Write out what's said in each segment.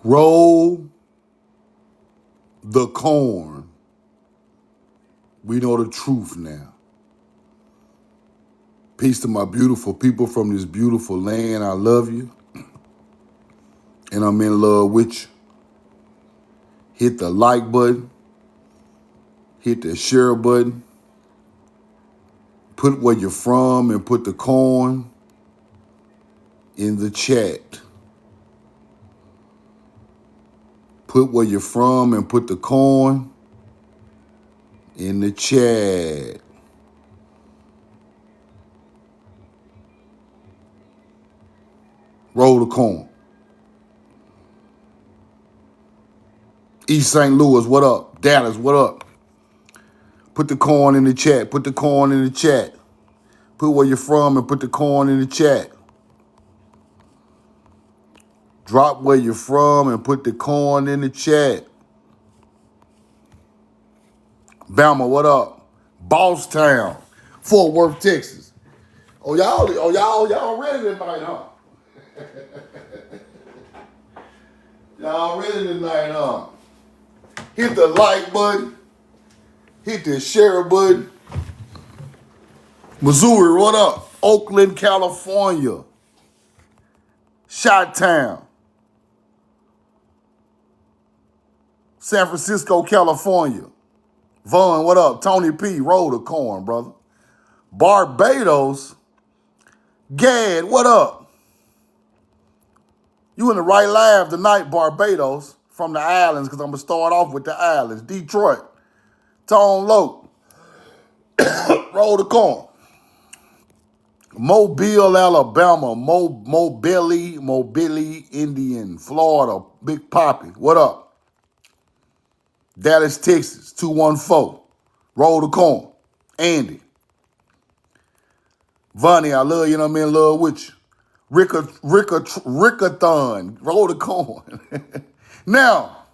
Roll the corn. We know the truth now. Peace to my beautiful people from this beautiful land. I love you. And I'm in love with you. Hit the like button. Hit the share button. Put where you're from and put the corn in the chat. Put where you're from and put the corn in the chat. Roll the corn. East St. Louis, what up? Dallas, what up? Put the corn in the chat. Put the corn in the chat. Put where you're from and put the corn in the chat. Drop where you're from and put the corn in the chat. Bama, what up? Bosstown, Fort Worth, Texas. Y'all ready tonight, huh? Y'all ready tonight, huh? Hit the like button. Hit the share button. Missouri, what up? Oakland, California. Chi-Town. San Francisco, California. Vaughn, what up? Tony P, roll the corn, brother. Barbados. Gad, what up? You in the right live tonight, Barbados, from the islands, because I'm going to start off with the islands. Detroit. Tone Loc. Roll the corn. Mobile, Alabama. Mobile, Indian. Florida. Big Poppy. What up? Dallas, Texas. 214. Roll the corn. Andy. Vonnie, I love you and I'm in love with you. Rickathon. Roll the corn. Now,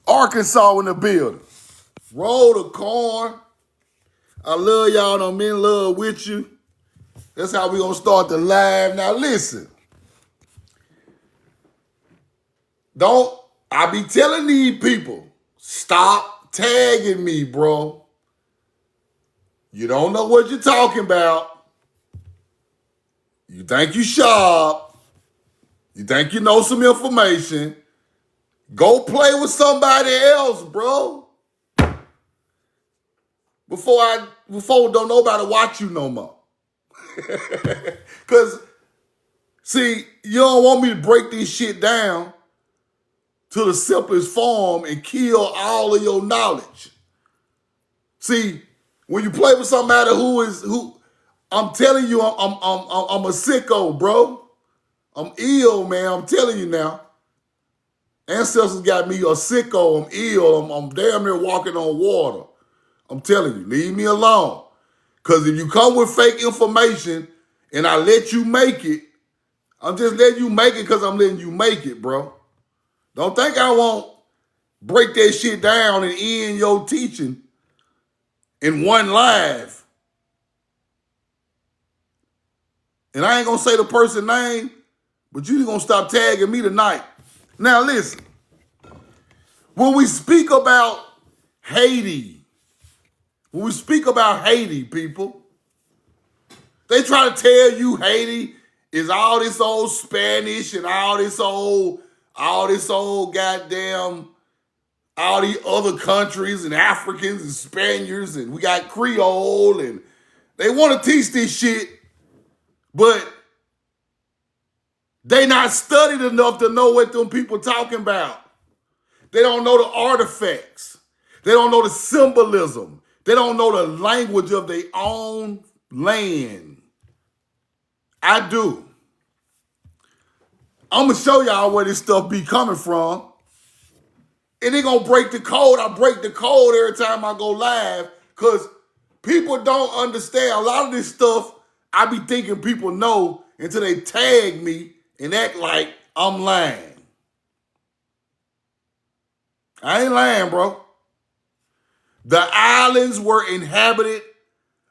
Arkansas in the building. Roll the corn. I love y'all and I'm in love with you. That's how we gonna start the live. Now listen. I be telling these people, stop tagging me, bro. You don't know what you're talking about. You think you sharp. You think you know some information. Go play with somebody else, bro. Before don't nobody watch you no more. Because, see, you don't want me to break this shit down to the simplest form and kill all of your knowledge. See, when you play with somebody who I'm telling you, I'm a sicko, bro. I'm ill, man. I'm telling you now. Ancestors got me a sicko. I'm ill. I'm damn near walking on water. I'm telling you, leave me alone. Because if you come with fake information and I let you make it, I'm just letting you make it because I'm letting you make it, bro. Don't think I won't break that shit down and end your teaching in one live. And I ain't going to say the person's name, but you going to stop tagging me tonight. Now listen, when we speak about Haiti, people, they try to tell you Haiti is all this old Spanish and all this old goddamn, all these other countries and Africans and Spaniards and we got Creole and they want to teach this shit, but they not studied enough to know what them people talking about. They don't know the artifacts. They don't know the symbolism. They don't know the language of their own land. I do. I'm going to show y'all where this stuff be coming from. And they going to break the code. I break the code every time I go live because people don't understand. A lot of this stuff, I be thinking people know until they tag me and act like I'm lying. I ain't lying, bro. The islands were inhabited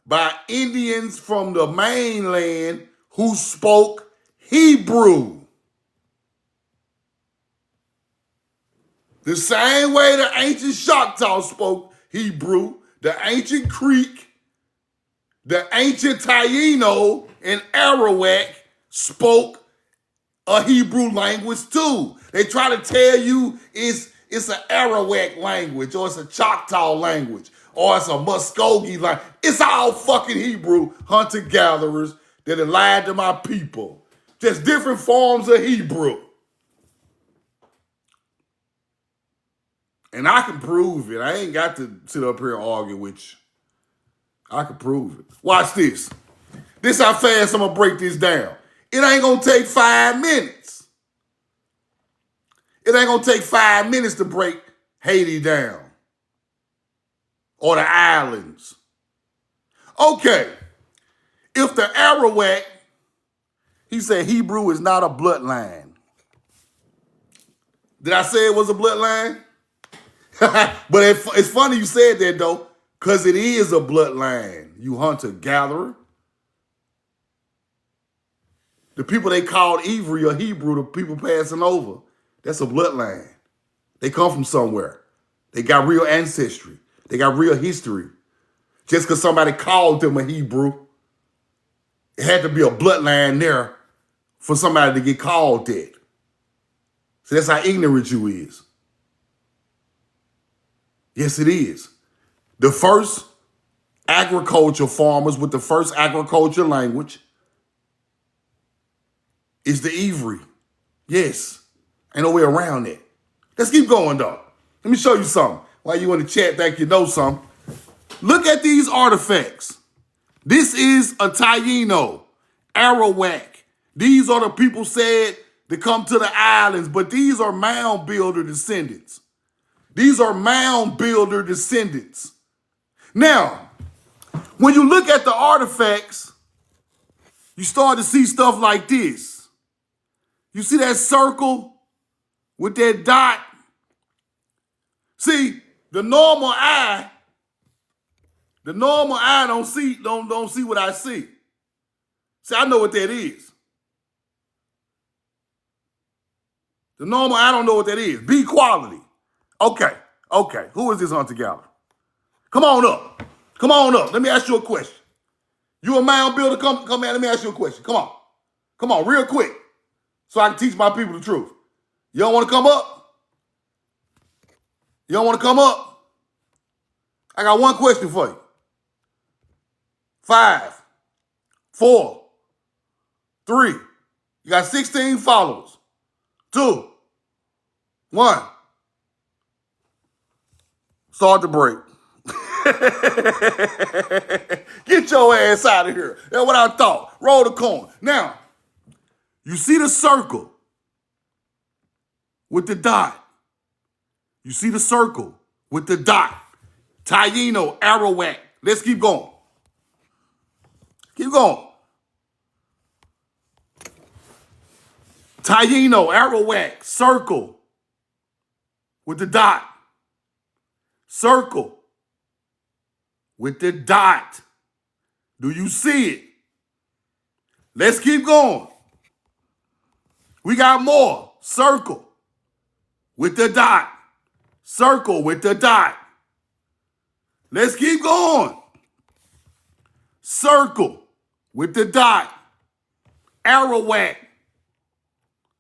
by Indians from the mainland who spoke Hebrew. The same way the ancient Choctaw spoke Hebrew, the ancient Creek, the ancient Taino, and Arawak spoke a Hebrew language too. They try to tell you it's an Arawak language, or it's a Choctaw language, or it's a Muskogee language. It's all fucking Hebrew, hunter-gatherers that have lied to my people. Just different forms of Hebrew. And I can prove it. I ain't got to sit up here and argue with you. I can prove it. Watch this. This how fast I'm going to break this down. It ain't going to take 5 minutes. It ain't going to take 5 minutes to break Haiti down. Or the islands. Okay. If the Arawak, he said Hebrew is not a bloodline. Did I say it was a bloodline? But it's funny you said that, though, because it is a bloodline, you hunter-gatherer. The people they called Ivri or Hebrew, the people passing over, that's a bloodline. They come from somewhere. They got real ancestry. They got real history. Just because somebody called them a Hebrew, it had to be a bloodline there for somebody to get called that. So that's how ignorant you is. Yes, it is. The first agriculture farmers with the first agriculture language is the Ivri. Yes. Ain't no way around that. Let's keep going, though. Let me show you something. While you in the chat think you know something. Look at these artifacts. This is a Taino, Arawak. These are the people said to come to the islands, but these are mound builder descendants. These are mound builder descendants. Now, when you look at the artifacts, you start to see stuff like this. You see that circle with that dot? See, the normal eye don't see what I see. See, I know what that is. The normal eye don't know what that is. B quality. Okay. Who is this hunter-gatherer? Come on up. Let me ask you a question. You a mound builder? Come here. Let me ask you a question. Come on, real quick, so I can teach my people the truth. You don't want to come up? You don't want to come up? I got one question for you. 5, 4, 3. You got 16 followers. 2, 1. Start the break. Get your ass out of here. That's what I thought. Roll the coin. Now, you see the circle with the dot. You see the circle with the dot. Taino, Arawak. Let's keep going. Taino, Arawak, circle with the dot. Circle with the dot. Do you see it? Let's keep going. We got more. Circle with the dot. Circle with the dot. Let's keep going. Circle with the dot. Arawak.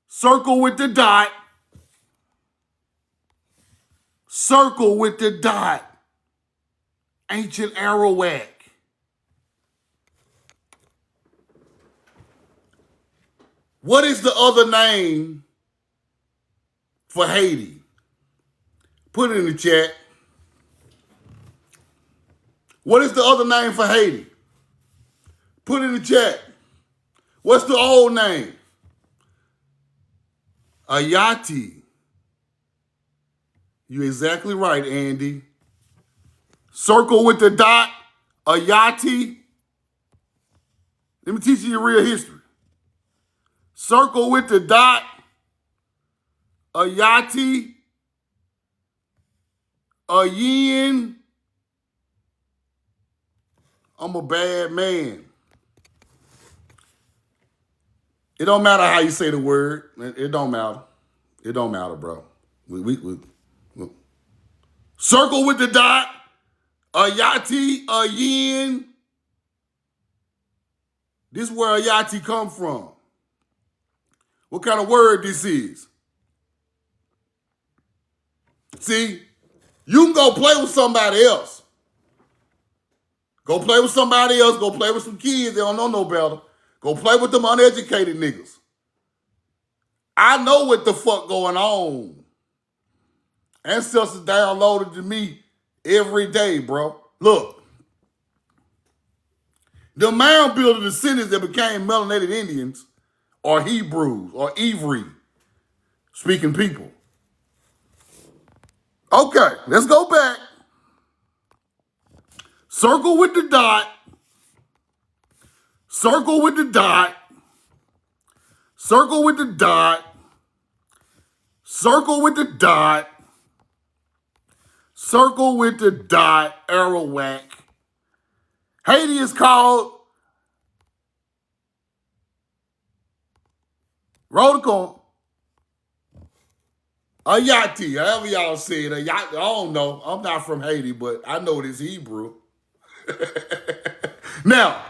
Circle with the dot. Circle with the dot. Ancient Arawak. What is the other name for Haiti? Put it in the chat. What is the other name for Haiti? Put it in the chat. What's the old name? Ayiti. You're exactly right, Andy. Circle with the dot, Ayiti. Let me teach you your real history. Circle with the dot, Ayiti, Ayin. I'm a bad man. It don't matter how you say the word. It don't matter. It don't matter, bro. Circle with the dot. Ayiti, Ayin. This is where Ayiti come from. What kind of word this is? See, you can go play with somebody else. Go play with somebody else. Go play with some kids. They don't know no better. Go play with them uneducated niggas. I know what the fuck going on. Ancestors downloaded to me every day, bro. Look. The mound builder descendants that became melanated Indians are Hebrews or Ivri speaking people. Okay, let's go back. Circle with the dot. Circle with the dot. Circle with the dot. Circle with the dot. Circle with the dot. Arawak. Haiti is called Rodicon. Ayiti, however y'all say it. Ayiti, I don't know. I'm not from Haiti, but I know this Hebrew. Now,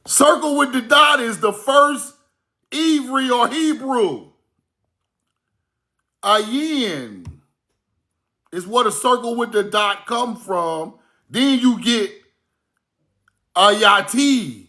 circle with the dot is the first Ivri or Hebrew. Ayin is where the circle with the dot come from. Then you get Ayiti.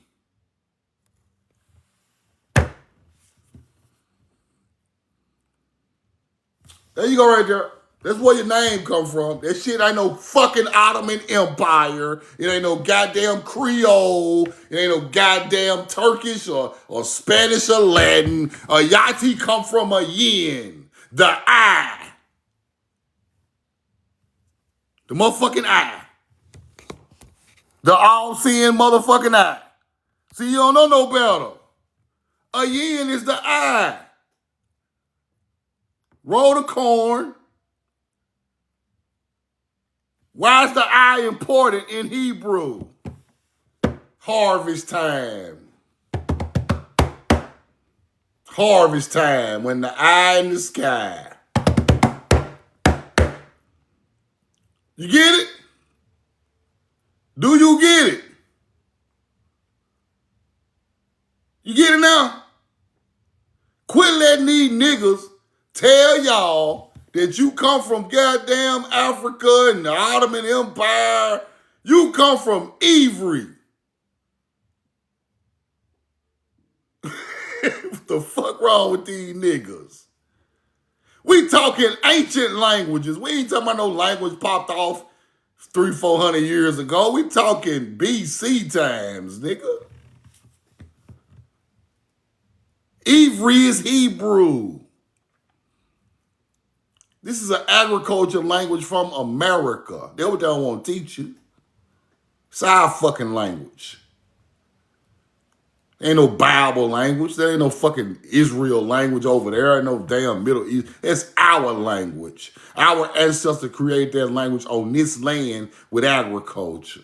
There you go right there. That's where your name come from. That shit ain't no fucking Ottoman Empire. It ain't no goddamn Creole. It ain't no goddamn Turkish or Spanish or Latin. Ayiti come from a yin. The eye. The motherfucking eye. The all-seeing motherfucking eye. See, you don't know no better. A yin is the eye. Roll the corn. Why is the eye important in Hebrew? Harvest time. Harvest time, when the eye in the sky. You get it? Do you get it? You get it now? Quit letting these niggas tell y'all that you come from goddamn Africa and the Ottoman Empire. You come from Ivri. What the fuck wrong with these niggas? We talking ancient languages. We ain't talking about no language popped off 300-400 years ago. We talking BC times, nigga. Ivri is Hebrew. This is an agriculture language from America. That's what they don't want to teach you. It's our fucking language. Ain't no Bible language. There ain't no fucking Israel language over there. Ain't no damn Middle East. It's our language. Our ancestors created that language on this land with agriculture,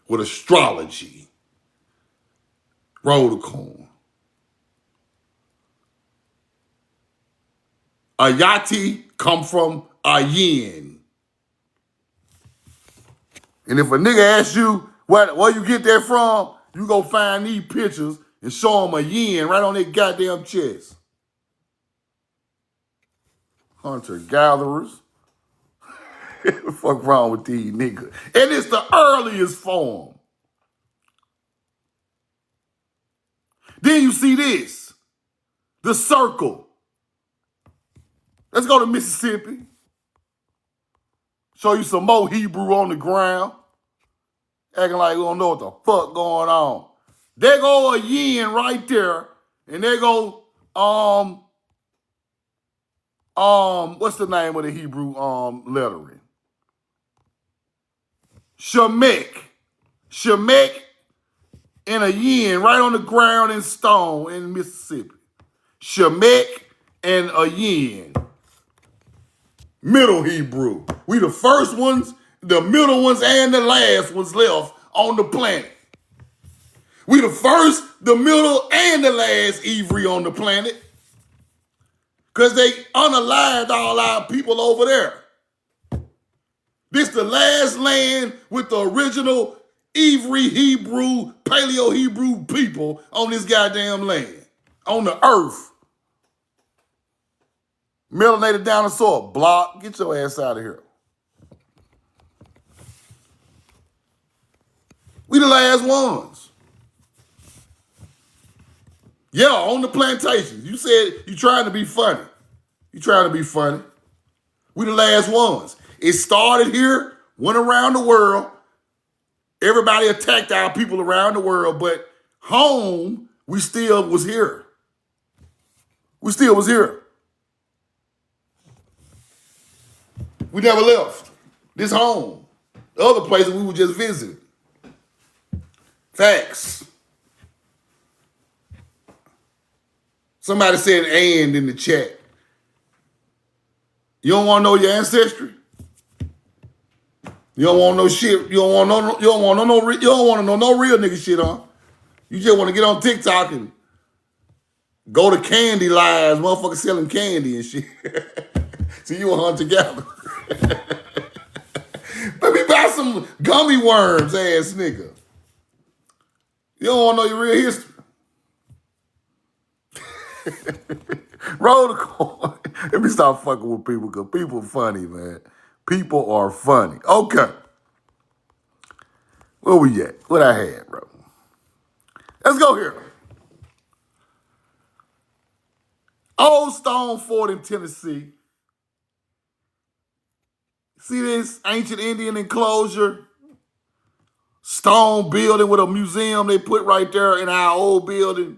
with astrology. Roll the corn. Ayiti come from Ayin. And if a nigga asks you where you get that from, you go find these pictures and show them a yin right on their goddamn chest. Hunter-gatherers. What the fuck wrong with these niggas? And it's the earliest form. Then you see this. The circle. Let's go to Mississippi. Show you some more Hebrew on the ground. Acting like we don't know what the fuck going on. There go a yin right there. And there go, what's the name of the Hebrew lettering? Shemek. Shemek and a yin right on the ground in stone in Mississippi. Shemek and a yin. Middle Hebrew. We the first ones, the middle ones, and the last ones left on the planet. We the first, the middle, and the last Ivri on the planet. Because they unalived all our people over there. This the last land with the original Ivri Hebrew, Paleo Hebrew people on this goddamn land, on the earth. Melanated dinosaur, block, get your ass out of here. We the last ones. Yeah, on the plantations. You said you trying to be funny. You trying to be funny. We the last ones. It started here, went around the world. Everybody attacked our people around the world, but home, we still was here. We still was here. We never left. This home. The other places we were just visiting. Facts. Somebody said Ayin in the chat. You don't want to know your ancestry? You don't want no shit. You don't want to know no real nigga shit, huh? You just want to get on TikTok and go to candy lives, motherfuckers selling candy and shit. So you a hunter-gatherer. Let me buy some gummy worms, ass nigga. You don't want to know your real history. Roll the coin. Let me stop fucking with people because people are funny, man. People are funny. Okay. Where we at? What I had, bro? Let's go here. Old Stone Fort in Tennessee. See this ancient Indian enclosure? Stone building with a museum they put right there in our old building.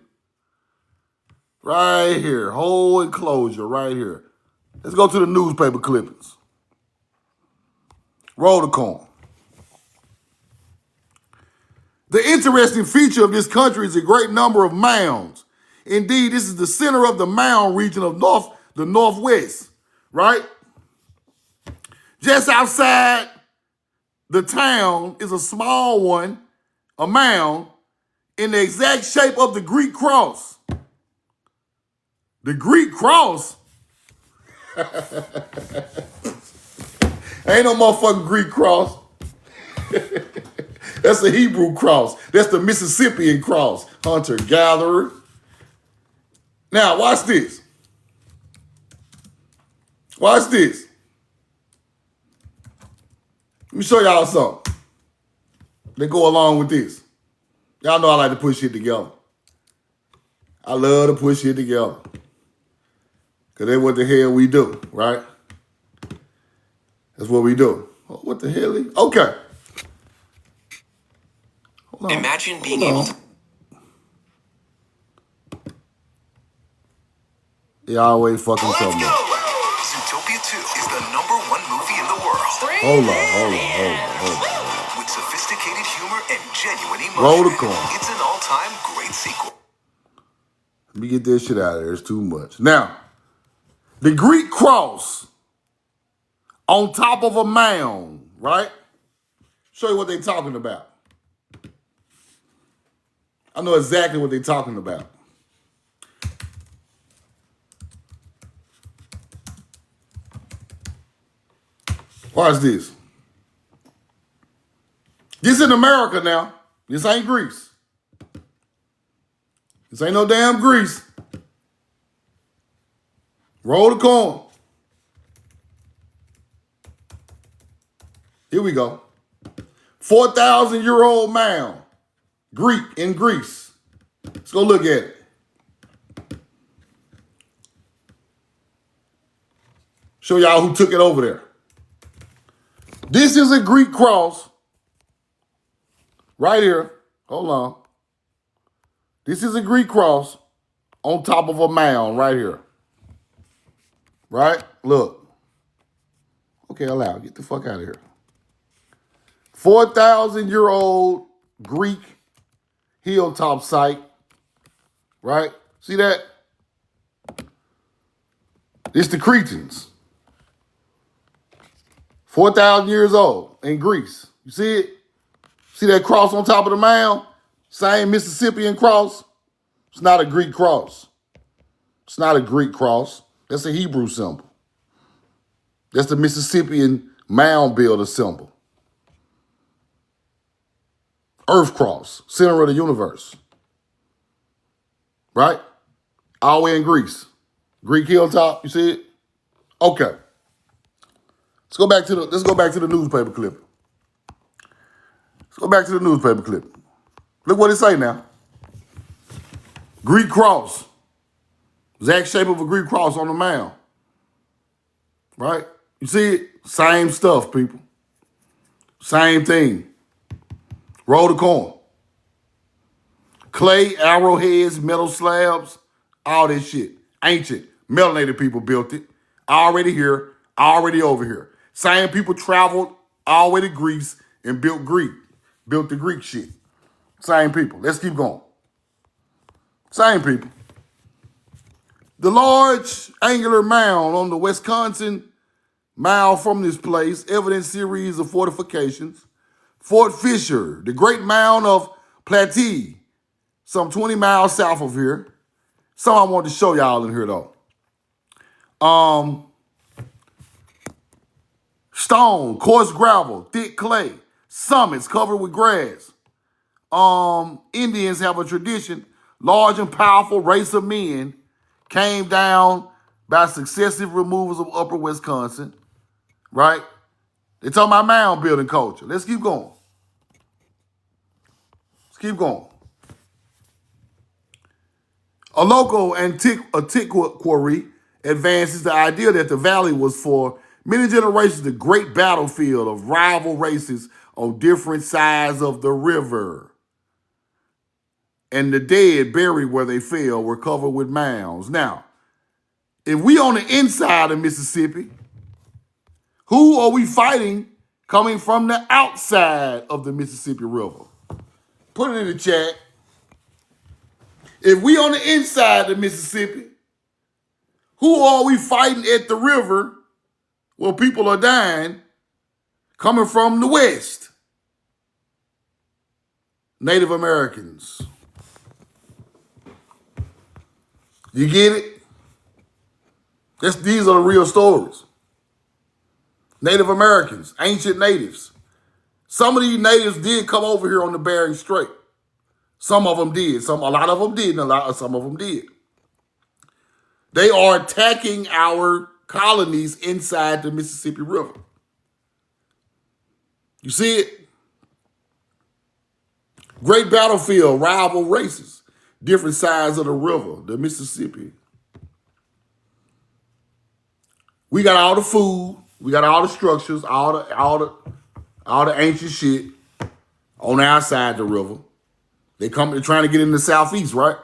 Right here. Whole enclosure right here. Let's go to the newspaper clippings. Roll the coin. The interesting feature of this country is a great number of mounds. Indeed, this is the center of the mound region of the Northwest, right? Just outside the town is a small one, a mound, in the exact shape of the Greek cross. The Greek cross? Ain't no motherfucking Greek cross. That's the Hebrew cross. That's the Mississippian cross. Hunter-gatherer. Now, watch this. Watch this. Let me show y'all something. They go along with this. Y'all know I like to put shit together. I love to put shit together. Because that's what the hell we do, right? That's what we do. Oh, what the hell? Okay. Imagine being able to... You always fucking something. Zootopia 2 is the #1 movie in the world. Hold on. With sophisticated humor and genuine emotion. Roll the coin. It's an all-time great sequel. Let me get this shit out of there. It's too much. Now, the Greek cross on top of a mound, right? Show you what they're talking about. I know exactly what they're talking about. Watch this. This in America now. This ain't Greece. This ain't no damn Greece. Roll the coin. Here we go. 4,000-year-old mound. Greek in Greece. Let's go look at it. Show y'all who took it over there. This is a Greek cross. Right here. Hold on. This is a Greek cross on top of a mound right here. Right? Look. Okay, allow. Get the fuck out of here. 4,000-year-old Greek hilltop site. Right? See that? It's the Cretans. 4,000 years old in Greece. You see it? See that cross on top of the mound? Same Mississippian cross. It's not a Greek cross. It's not a Greek cross. That's a Hebrew symbol. That's the Mississippian Mound builder symbol. Earth cross, center of the universe. Right? All the way in Greece. Greek hilltop, you see it? Okay. Let's go back to the newspaper clip. Let's go back to the newspaper clip. Look what it say now. Greek cross. Exact shape of a Greek cross on the mound. Right? You see it? Same stuff, people. Same thing. Roll the coin. Clay, arrowheads, metal slabs, all this shit. Ancient. Melanated people built it. Already here, already over here. Same people traveled all the way to Greece and built the Greek shit. Same people. Let's keep going. Same people. The large angular mound on the Wisconsin mile from this place, evidence series of fortifications. Fort Fisher, the great mound of Platy, some 20 miles south of here. Some I want to show y'all in here though. Stone, coarse gravel, thick clay, summits covered with grass. Indians have a tradition. Large and powerful race of men came down by successive removals of upper Wisconsin, right? They're talking about mound building culture. Let's keep going. Let's keep going. A local antiquary advances the idea that the valley was for many generations the great battlefield of rival races on different sides of the river. And the dead buried where they fell were covered with mounds. Now, if we on the inside of Mississippi, who are we fighting coming from the outside of the Mississippi River? Put it in the chat. If we on the inside of Mississippi, who are we fighting at the river where people are dying coming from the west? Native Americans. You get it? These are the real stories. Native Americans, ancient natives. Some of these natives did come over here on the Bering Strait. Some of them did. A lot of them did, and some of them did. They are attacking our colonies inside the Mississippi River. You see it? Great battlefield, rival races, different sides of the river, the Mississippi. We got all the food, we got all the structures, all the ancient shit on our side of the river. They're trying to get in the southeast, right?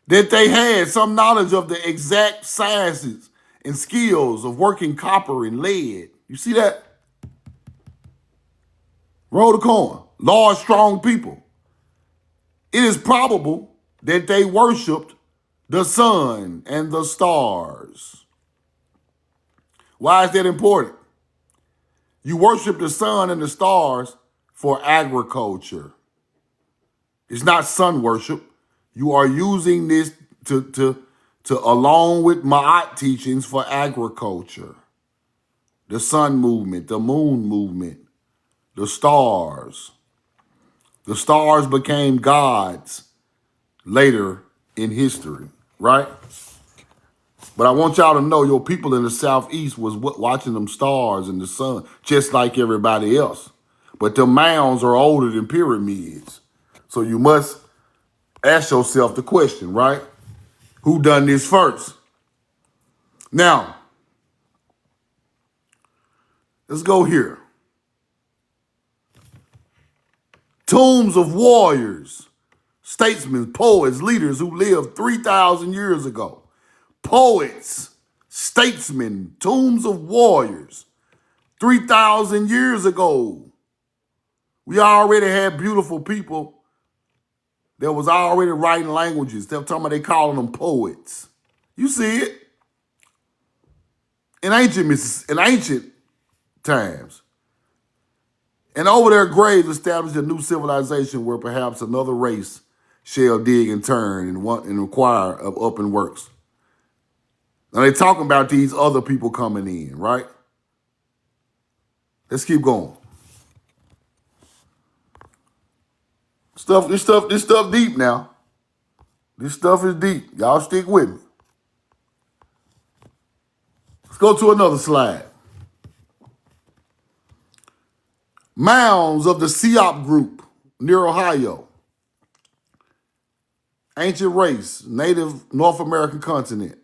That they had some knowledge of the exact sciences and skills of working copper and lead. You see that? Roll the coin. Large, strong people. It is probable that they worshipped the sun and the stars. Why is that important? You worship the sun and the stars for agriculture. It's not sun worship. You are using this to along with Ma'at teachings for agriculture. The sun movement, the moon movement, the stars. The stars became gods later in history, right? But I want y'all to know your people in the southeast was watching them stars and the sun, just like everybody else. But the mounds are older than pyramids. So you must ask yourself the question, right? Who done this first? Now, let's go here. Tombs of warriors, statesmen, poets, leaders who lived 3,000 years ago. Poets, statesmen, tombs of warriors, 3,000 years ago. We already had beautiful people that was already writing languages. They're talking about they calling them poets. You see it in ancient times. And over their graves established a new civilization where perhaps another race shall dig and turn and inquire of up and works. Now they talking about these other people coming in, right? Let's keep going. This stuff deep now. This stuff is deep. Y'all stick with me. Let's go to another slide. Mounds of the Siop group near Ohio. Ancient race, native North American continent.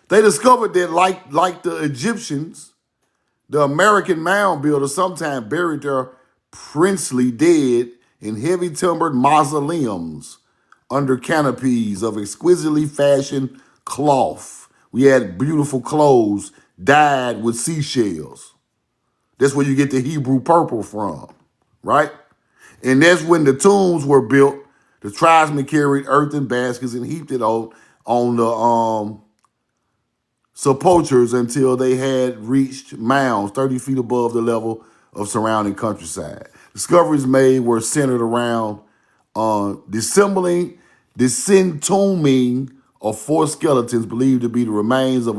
They discovered that like the Egyptians, the American mound builders sometimes buried their princely dead in heavy timbered mausoleums under canopies of exquisitely fashioned cloth. We had beautiful clothes dyed with seashells. That's where you get the Hebrew purple from, right? And that's when the tombs were built. The tribesmen carried earthen baskets and heaped it on the sepulchres until they had reached mounds 30 feet above the level of surrounding countryside. Discoveries made were centered around disentombing of four skeletons believed to be the remains of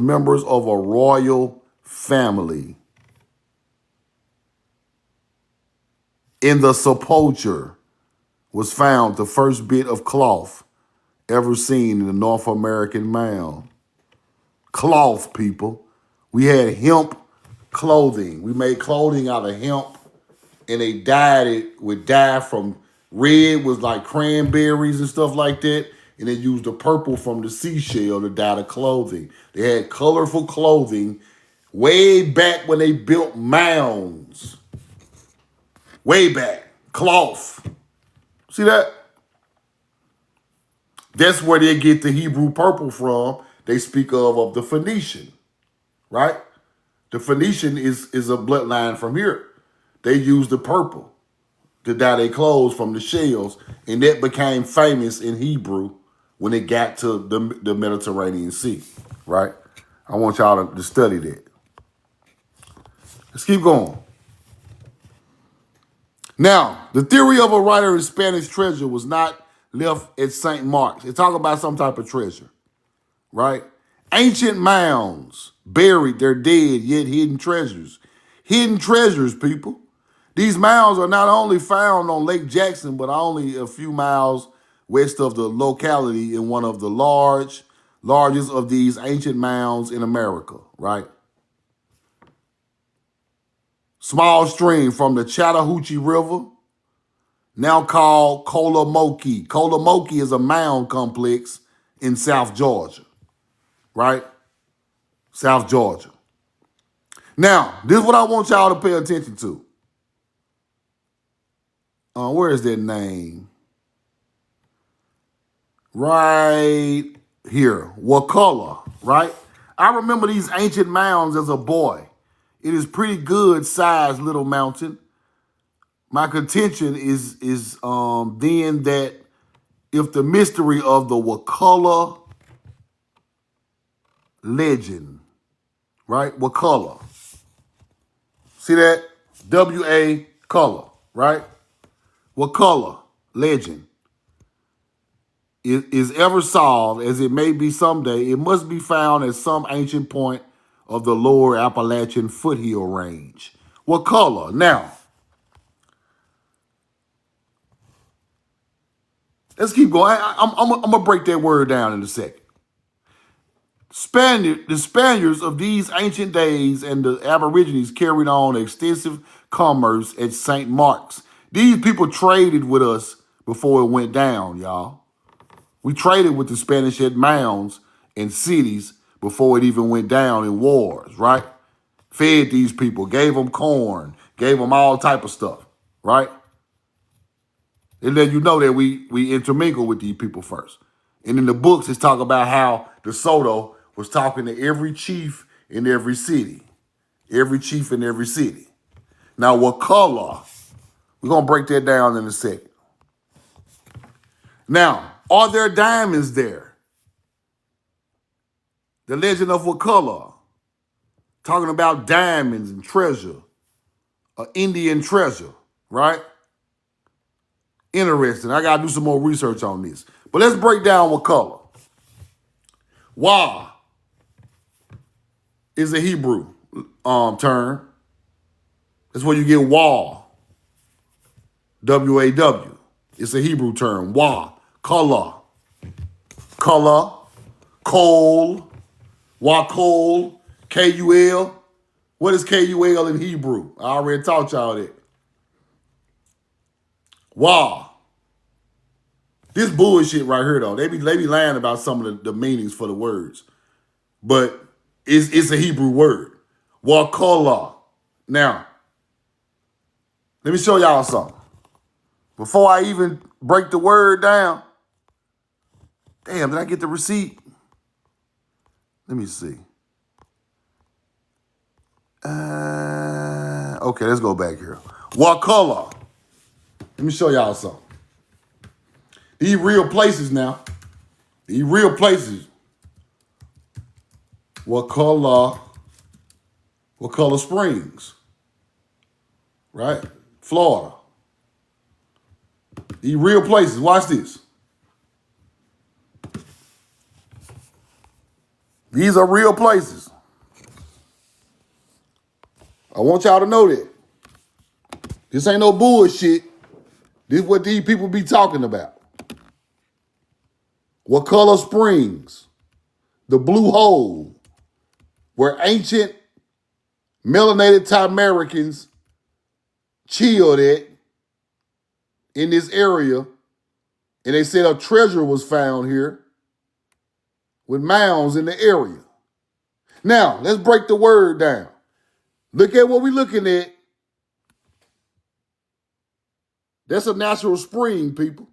members of a royal family. In the sepulcher was found the first bit of cloth ever seen in the North American mound. Cloth, people. We had hemp clothing. We made clothing out of hemp, and they dyed it with dye from red was like cranberries and stuff like that, and they used the purple from the seashell to dye the clothing. They had colorful clothing way back when they built mounds. Way back. Cloth. See that? That's where they get the Hebrew purple from. They speak of the Phoenician, right? The Phoenician is a bloodline from here. They used the purple to dye their clothes from the shells, and that became famous in Hebrew when it got to the Mediterranean Sea, right? I want y'all to study that. Let's keep going. Now, the theory of a writer in Spanish treasure was not left at St. Mark's. They talk about some type of treasure, right? Ancient mounds buried their dead yet hidden treasures. Hidden treasures, people. These mounds are not only found on Lake Jackson, but only a few miles west of the locality in one of the largest of these ancient mounds in America, right? Small stream from the Chattahoochee River, now called Colomoki. Colomoki is a mound complex in South Georgia, right? South Georgia. Now, this is what I want y'all to pay attention to. Where is that name? Right here, Wakulla, right? I remember these ancient mounds as a boy. It is pretty good sized little mountain. My contention is then that if the mystery of the Wakulla legend, right? Wakulla. See that? W-A color, right? Wakulla legend is ever solved, as it may be someday, it must be found at some ancient point of the lower Appalachian foothill range. Wakulla. Now, let's keep going. I'm going to break that word down in a second. The Spaniards of these ancient days and the Aborigines carried on extensive commerce at St. Mark's. These people traded with us before it went down, y'all. We traded with the Spanish at mounds and cities before it even went down in wars, right? Fed these people, gave them corn, gave them all type of stuff, right? And then you know that we intermingle with these people first. And in the books, it's talk about how De Soto was talking to every chief in every city. Every chief in every city. Now, Wakulla, we're going to break that down in a second. Now, are there diamonds there? The legend of Wakulla, talking about diamonds and treasure, Indian treasure, right? Interesting. I got to do some more research on this. But let's break down Wakulla. Wa is a Hebrew term. That's where you get wa. W-A-W. It's a Hebrew term. Wa. Color. Color. Coal. Wa coal. K-U-L. What is K-U-L in Hebrew? I already taught y'all that. Wa. This bullshit right here, though. They be lying about some of the meanings for the words. But it's a Hebrew word. Wakala. Now, let me show y'all something. Before I even break the word down. Damn, did I get the receipt? Let me see. Okay, let's go back here. Wakala. Let me show y'all something. These real places now. These real places. Wakala Springs. Right? Florida. These real places. Watch this. These are real places. I want y'all to know that. This ain't no bullshit. This is what these people be talking about. Wakala Springs, the Blue Hole, where ancient melanated Americans chilled at in this area, and they said a treasure was found here with mounds in the area. Now, let's break the word down. Look at what we're looking at. That's a natural spring, people.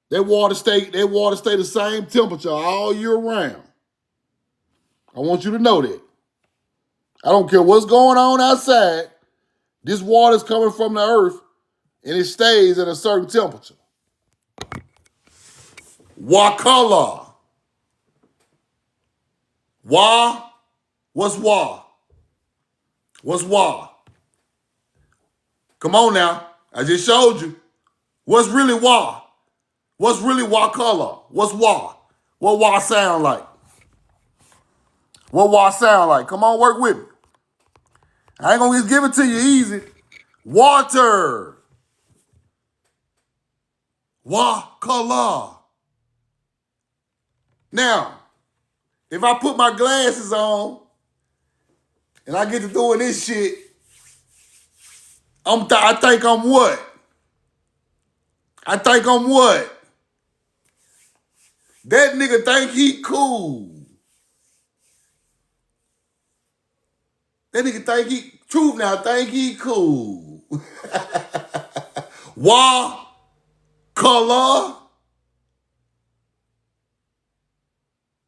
That water stay the same temperature all year round. I want you to know that. I don't care what's going on outside. This water's coming from the earth and it stays at a certain temperature. Wakala. Wa? What's wa? What's wa? Come on now. I just showed you. What's really wa? What's really Wakala? What's wa? What wa sound like? What wa sound like? Come on, work with me. I ain't gonna just give it to you easy. Water. Wakala. Now, if I put my glasses on and I get to doing this shit, I think I'm what? I think I'm what? That nigga think he cool. That nigga think he, truth now, think he cool. Wa, color.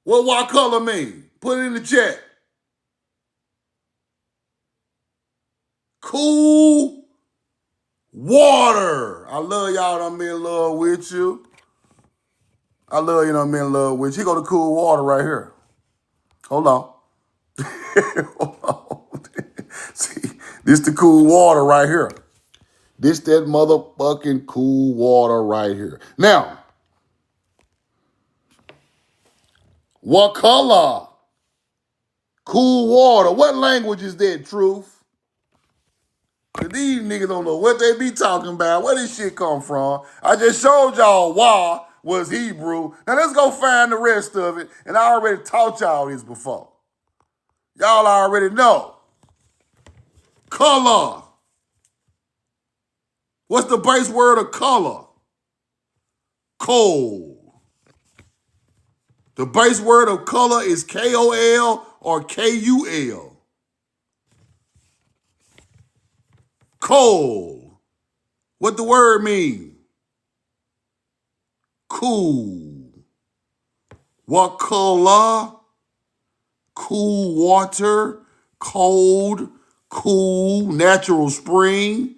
What wa color mean? Put it in the chat. Cool water. I love y'all that I'm in love with you. I love you that I'm in love with you. Here go the cool water right here. Hold on. Hold on. See, this the cool water right here. This that motherfucking cool water right here. Now, what color? Cool water. What language is that, Truth? These niggas don't know what they be talking about. Where this shit come from? I just showed y'all why was Hebrew. Now let's go find the rest of it. And I already taught y'all this before. Y'all already know. Color. What's the base word of color? Coal. The base word of color is K-O-L or K-U-L. Coal. What the word mean? Cool. What color? Cool water, cold, cool, natural spring.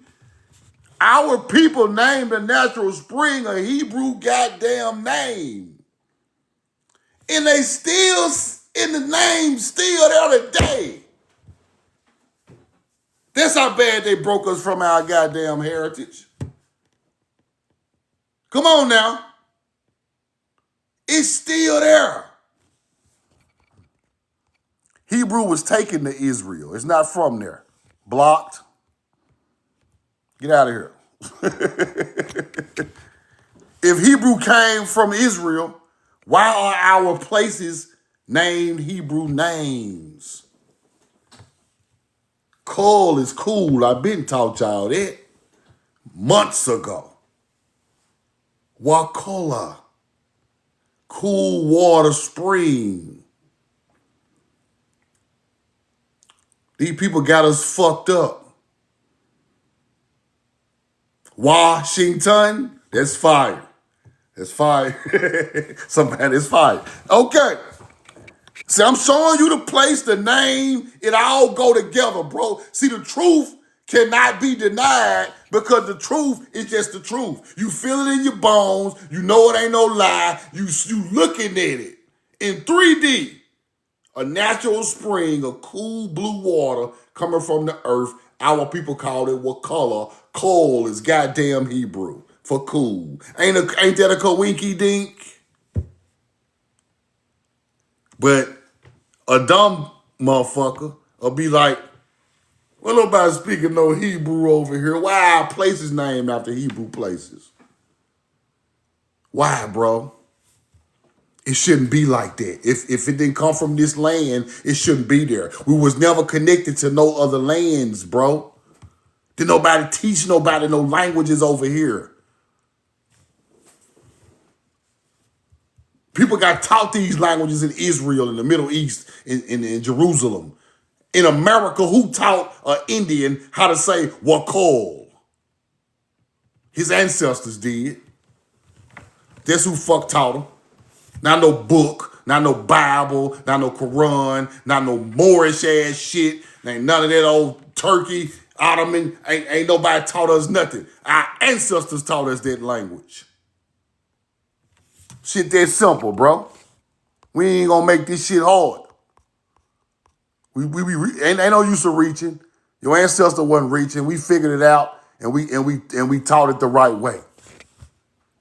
Our people named the natural spring a Hebrew goddamn name. And they still, in the name, still there today. That's how bad they broke us from our goddamn heritage. Come on now. It's still there. Hebrew was taken to Israel. It's not from there. Blocked. Get out of here. If Hebrew came from Israel, why are our places named Hebrew names? Coal is cool. I've been taught y'all that months ago. Wakulla, cool water spring. These people got us fucked up. Washington, that's fire. That's fire. Somebody, it's fire. Okay. See, I'm showing you the place, the name, it all go together, bro. See, the truth cannot be denied because the truth is just the truth. You feel it in your bones. You know it ain't no lie. You looking at it in 3D. A natural spring of cool blue water coming from the earth. Our people called it what color? Coal is goddamn Hebrew for cool. Ain't that a coinky dink? But a dumb motherfucker will be like, well, nobody speaking no Hebrew over here. Why are places named after Hebrew places? Why, bro? It shouldn't be like that. If it didn't come from this land, it shouldn't be there. We was never connected to no other lands, bro. Did nobody teach nobody no languages over here? People got taught these languages in Israel, in the Middle East, in Jerusalem. In America, who taught an Indian how to say wakol? His ancestors did. That's who fuck taught him. Not no book, not no Bible, not no Quran, not no Moorish ass shit. Ain't none of that old Turkey, Ottoman. Ain't nobody taught us nothing. Our ancestors taught us that language. Shit that simple, bro. We ain't gonna make this shit hard. Ain't no use of reaching. Your ancestor wasn't reaching. We figured it out and we taught it the right way.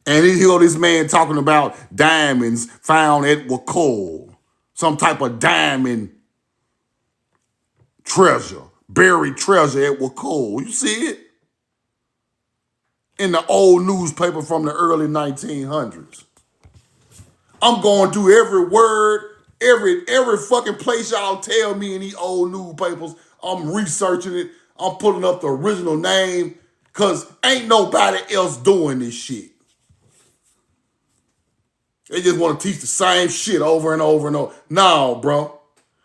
And then you hear this man talking about diamonds found at Wakol. Some type of diamond treasure, buried treasure at Wakol. You see it? In the old newspaper from the early 1900s. I'm going through every word, every fucking place y'all tell me in these old newspapers. I'm researching it. I'm putting up the original name because ain't nobody else doing this shit. They just want to teach the same shit over and over and over. No, bro.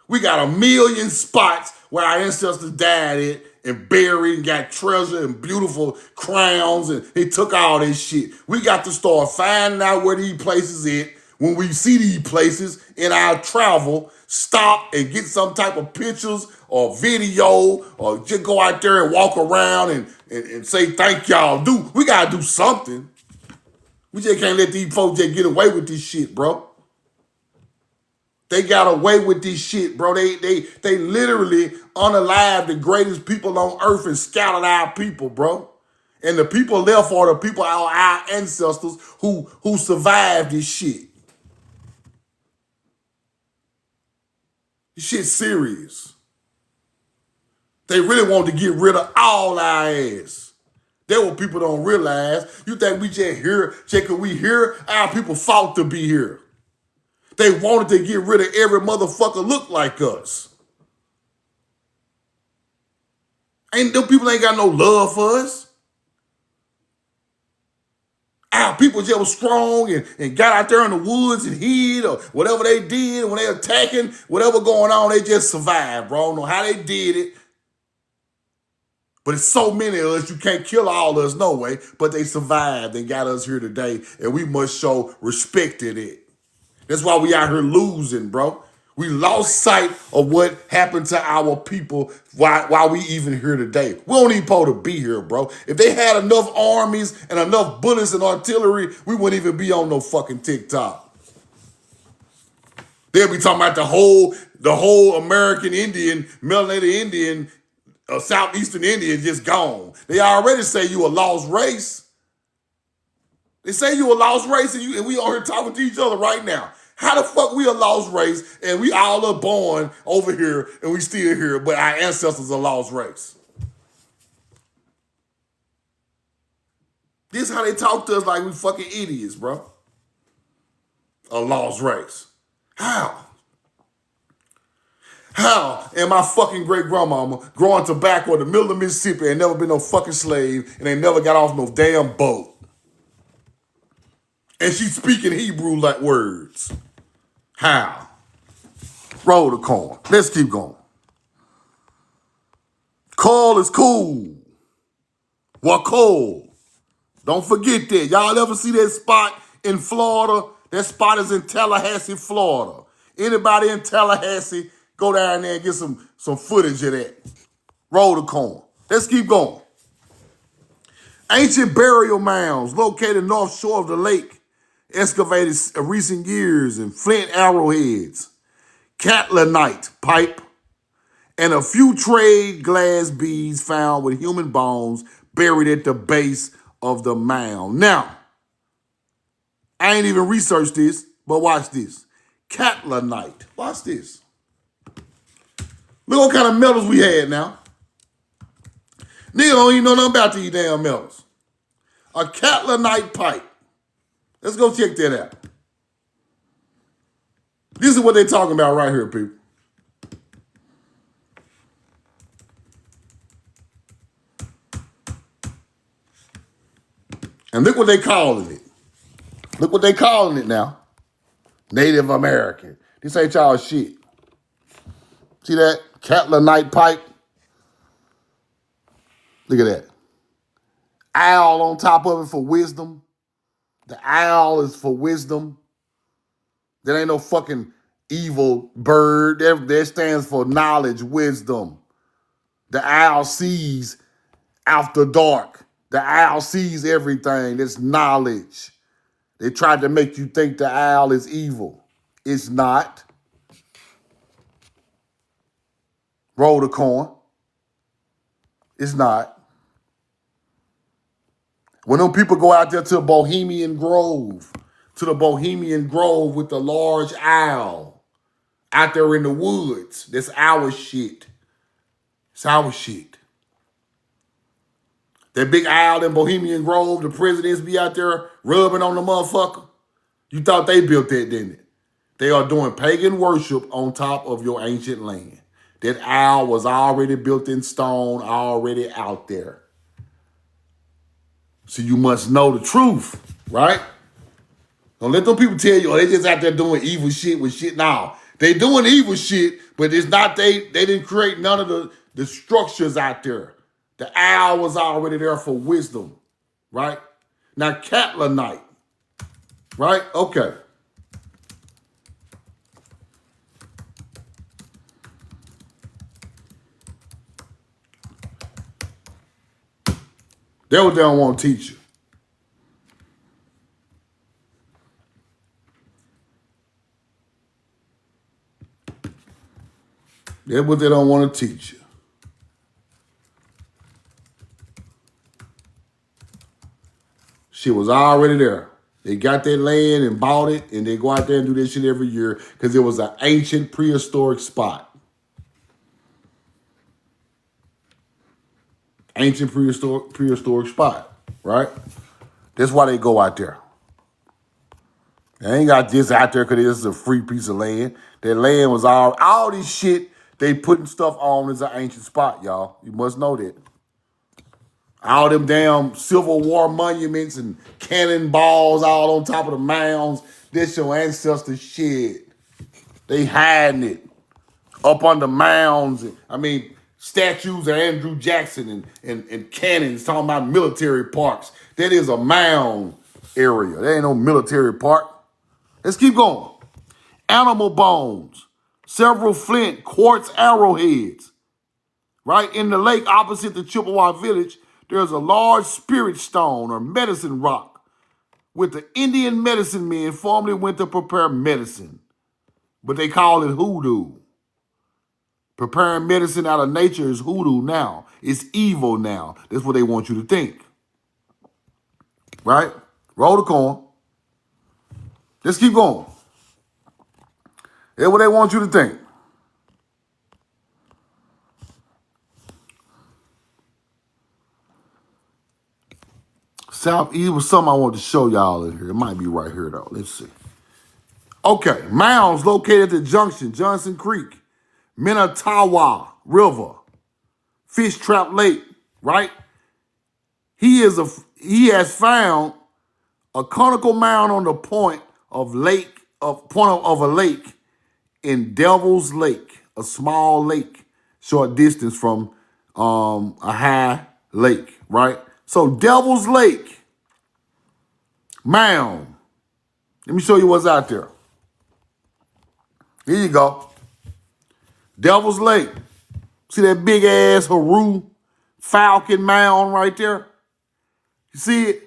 We got a million spots where our ancestors died at and buried and got treasure and beautiful crowns and they took all this shit. We got to start finding out where these places at. When we see these places in our travel, stop and get some type of pictures or video or just go out there and walk around and say thank y'all. We got to do something. We just can't let these folks just get away with this shit, bro. They got away with this shit, bro. They literally unalived the greatest people on earth and scattered our people, bro. And the people left are the people, our ancestors who survived this shit. This shit's serious. They really want to get rid of all our ass. That's what people don't realize. You think we just here, just because we here, our people fought to be here. They wanted to get rid of every motherfucker look like us. Them people ain't got no love for us. Our people just was strong and got out there in the woods and hid or whatever they did when they attacking, whatever going on, they just survived, bro. I don't know how they did it. But it's so many of us, you can't kill all of us no way. But they survived and got us here today, and we must show respect to it. That's why we out here losing, bro. We lost sight of what happened to our people while we even here today. We don't even supposed to be here, bro. If they had enough armies and enough bullets and artillery, we wouldn't even be on no fucking TikTok. They'll be talking about the whole American Indian, melanated Indian, Southeastern Indian just gone. They already say you a lost race. They say you a lost race and we on here talking to each other right now. How the fuck we a lost race and we all are born over here and we still here, but our ancestors are lost race? This is how they talk to us like we fucking idiots, bro. A lost race. How? How am my fucking great grandmama growing tobacco in the middle of Mississippi and never been no fucking slave and they never got off no damn boat? And she's speaking Hebrew like words. How? Roll the corn. Let's keep going. Coal is cool. What coal? Don't forget that. Y'all ever see that spot in Florida? That spot is in Tallahassee, Florida. Anybody in Tallahassee, go down there and get some footage of that. Roll the corn. Let's keep going. Ancient burial mounds located north shore of the lake, excavated in recent years, and flint arrowheads, catlinite pipe, and a few trade glass beads found with human bones buried at the base of the mound. Now, I ain't even researched this, but watch this. Catlinite. Watch this. Look what kind of metals we had now. Nigga don't even know nothing about these damn metals. A catlinite pipe. Let's go check that out. This is what they're talking about right here, people. And look what they calling it. Look what they calling it now. Native American. This ain't y'all shit. See that? Catlinite pipe. Look at that. Owl on top of it for wisdom. The owl is for wisdom. That ain't no fucking evil bird. That stands for knowledge, wisdom. The owl sees after dark. The owl sees everything. That's knowledge. They tried to make you think the owl is evil. It's not. Roll the corn. It's not. When them people go out there to the Bohemian Grove with the large owl out there in the woods, that's our shit. It's our shit. That big owl in Bohemian Grove, the presidents be out there rubbing on the motherfucker. You thought they built that, didn't it? They are doing pagan worship on top of your ancient land. That owl was already built in stone, already out there. So you must know the truth, right? Don't let them people tell you, oh, they just out there doing evil shit with shit. Now, they doing evil shit, but it's not they didn't create none of the structures out there. The owl was already there for wisdom, right? Now, catlinite, right? Okay. That's what they don't want to teach you. That's what they don't want to teach you. Shit was already there. They got that land and bought it, and they go out there and do this shit every year because it was an ancient prehistoric spot. Ancient prehistoric spot, right? That's why they go out there. They ain't got this out there because this is a free piece of land. That land was all this shit they putting stuff on is an ancient spot, y'all. You must know that. All them damn Civil War monuments and cannonballs all on top of the mounds. This your ancestors' shit. They hiding it up on the mounds. Statues of Andrew Jackson and cannons talking about military parks. That is a mound area. There ain't no military park. Let's keep going. Animal bones. Several flint quartz arrowheads. Right in the lake opposite the Chippewa village, there's a large spirit stone or medicine rock with the Indian medicine men formerly went to prepare medicine. But they call it hoodoo. Preparing medicine out of nature is hoodoo now. It's evil now. That's what they want you to think. Right? Roll the coin. Just keep going. That's what they want you to think. Southeast was something I wanted to show y'all in here. It might be right here, though. Let's see. Okay, mounds located at the junction, Johnson Creek, Minatawa River, Fish Trap Lake, right? He has found a conical mound on the point of a lake in Devil's Lake, a small lake, short distance from a high lake, right? So Devil's Lake mound. Let me show you what's out there. Here you go. Devil's Lake. See that big ass Haru Falcon mound right there? You see it?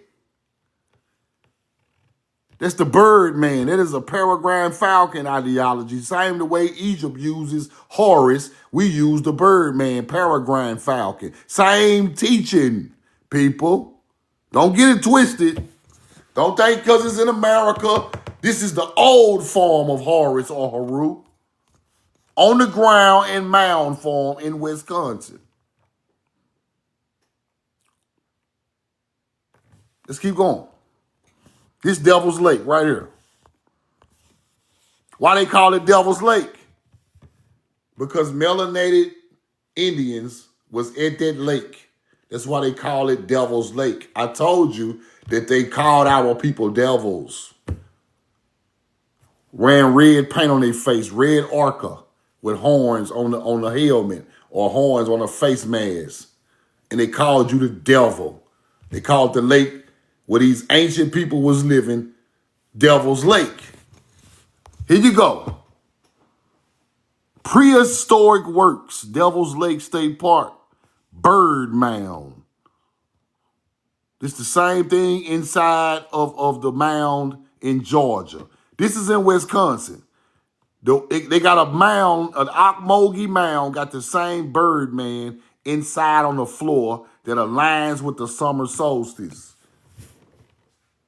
That's the bird man. That is a peregrine falcon ideology. Same the way Egypt uses Horus, we use the bird man, peregrine falcon. Same teaching, people. Don't get it twisted. Don't think because it's in America, this is the old form of Horus or Haru. On the ground in mound form in Wisconsin. Let's keep going. This Devil's Lake right here. Why they call it Devil's Lake? Because melanated Indians was at that lake. That's why they call it Devil's Lake. I told you that they called our people devils. Ran red paint on their face, red orca with horns on the helmet or horns on a face mask. And they called you the devil. They called the lake where these ancient people was living Devil's Lake. Here you go. Prehistoric works, Devil's Lake State Park, Bird Mound. It's the same thing inside of the mound in Georgia. This is in Wisconsin. They got a mound, an Okmulgee mound, got the same bird man inside on the floor that aligns with the summer solstice.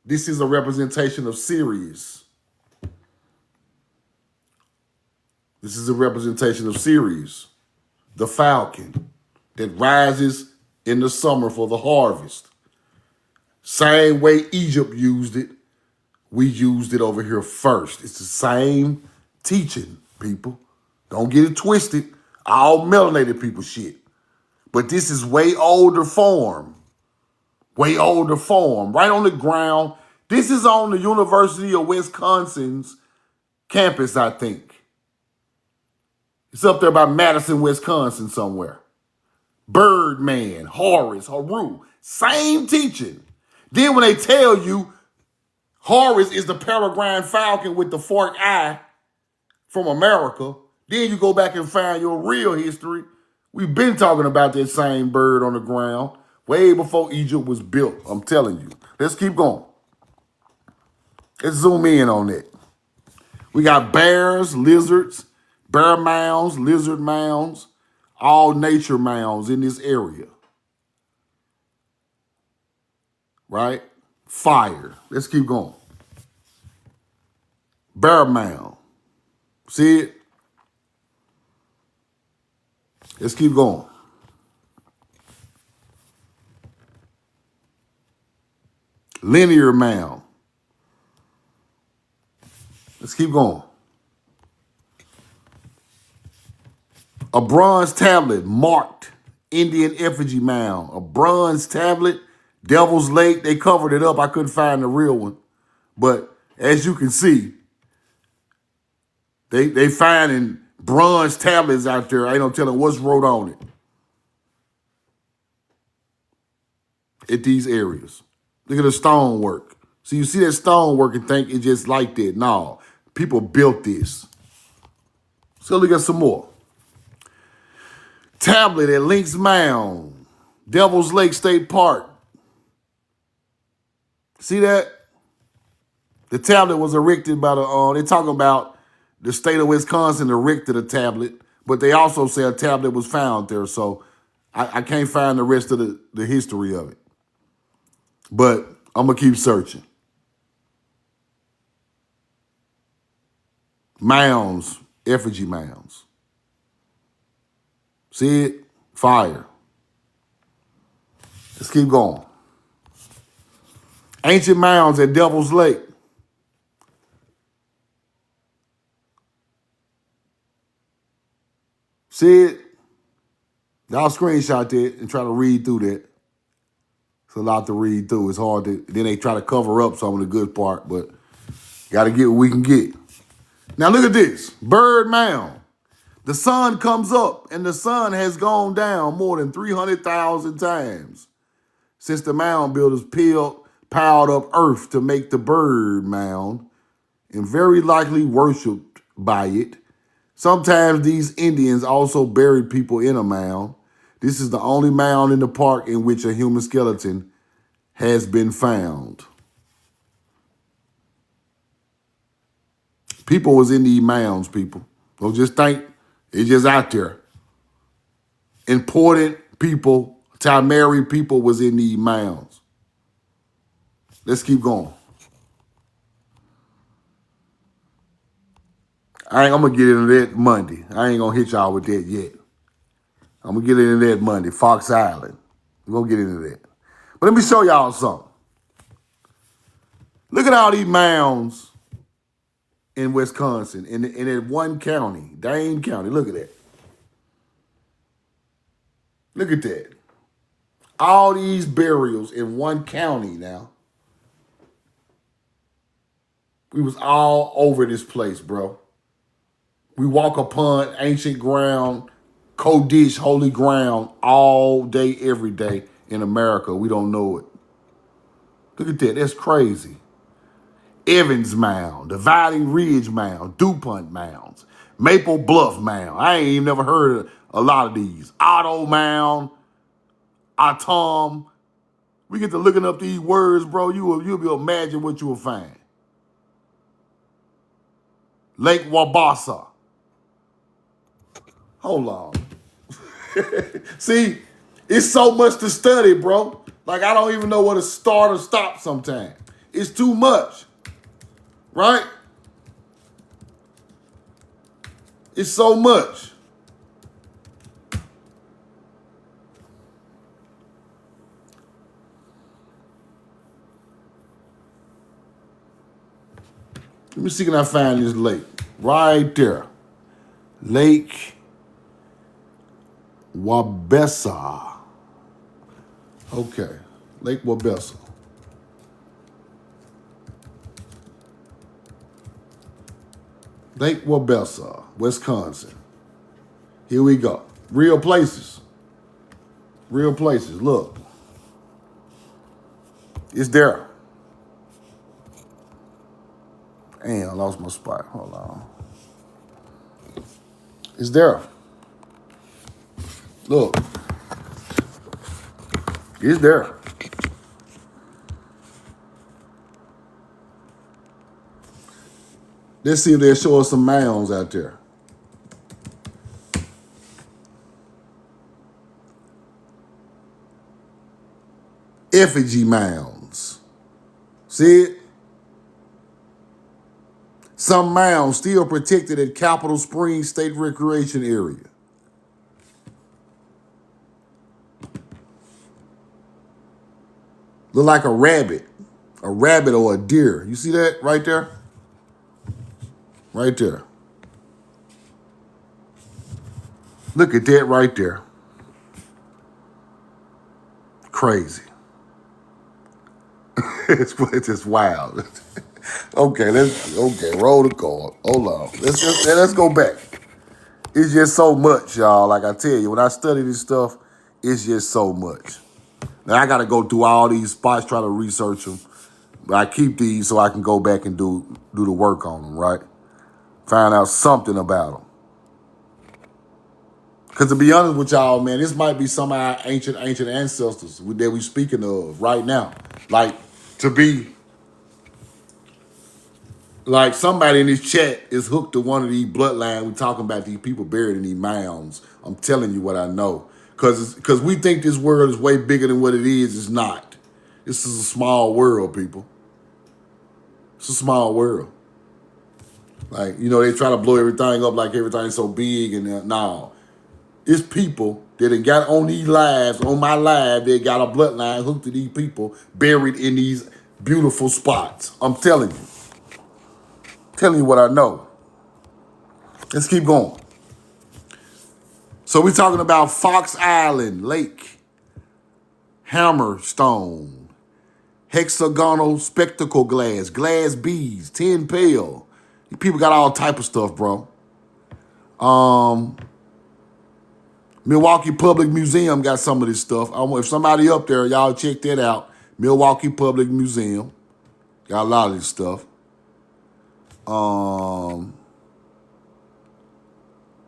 This is a representation of Sirius. This is a representation of Sirius, the falcon that rises in the summer for the harvest. Same way Egypt used it, we used it over here first. It's the same teaching, people. Don't get it twisted. All melanated people shit. But this is way older form. Way older form. Right on the ground. This is on the University of Wisconsin's campus, I think. It's up there by Madison, Wisconsin somewhere. Birdman, Horus, Haru. Same teaching. Then when they tell you Horus is the peregrine falcon with the forked eye from America, then you go back and find your real history. We've been talking about that same bird on the ground way before Egypt was built. I'm telling you. Let's keep going. Let's zoom in on that. We got bears, lizards, bear mounds, lizard mounds, all nature mounds in this area. Right? Fire. Let's keep going. Bear mound. See it? Let's keep going. Linear mound. Let's keep going. A bronze tablet marked Indian effigy mound. A bronze tablet, Devil's Lake. They covered it up. I couldn't find the real one. But as you can see, they finding bronze tablets out there. Ain't no telling what's wrote on it. At these areas. Look at the stonework. So you see that stonework and think it's just like that. No, people built this. So look at some more. Tablet at Links Mound, Devil's Lake State Park. See that? The tablet was erected by they're talking about the state of Wisconsin erected a tablet, but they also say a tablet was found there. So I can't find the rest of the history of it. But I'm going to keep searching. Mounds, effigy mounds. See it? Fire. Let's keep going. Ancient mounds at Devil's Lake. See it? Y'all screenshot that and try to read through that. It's a lot to read through. It's hard to, then they try to cover up some of the good part, but got to get what we can get. Now look at this. Bird Mound. The sun comes up and the sun has gone down more than 300,000 times since the mound builders piled up earth to make the bird mound and very likely worshipped by it. Sometimes these Indians also buried people in a mound. This is the only mound in the park in which a human skeleton has been found. People was in these mounds, people. Don't just think it's just out there. Important people, Tamari people was in these mounds. Let's keep going. I'm going to get into that Monday. I ain't going to hit y'all with that yet. I'm going to get into that Monday. Fox Island. We're going to get into that. But let me show y'all something. Look at all these mounds in Wisconsin, in that one county, Dane County. Look at that. Look at that. All these burials in one county now. We was all over this place, bro. We walk upon ancient ground, Kodesh, holy ground, all day, every day in America. We don't know it. Look at that. That's crazy. Evans Mound, Dividing Ridge Mound, DuPont Mounds, Maple Bluff Mound. I ain't even never heard of a lot of these. Otto Mound, Atom. We get to looking up these words, bro. You'll be able to imagine what you will find. Lake Wabasa. Hold on. See, it's so much to study, bro. Like, I don't even know where to start or stop sometimes. It's too much. Right? It's so much. Let me see, can I find this lake? Right there. Lake Wabesa. Okay. Lake Wabesa. Lake Wabesa, Wisconsin. Here we go. Real places. Real places. Look. It's there. Damn, I lost my spot. Hold on. It's there. Look. It's there. Let's see if they'll show us some mounds out there. Effigy mounds. See it? Some mounds still protected at Capital Springs State Recreation Area. Look like a rabbit or a deer. You see that right there? Right there. Look at that right there. Crazy. It's just wild. Okay, roll the card. Hold on. Let's go back. It's just so much, y'all. Like I tell you, when I study this stuff, it's just so much. Now I gotta go through all these spots, try to research them. But I keep these so I can go back and do the work on them, right? Find out something about them. Because to be honest with y'all, man, this might be some of our ancient ancestors that we speaking of right now. Like, to be, like somebody in this chat is hooked to one of these bloodlines. We talking about these people buried in these mounds. I'm telling you what I know. Because we think this world is way bigger than what it is. It's not. This is a small world, people. It's a small world. Like, you know, they try to blow everything up like everything's so big and no. It's people that have got on these lives, on my live, they got a bloodline hooked to these people buried in these beautiful spots. I'm telling you. Telling you what I know. Let's keep going. So we're talking about Fox Island Lake, Hammerstone, hexagonal spectacle glass, glass beads, 10 pale. People got all type of stuff, bro. Milwaukee Public Museum got some of this stuff. If somebody up there, y'all check that out. Milwaukee Public Museum got a lot of this stuff.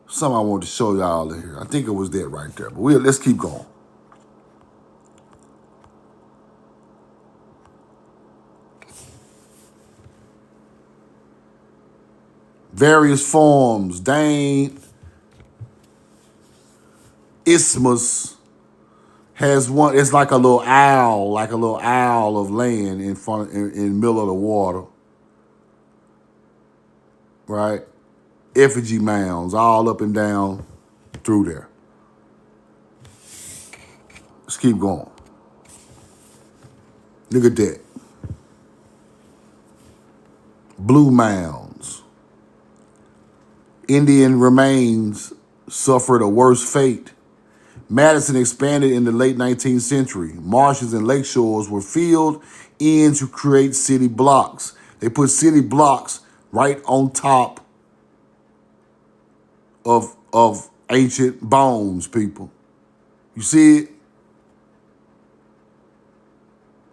Something I wanted to show y'all in here. I think it was that right there. But let's keep going. Various forms. Dane Isthmus has one. It's like a little owl of land in front, in the middle of the water. Right? Effigy mounds all up and down through there. Let's keep going. Look at that. Blue mounds. Indian remains suffered a worse fate. Madison expanded in the late 19th century. Marshes and lake shores were filled in to create city blocks. They put city blocks right on top of ancient bones, people. You see it?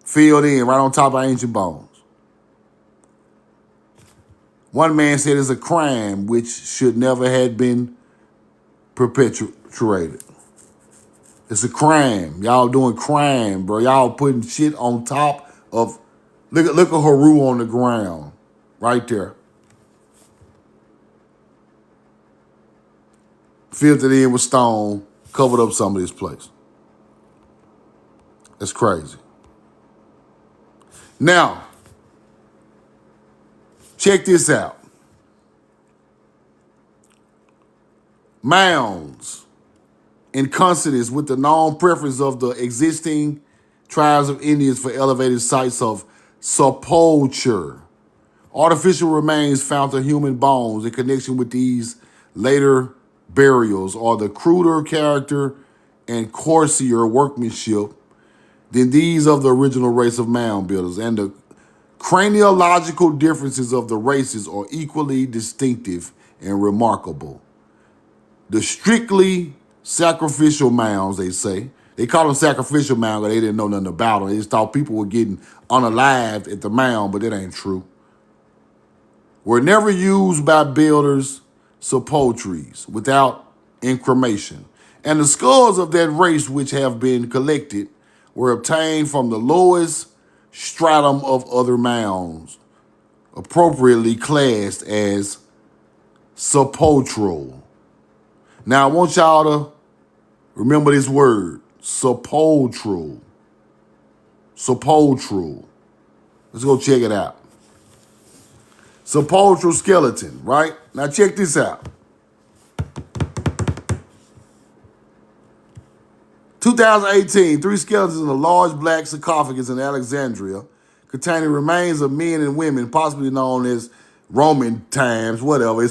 Filled in right on top of ancient bones. One man said it's a crime which should never have been perpetuated. It's a crime. Y'all doing crime, bro. Y'all putting shit on top of... Look at Haru on the ground. Right there. Filled it in with stone. Covered up some of this place. That's crazy. Now, check this out. Mounds, in consonance with the known preference of the existing tribes of Indians for elevated sites of sepulture. Artificial remains found to human bones in connection with these later burials are the cruder character and coarser workmanship than these of the original race of mound builders, and the craniological differences of the races are equally distinctive and remarkable. The strictly sacrificial mounds, they say, they call them sacrificial mounds because they didn't know nothing about them. They just thought people were getting unalived at the mound, but that ain't true. Were never used by builders sepulchres without incremation. And the skulls of that race which have been collected were obtained from the lowest stratum of other mounds, appropriately classed as sepulchral. Now, I want y'all to remember this word, sepulchral. Sepulchral. Let's go check it out. Sepulchral skeleton, right? Now, check this out. 2018, 3 skeletons in a large black sarcophagus in Alexandria containing remains of men and women, possibly known as Roman times, whatever.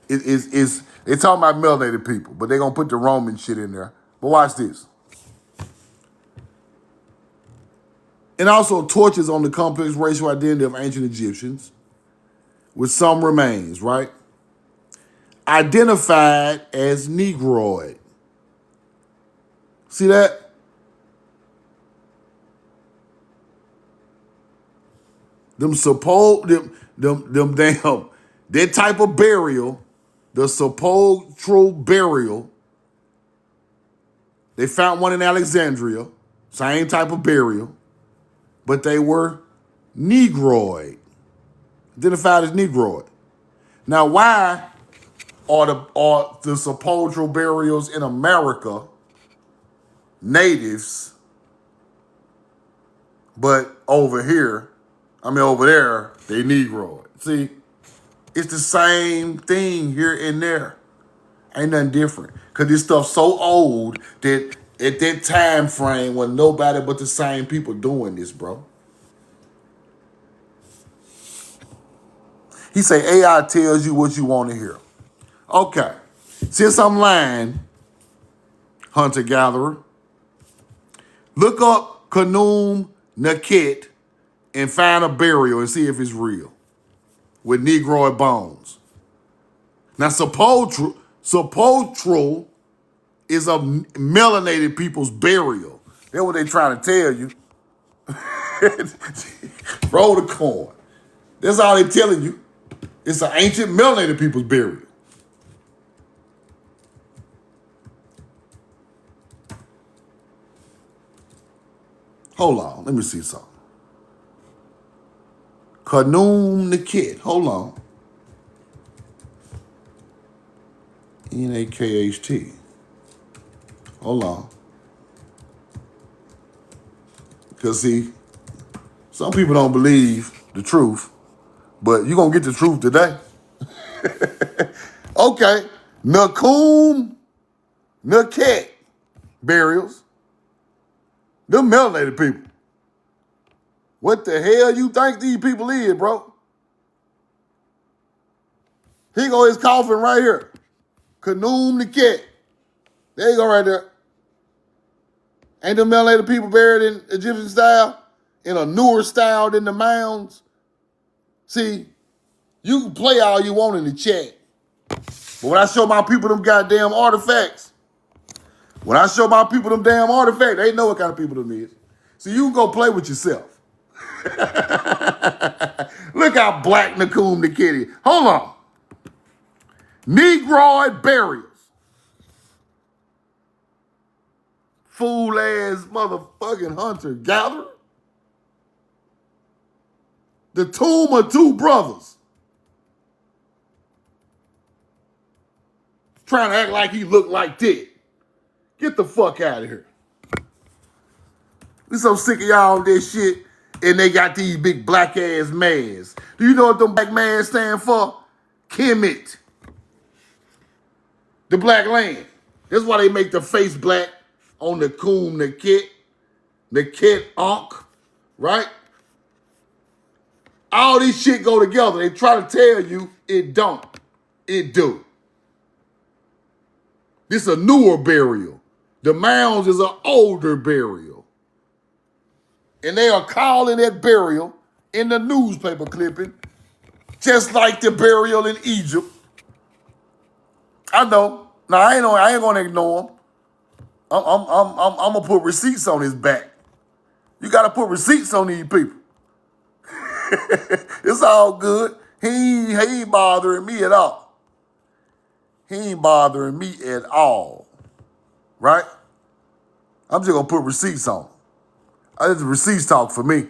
They're talking about melanated people, but they're going to put the Roman shit in there. But watch this. And also torches on the complex racial identity of ancient Egyptians with some remains, right? Identified as Negroid. See that? Them damn, that type of burial, the sepulchral burial, they found one in Alexandria, same type of burial, but they were Negroid, identified as Negroid. Now, why are the sepulchral burials in America natives, but over there, they Negroid? See, It's the same thing here and there. Ain't nothing different. Because this stuff's so old that at that time frame when nobody but the same people doing this, bro. He say AI tells you what you want to hear. Okay. Since I'm lying, hunter-gatherer, look up Kanum Naket and find a burial and see if it's real with Negroid bones. Now, sepulchral is a melanated people's burial. That's what they trying to tell you. Roll the coin. That's all they telling you. It's an ancient melanated people's burial. Hold on, let me see something. Kanum Nakit. Hold on. Nakht. Hold on. Because see, some people don't believe the truth, but you're going to get the truth today. Okay. Nakum Nakhet burials. Them melanated people. What the hell you think these people is, bro? Here go his coffin right here. Kanum Nakhet. There you go right there. Ain't them melanated people buried in Egyptian style? In a newer style than the mounds? See, you can play all you want in the chat. But when I show my people them goddamn artifacts, they know what kind of people them is. So you can go play with yourself. Look how black Nakum the kitty. Hold on. Negroid burials. Fool ass motherfucking hunter gatherer. The tomb of two brothers. Trying to act like he looked like that. Get the fuck out of here. We so sick of y'all on this shit, and they got these big black ass masks. Do you know what them black masks stand for? Kemet. The black land. That's why they make the face black on the coon, the kid Ankh, right? All these shit go together. They try to tell you it don't. It do. This is a newer burial. The mounds is an older burial. And they are calling that burial in the newspaper clipping, just like the burial in Egypt. I know. Now I ain't gonna ignore him. I'm gonna put receipts on his back. You gotta put receipts on these people. It's all good. He ain't bothering me at all. He ain't bothering me at all. Right? I'm just gonna put receipts on him. That's the receipts talk for me.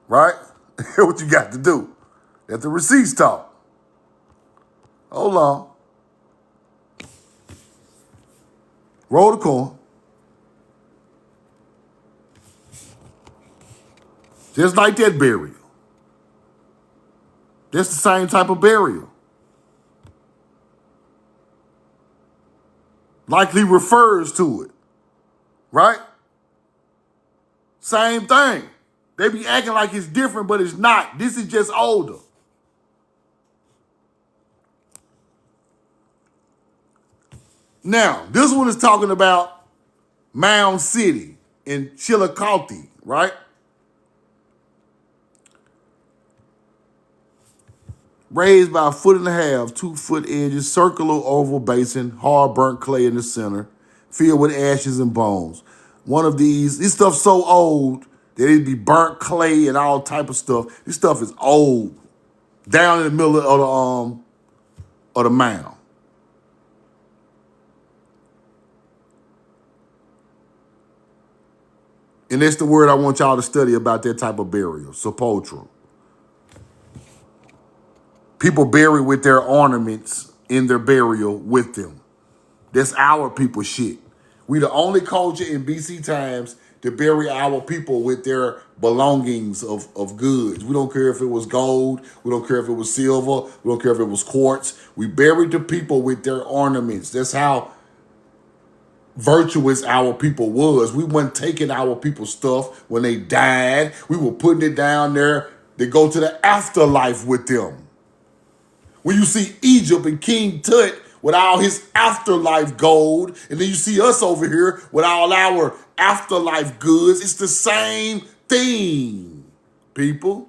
Right? What you got to do? Let the receipts talk. Hold on. Roll the coin. Just like that burial. That's the same type of burial. Likely refers to it. Right? Same thing. They be acting like it's different, but it's not. This is just older. Now, this one is talking about Mound City in Chillicothe, right? Raised by 1.5 feet, 2-foot edges, circular oval basin, hard burnt clay in the center, filled with ashes and bones. One of these, this stuff's so old that it'd be burnt clay and all type of stuff. This stuff is old. Down in the middle of the mound. And that's the word I want y'all to study about that type of burial, sepulchral. People bury with their ornaments in their burial with them. That's our people shit. We the only culture in BC times to bury our people with their belongings of goods. We don't care if it was gold. We don't care if it was silver. We don't care if it was quartz. We buried the people with their ornaments. That's how virtuous our people was. We weren't taking our people's stuff when they died. We were putting it down there to go to the afterlife with them. When you see Egypt and King Tut with all his afterlife gold, and then you see us over here with all our afterlife goods, it's the same thing, people.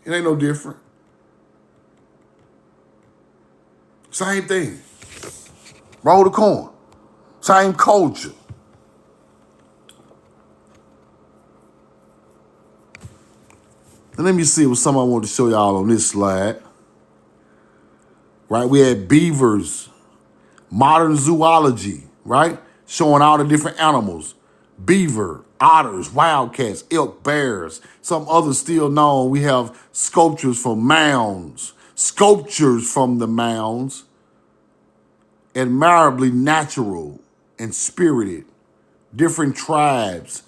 It ain't no different. Same thing. Roll the corn. Same culture. And let me see what something I want to show y'all on this slide. Right, we had beavers, modern zoology, right? Showing all the different animals. Beaver, otters, wildcats, elk, bears. Some others still known. We have sculptures from mounds. Sculptures from the mounds. Admirably natural and spirited. Different tribes.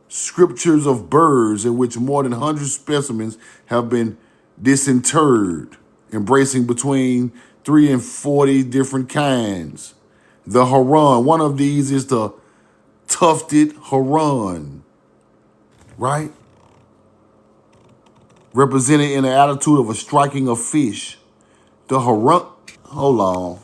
Scriptures of birds in which more than 100 specimens have been disinterred, embracing between 3 and 40 different kinds. The heron, one of these is the tufted heron, right? Represented in the attitude of a striking a fish. The heron, hold on.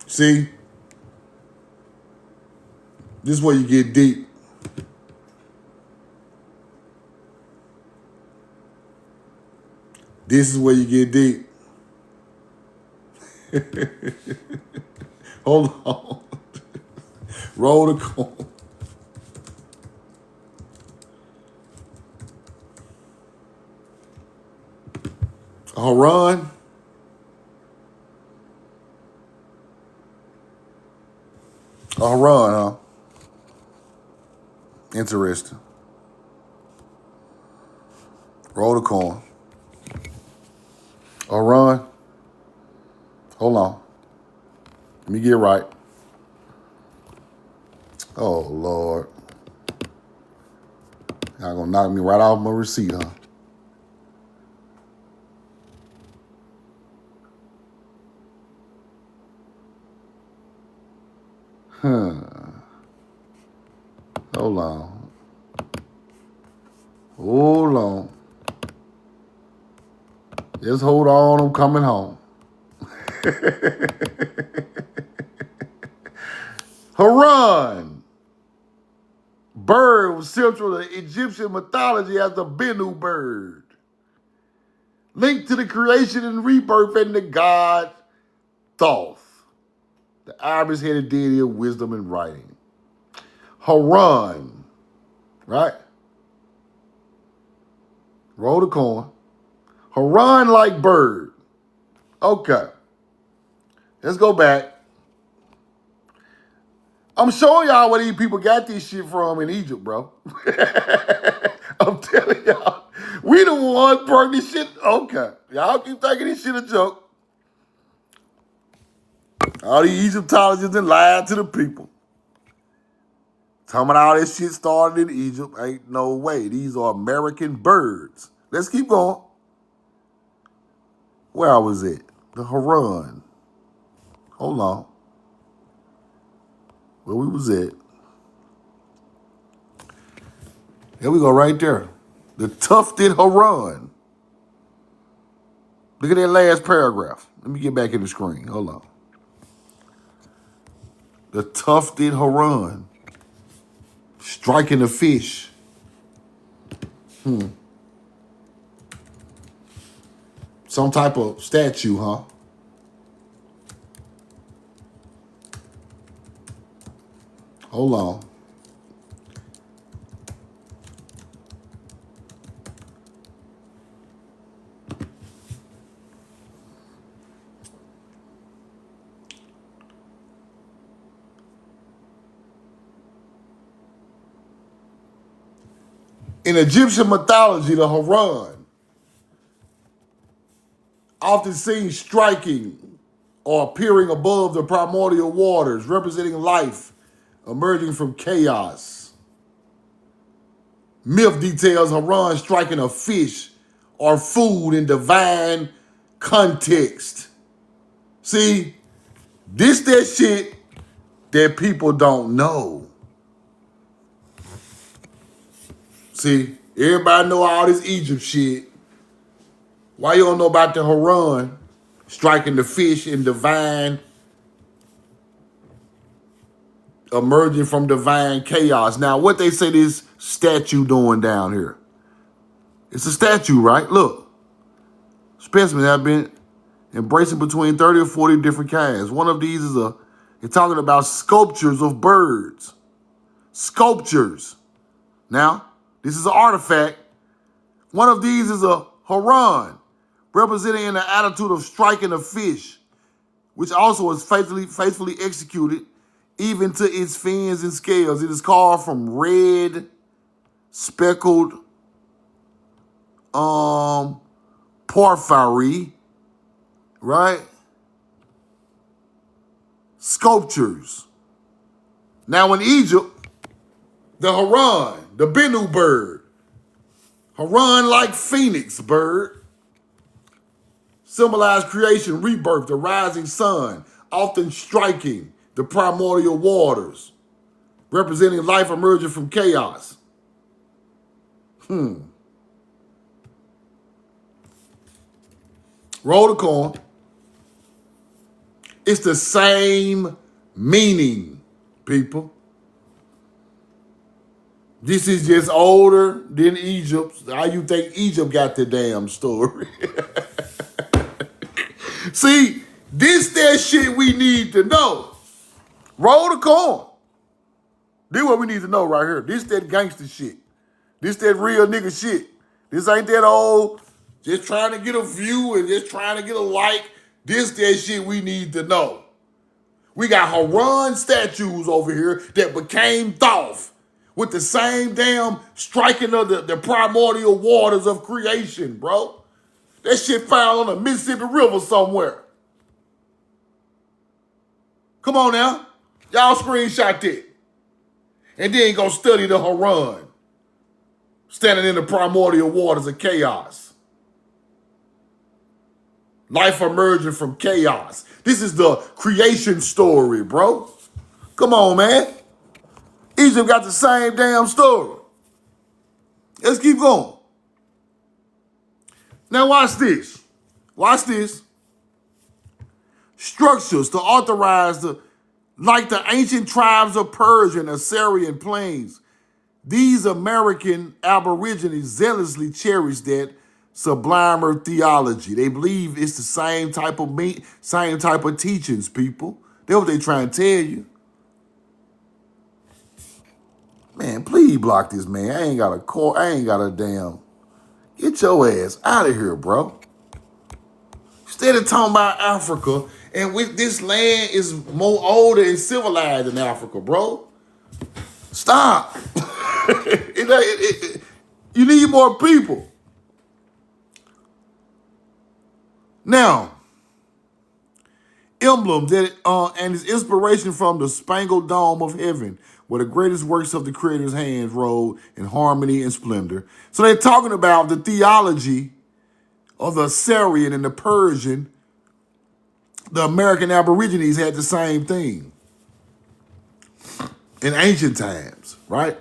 See, this is where you get deep. This is where you get deep. Hold on. Roll the corn. A heron. A heron, huh? Interesting. Roll the corn. A heron. Hold on. Let me get it right. Oh, Lord. Y'all gonna knock me right off my receipt, huh? Hold on. Hold on. Just hold on, I'm coming home. Haran. Bird was central to Egyptian mythology as the Bennu bird. Linked to the creation and rebirth and the god Thoth, the ibis-headed deity of wisdom and writing. Haran, right? Roll the coin. Haran like bird. Okay. Let's go back. I'm showing y'all where these people got this shit from in Egypt, bro. I'm telling y'all. We the ones brought this shit. Okay. Y'all keep thinking this shit a joke. All these Egyptologists that lied to the people. Talking about all this shit started in Egypt. Ain't no way. These are American birds. Let's keep going. Where I was at? The Haran. Hold on. Where we was at? Here we go right there. The tufted Haran. Look at that last paragraph. Let me get back in the screen. Hold on. The tufted Haran. Striking a fish. Some type of statue, huh? Hold on. In Egyptian mythology, the Haran, often seen striking or appearing above the primordial waters, representing life emerging from chaos. Myth details Haran striking a fish or food in divine context. See, this that shit that people don't know. See, everybody know all this Egypt shit. Why you don't know about the Haran striking the fish in divine, emerging from divine chaos? Now, what they say this statue doing down here? It's a statue, right? Look, specimens have been embracing between 30 or 40 different kinds. One of these is you're talking about sculptures of birds. Sculptures. Now, this is an artifact. One of these is a Haran, representing the attitude of striking a fish, which also is faithfully executed, even to its fins and scales. It is carved from red, speckled porphyry, right? Sculptures. Now in Egypt, the Haran, the Bennu bird, Haran-like phoenix bird, symbolize creation, rebirth, the rising sun, often striking the primordial waters, representing life emerging from chaos. Roll the coin. It's the same meaning, people. This is just older than Egypt. How you think Egypt got the damn story? See, this that shit we need to know. Roll the coin. This what we need to know right here. This that gangster shit. This that real nigga shit. This ain't that old, just trying to get a view and just trying to get a like. This that shit we need to know. We got Haran statues over here that became Thoth with the same damn striking of the primordial waters of creation, bro. That shit found on the Mississippi River somewhere. Come on now. Y'all screenshot that. And then go study the Haran standing in the primordial waters of chaos. Life emerging from chaos. This is the creation story, bro. Come on, man. Egypt got the same damn story. Let's keep going. Now watch this. Watch this. Structures to authorize like the ancient tribes of Persian, Assyrian plains. These American aborigines zealously cherish that sublimer theology. They believe it's the same type of teachings, people. That's what they trying to tell you. Man, please block this man. I ain't got a call. I ain't got a damn. Get your ass out of here, bro. Instead of talking about Africa, and this land is more older and civilized than Africa, bro. Stop. You need more people. Now, emblems that and its inspiration from the spangled dome of heaven, where the greatest works of the Creator's hands roll in harmony and splendor. So they're talking about the theology of the Assyrian and the Persian. The American Aborigines had the same thing in ancient times, right?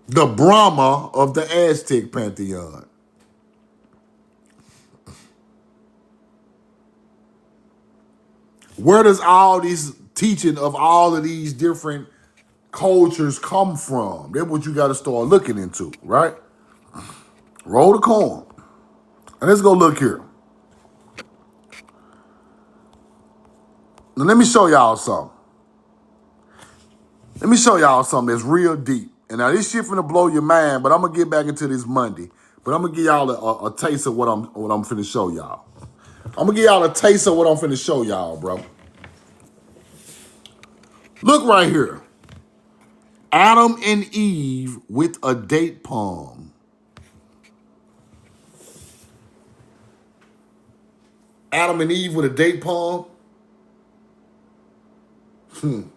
The Brahma of the Aztec pantheon. Where does all this teaching of all of these different cultures come from? That's what you got to start looking into, right? Roll the coin. And let's go look here. Now let me show y'all something. Let me show y'all something that's real deep. And now this shit finna blow your mind, but I'm gonna get back into this Monday. But I'm gonna give y'all a taste of what I'm finna show y'all. I'm gonna give y'all a taste of what I'm finna show y'all, bro. Look right here. Adam and Eve with a date palm. Adam and Eve with a date palm. I'm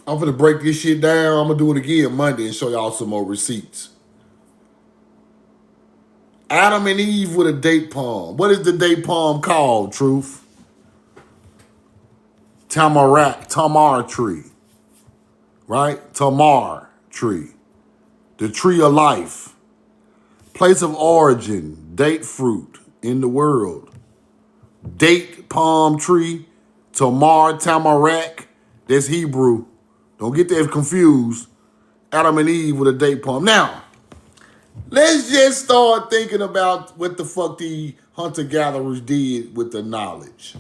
gonna break this shit down. I'm gonna do it again Monday and show y'all some more receipts. Adam and Eve with a date palm. What is the date palm called, Truth? Tamar tree. Right? Tamar tree. The tree of life. Place of origin, date fruit in the world. Date palm tree, Tamarak, that's Hebrew. Don't get that confused. Adam and Eve with a date palm. Now, let's just start thinking about what the fuck the hunter-gatherers did with the knowledge.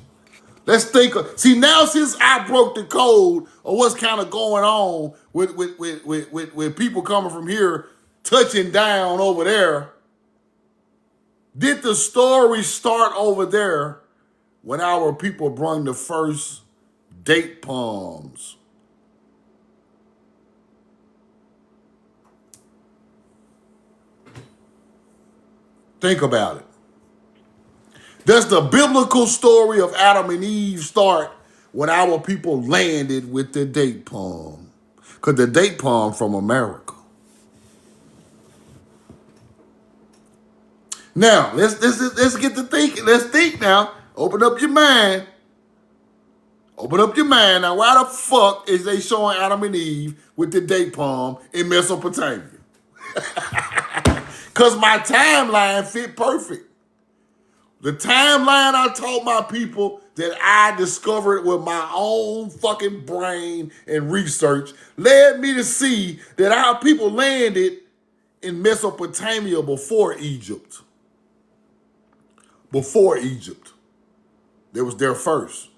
Let's think. See, now since I broke the code of what's kind of going on with people coming from here, touching down over there, did the story start over there when our people brought the first date palms? Think about it. Does the biblical story of Adam and Eve start when our people landed with the date palm? Because the date palm from America. Now, let's get to thinking. Let's think now. Open up your mind. Open up your mind. Now, why the fuck is they showing Adam and Eve with the date palm in Mesopotamia? Because my timeline fit perfect. The timeline I taught my people that I discovered with my own fucking brain and research led me to see that our people landed in Mesopotamia before Egypt. Before Egypt. They was there first.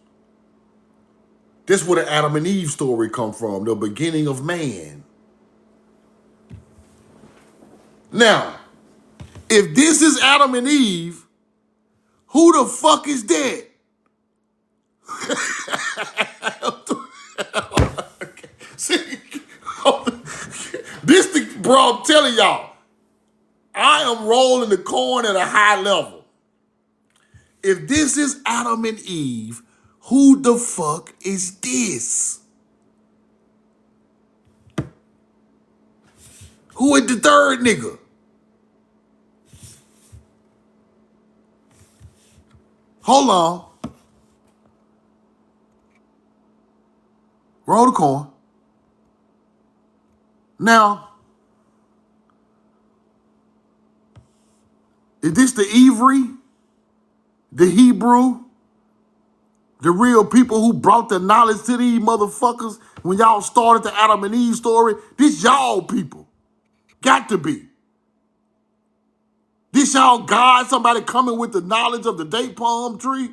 This is where the Adam and Eve story come from, the beginning of man. Now, if this is Adam and Eve, who the fuck is that? See, bro, I'm telling y'all, I am rolling the corn at a high level. If this is Adam and Eve, who the fuck is this? Who is the third nigga? Hold on. Roll the corn. Now, is this the Ivri, the Hebrew, the real people who brought the knowledge to these motherfuckers when y'all started the Adam and Eve story? This y'all people. Got to be. This y'all God, somebody coming with the knowledge of the date palm tree?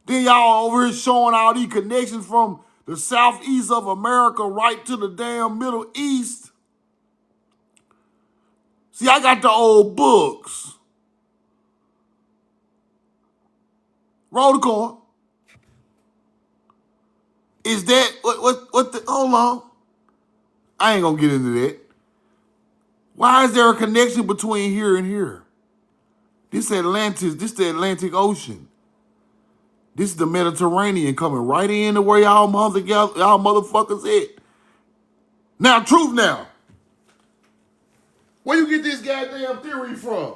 Then y'all over here showing all these connections from the southeast of America right to the damn Middle East. See, I got the old books. Roll the corn. Is that, what the, hold on. I ain't gonna get into that. Why is there a connection between here and here? This the Atlantic Ocean. This is the Mediterranean coming right in to where y'all motherfuckers at. Now, truth now. Where you get this goddamn theory from?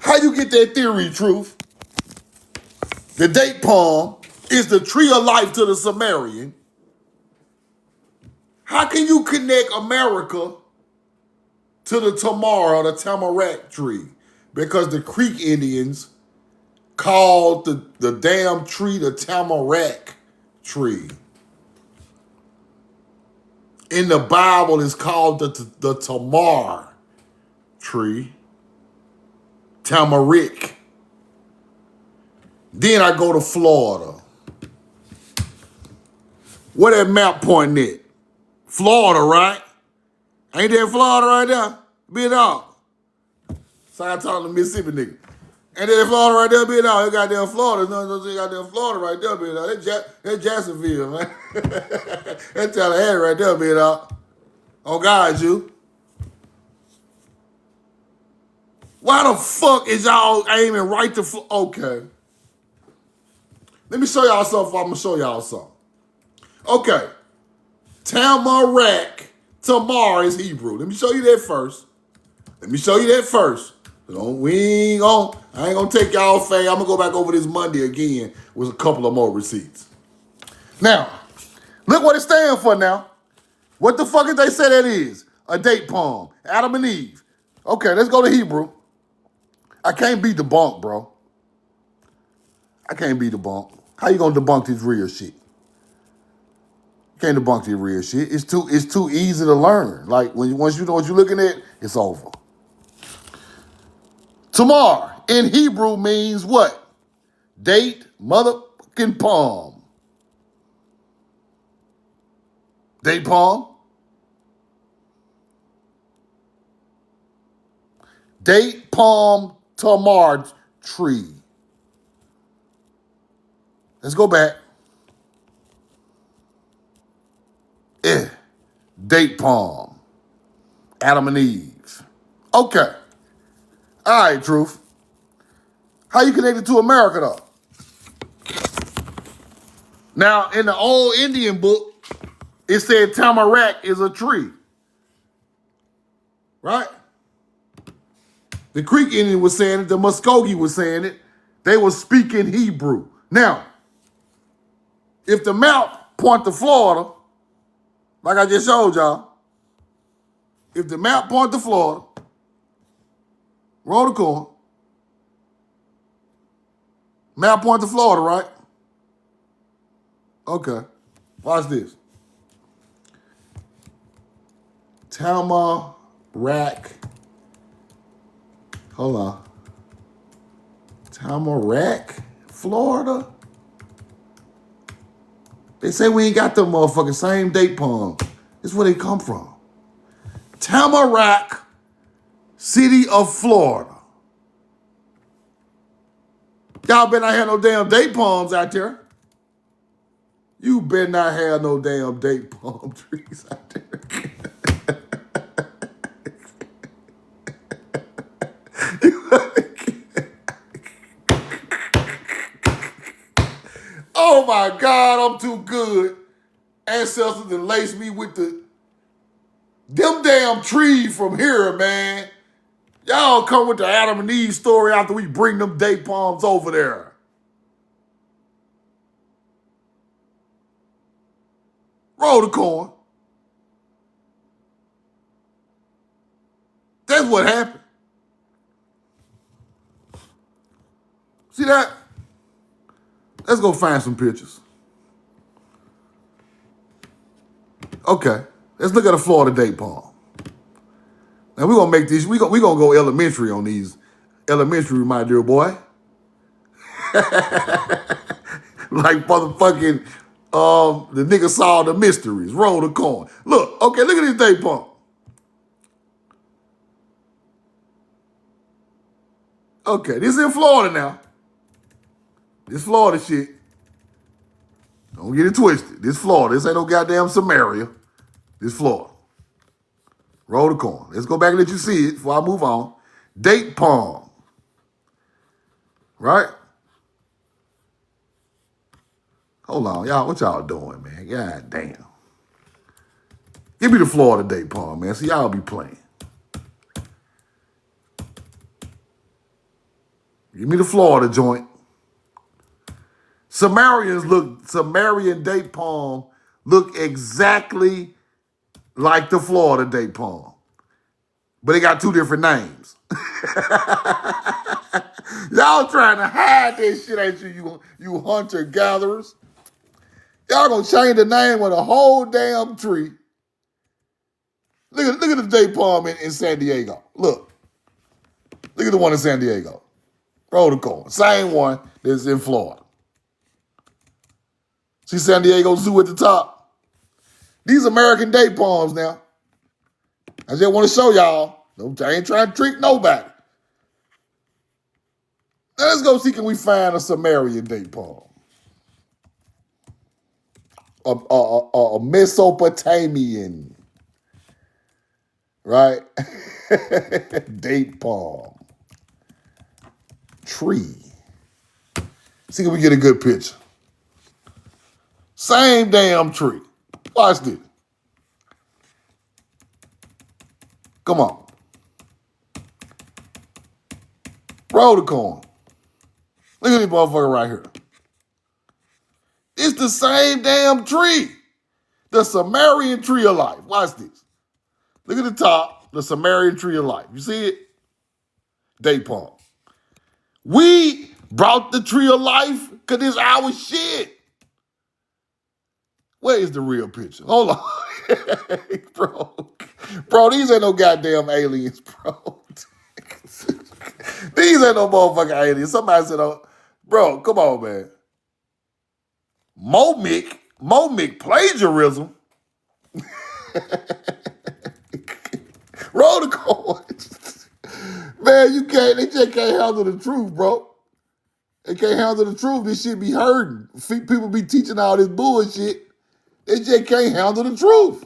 How you get that theory, Truth? The date palm is the tree of life to the Sumerian. How can you connect America to the Tamar or the Tamarack tree? Because the Creek Indians called the damn tree the Tamarack tree. In the Bible, it's called the Tamar tree. Tamarick. Then I go to Florida. Where that map pointing at? Florida, right? Ain't that Florida right there? Big dog. So I talk to Mississippi nigga. Ain't that Florida right there, big dog? That goddamn Florida. No, goddamn Florida right there, big dog. That Jacksonville, man. That Tallahassee right there, big dog. Oh, God, you. Why the fuck is y'all aiming right to okay. Let me show y'all something. I'm gonna show y'all something. Okay. Tamarack, Tamar is Hebrew. Let me show you that first. I ain't gonna take y'all fame. I'm gonna go back over this Monday again with a couple of more receipts. Now, look what it stands for now. What the fuck did they say that is? A date palm. Adam and Eve. Okay, let's go to Hebrew. I can't be debunked, bro. I can't be debunked. How you gonna debunk this real shit? You can't debunk this real shit. It's too easy to learn. Like once you know what you're looking at, it's over. Tamar in Hebrew means what? Date, motherfucking palm. Date palm. Date palm tamar tree. Let's go back. Date palm. Adam and Eve. Okay. All right, Truth. How you connected to America, though? Now, in the old Indian book, it said tamarack is a tree. Right? The Creek Indian was saying it. The Muskogee was saying it. They were speaking Hebrew. Now, if the map point to Florida, like I just showed y'all, if the map point to Florida, roll the corn, map point to Florida, right? Okay. Watch this. Tamarack. Hold on. Tamarack, Florida. They say we ain't got them motherfucking same date palm. This is where they come from. Tamarack, city of Florida. Y'all better not have no damn date palms out there. You better not have no damn date palm trees out there. Oh my God, I'm too good. Ancestors that lace me with them damn trees from here, man. Y'all come with the Adam and Eve story after we bring them date palms over there. Roll the corn. That's what happened. See that? Let's go find some pictures. Okay, let's look at a Florida date palm. Now we're gonna make these, we're gonna go elementary on these. Elementary, my dear boy. Like motherfucking the nigga saw the mysteries. Roll the coin. Look, okay, look at this date palm. Okay, this is in Florida now. This Florida shit. Don't get it twisted. This Florida. This ain't no goddamn Samaria. This Florida. Roll the coin. Let's go back and let you see it before I move on. Date palm. Right? Hold on, y'all. What y'all doing, man? God damn. Give me the Florida date palm, man. See, y'all be playing. Give me the Florida joint. Sumerian date palm look exactly like the Florida date palm. But they got two different names. Y'all trying to hide this shit, ain't you hunter-gatherers? Y'all gonna change the name of the whole damn tree. Look at the date palm in San Diego. Look at the one in San Diego. Roll the corn. Same one that's in Florida. See San Diego Zoo at the top? These American date palms now. I just want to show y'all. I ain't trying to trick nobody. Now let's go see, can we find a Sumerian date palm? A Mesopotamian, right? Date palm. tree. See if we get a good picture. Same damn tree. Watch this. Come on. Roll the corn. Look at this motherfucker right here. It's the same damn tree. The Sumerian tree of life. Watch this. Look at the top. The Sumerian tree of life. You see it? Date palm. We brought the tree of life because it's our shit. Where is the real picture? Hold on. Bro, these ain't no goddamn aliens, bro. These ain't no motherfucking aliens. Somebody said, oh, bro, come on, man. Momic plagiarism. Roll the coins. Man, they just can't handle the truth, bro. They can't handle the truth. This shit be hurting. People be teaching all this bullshit. They just can't handle the truth.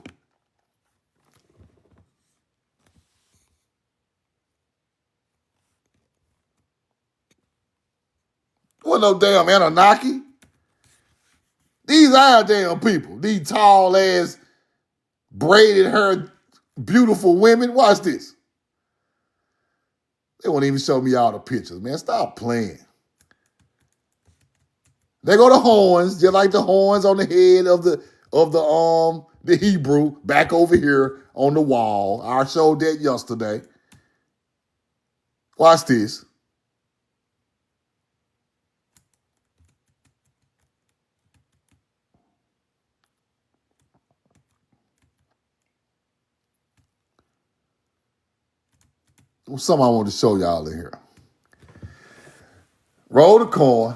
What no damn Anunnaki? These are damn people. These tall ass, braided hair, beautiful women. Watch this. They won't even show me all the pictures, man. Stop playing. They go the horns, just like the horns on the head of the Hebrew back over here on the wall. I showed that yesterday. Watch this. Something I want to show y'all in here. Roll the coin.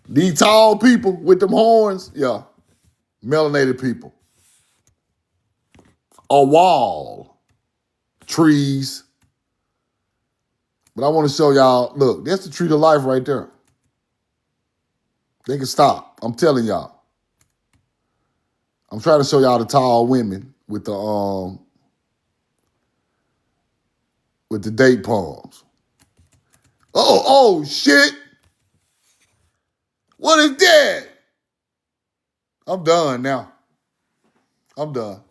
These tall people with them horns, yeah, melanated people. A wall, trees. But I want to show y'all, look, that's the tree of life right there. They can stop. I'm telling y'all. I'm trying to show y'all the tall women with the date palms. Oh shit. What is that? I'm done now. I'm done.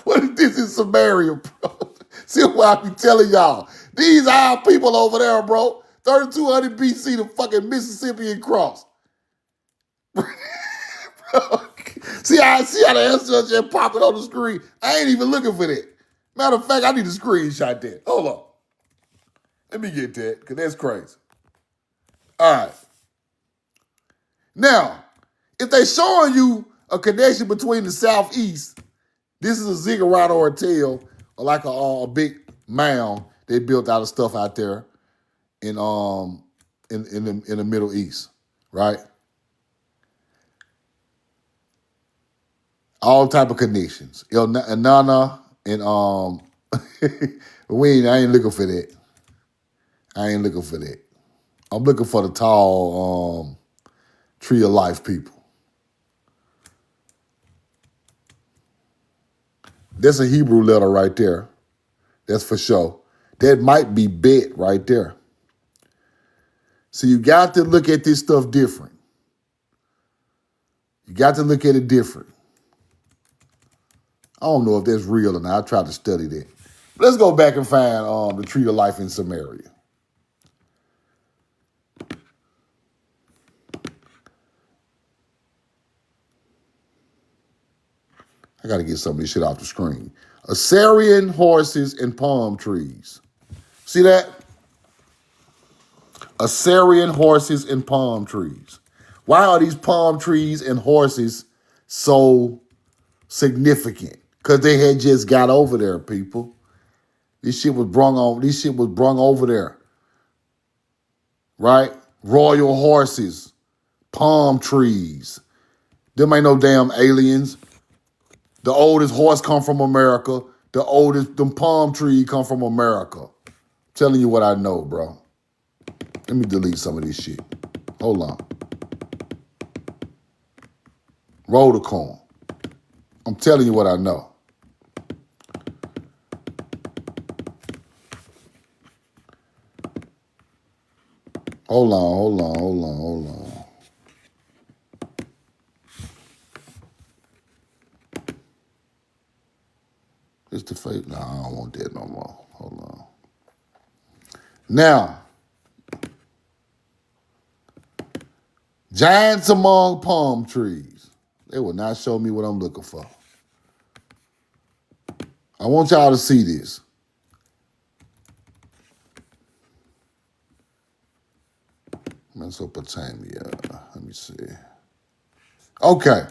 What is this in Samaria, bro? See what I be telling y'all. These are people over there, bro. 3200 BC, the fucking Mississippian cross. see how the answer just popping on the screen. I ain't even looking for that. Matter of fact, I need to screenshot that. Hold on. Let me get that, because that's crazy. All right. Now, if they showing you a connection between the southeast, this is a ziggurat or a tail, or like a big mound they built out of stuff out there in the Middle East, right? All type of connections. Nana and I ain't looking for that. I ain't looking for that. I'm looking for the tall tree of life people. That's a Hebrew letter right there. That's for sure. That might be bet right there. So you got to look at this stuff different. You got to look at it different. I don't know if that's real or not. I tried to study that. But let's go back and find the tree of life in Samaria. I got to get some of this shit off the screen. Assyrian horses and palm trees. See that? Assyrian horses and palm trees. Why are these palm trees and horses so significant? Because they had just got over there, people. This shit was brung over there. Right? Royal horses, palm trees. Them ain't no damn aliens. The oldest horse come from America. Them palm trees come from America. I'm telling you what I know, bro. Let me delete some of this shit. Hold on. Roll the coin. I'm telling you what I know. Hold on. It's the fake. No, I don't want that no more. Hold on. Now, giants among palm trees. They will not show me what I'm looking for. I want y'all to see this. Mesopotamia. Let me see. Okay.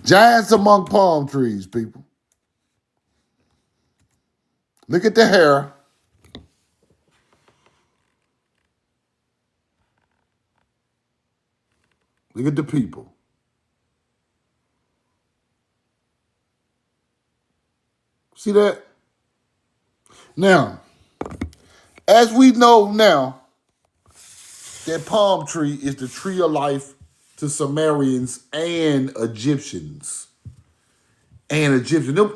Giants among palm trees, people. Look at the hair. Look at the people. See that? Now, as we know now, that palm tree is the tree of life to Sumerians and Egyptians. And Egyptians. Them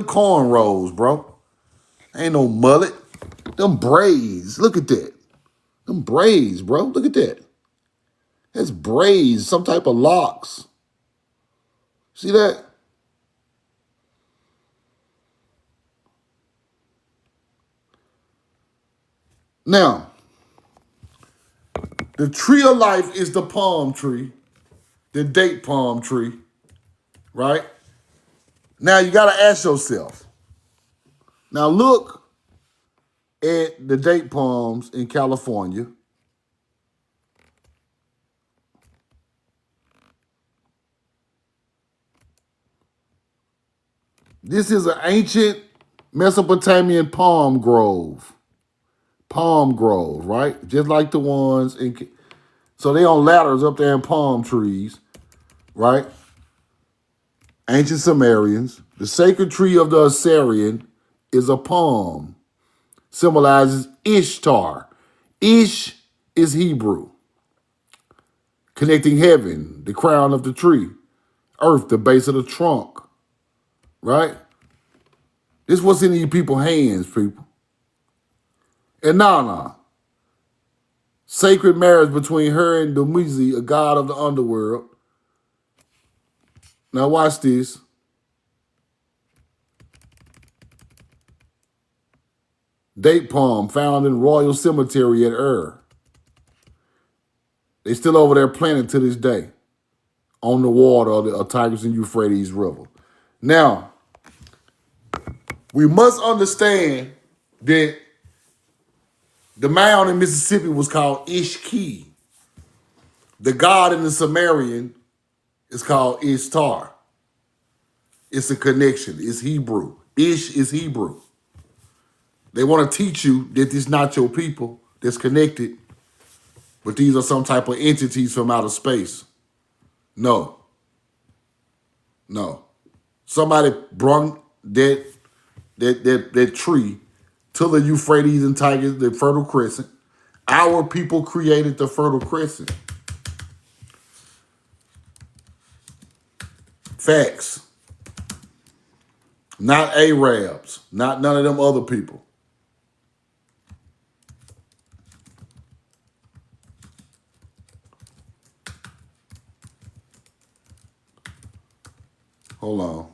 cornrows, bro. Ain't no mullet. Them braids. Look at that. Them braids, bro. Look at that. That's braids, some type of locks. See that? Now, the tree of life is the palm tree, the date palm tree, right? Now you got to ask yourself. Now look at the date palms in California. This is an ancient Mesopotamian palm grove. Palm grove, right? Just like the ones in. So they on ladders up there in palm trees, right? Ancient Sumerians. The sacred tree of the Assyrian is a palm. Symbolizes Ishtar. Ish is Hebrew. Connecting heaven, the crown of the tree. Earth, the base of the trunk. Right? This what's in these people's hands, people. And Nana. Sacred marriage between her and Dumuzi, a god of the underworld. Now watch this. Date palm found in Royal Cemetery at Ur. They still over there planted to this day on the water of the Tigris and Euphrates River. Now, we must understand that the mound in Mississippi was called Ishki. The god in the Sumerian is called Ishtar. It's a connection. It's Hebrew. Ish is Hebrew. They want to teach you that this is not your people that's connected, but these are some type of entities from outer space. No. Somebody brung that tree to the Euphrates and Tigris, the Fertile Crescent. Our people created the Fertile Crescent. Facts. Not Arabs. Not none of them other people. Hold on.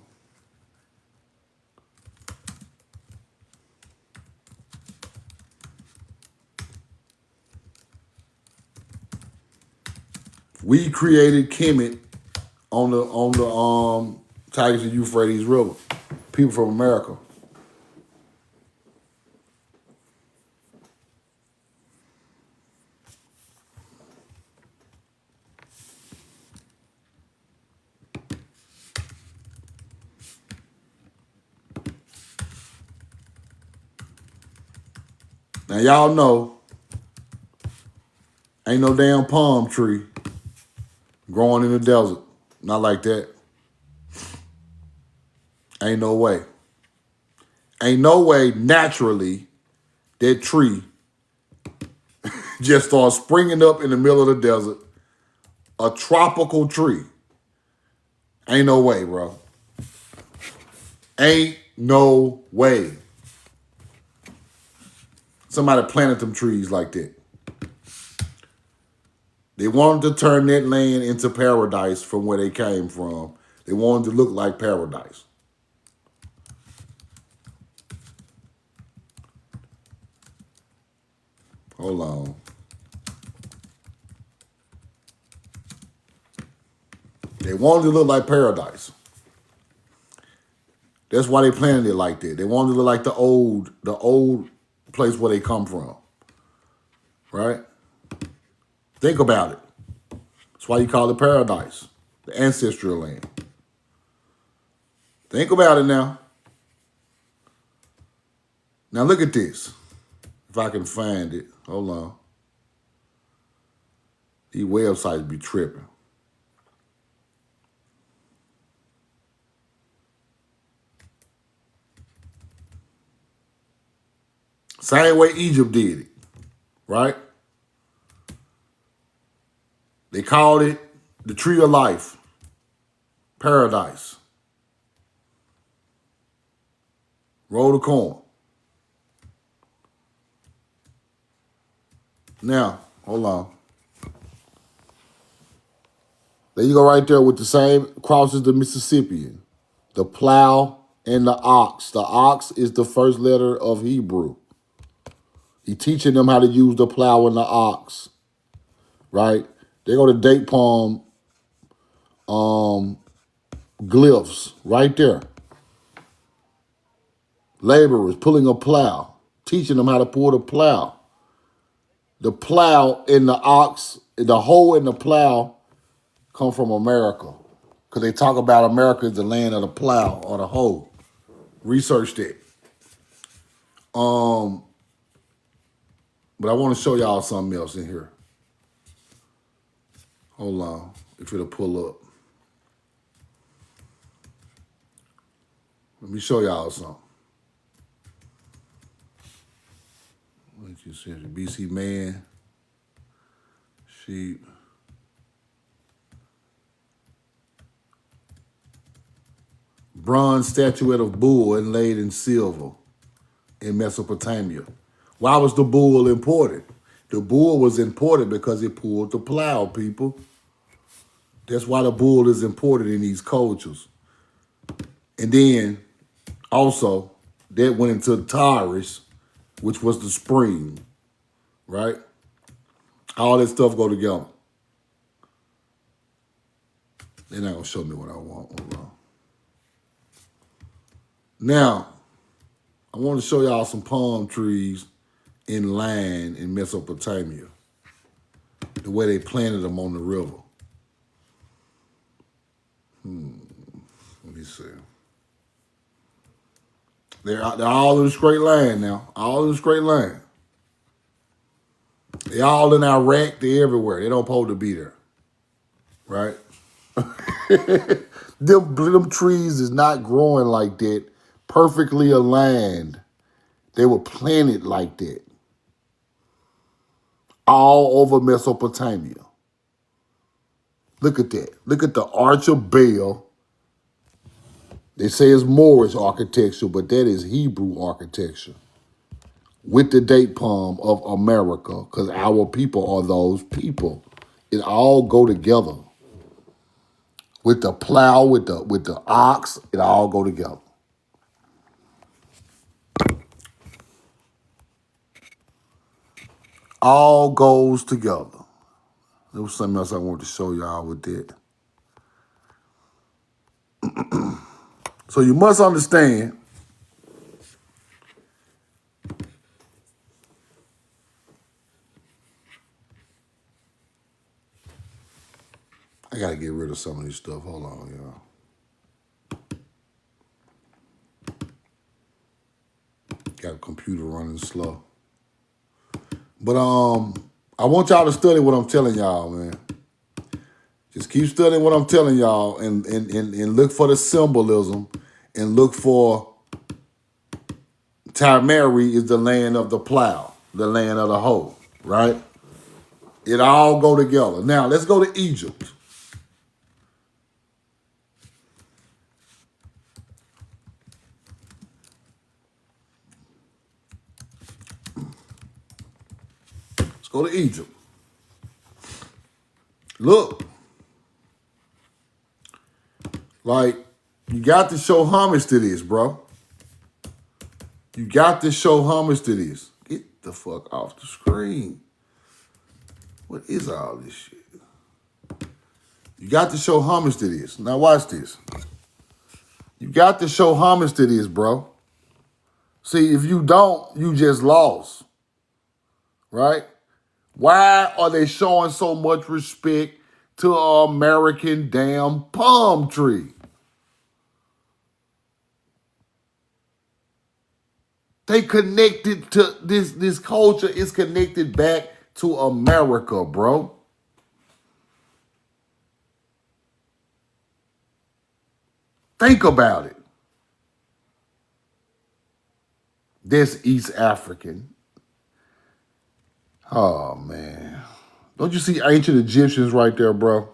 We created Kemet on the Tigris and Euphrates River. People from America. Now y'all know ain't no damn palm tree growing in the desert. Not like that. Ain't no way. Ain't no way naturally that tree just starts springing up in the middle of the desert. A tropical tree. Ain't no way, bro. Ain't no way. Somebody planted them trees like that. They wanted to turn that land into paradise from where they came from. They wanted to look like paradise. Hold on. They wanted to look like paradise. That's why they planned it like that. They wanted to look like the old place where they come from. Right? Think about it. That's why you call it paradise, the ancestral land. Think about it now. Now look at this. If I can find it. Hold on. These websites be tripping. Same way Egypt did it, right? They called it the tree of life, paradise. Roll the corn. Now, hold on. There you go right there with the same crosses the Mississippian. The plow and the ox. The ox is the first letter of Hebrew. He teaching them how to use the plow and the ox. Right? They go to date palm glyphs right there. Laborers pulling a plow, teaching them how to pull the plow. The plow and the ox, the hoe and the plow come from America. Because they talk about America as the land of the plow or the hoe. Research that. But I want to show y'all something else in here. Hold on. If it'll pull up. Let me show y'all something. What you see? BC man. Sheep. Bronze statuette of bull inlaid in silver in Mesopotamia. Why was the bull important? The bull was important because it pulled the plow, people. That's why the bull is important in these cultures. And then also, that went into Taurus, which was the spring, right? All that stuff go together. They're not going to show me what I want. Hold on. Now, I want to show y'all some palm trees in line in Mesopotamia. The way they planted them on the river. Let me see. They're all in a straight line now. All in a straight line. They all in Iraq. They everywhere. They don't supposed to be there. Right? them trees is not growing like that. Perfectly aligned. They were planted like that. All over Mesopotamia. Look at that. Look at the Arch of Baal. They say it's Moorish architecture, but that is Hebrew architecture. With the date palm of America, because our people are those people. It all go together. With the plow, with the ox, it all go together. All goes together. There was something else I wanted to show y'all with that. So you must understand, I got to get rid of some of this stuff. Hold on, y'all. Got a computer running slow. But I want y'all to study what I'm telling y'all, man. Just keep studying what I'm telling y'all and look for the symbolism and look for Tamari is the land of the plow, the land of the hoe, right? It all go together. Now, let's go to Egypt. Let's go to Egypt. Look, like, you got to show homage to this, bro. You got to show homage to this. Get the fuck off the screen. What is all this shit? You got to show homage to this. Now watch this. You got to show homage to this, bro. See, if you don't, you just lost. Right? Why are they showing so much respect to an American damn palm tree? They connected to this culture is connected back to America, bro. Think about it. That's East African. Oh, man. Don't you see ancient Egyptians right there, bro?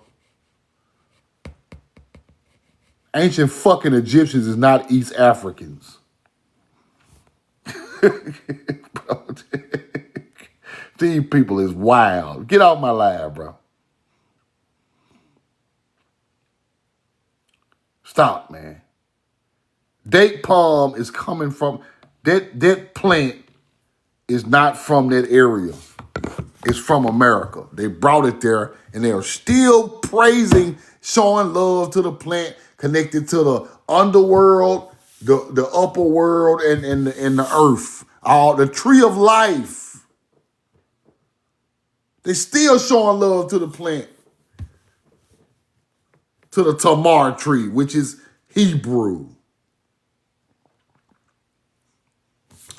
Ancient fucking Egyptians is not East Africans. Bro, these people is wild. Get off my live, bro. Stop, man. Date palm is coming from, that plant is not from that area. It's from America. They brought it there, and they are still praising, showing love to the plant, connected to the underworld, the upper world, and the earth. The tree of life. They still showing love to the plant, to the tamar tree, which is Hebrew.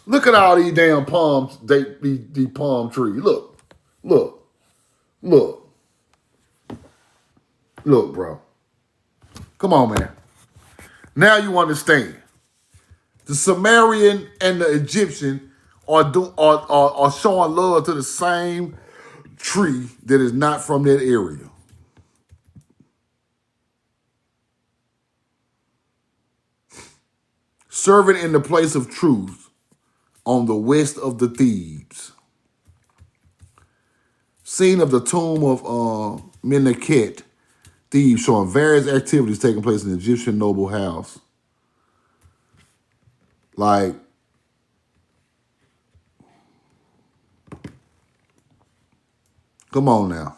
Look at all these damn palms, these palm trees. Look, look, look, look, bro. Come on, man. Now you understand. The Sumerian and the Egyptian are showing love to the same tree that is not from that area. Serving in the place of truth on the west of the Thebes. Scene of the tomb of Meneket, Thebes, showing various activities taking place in the Egyptian noble house. Like, come on now.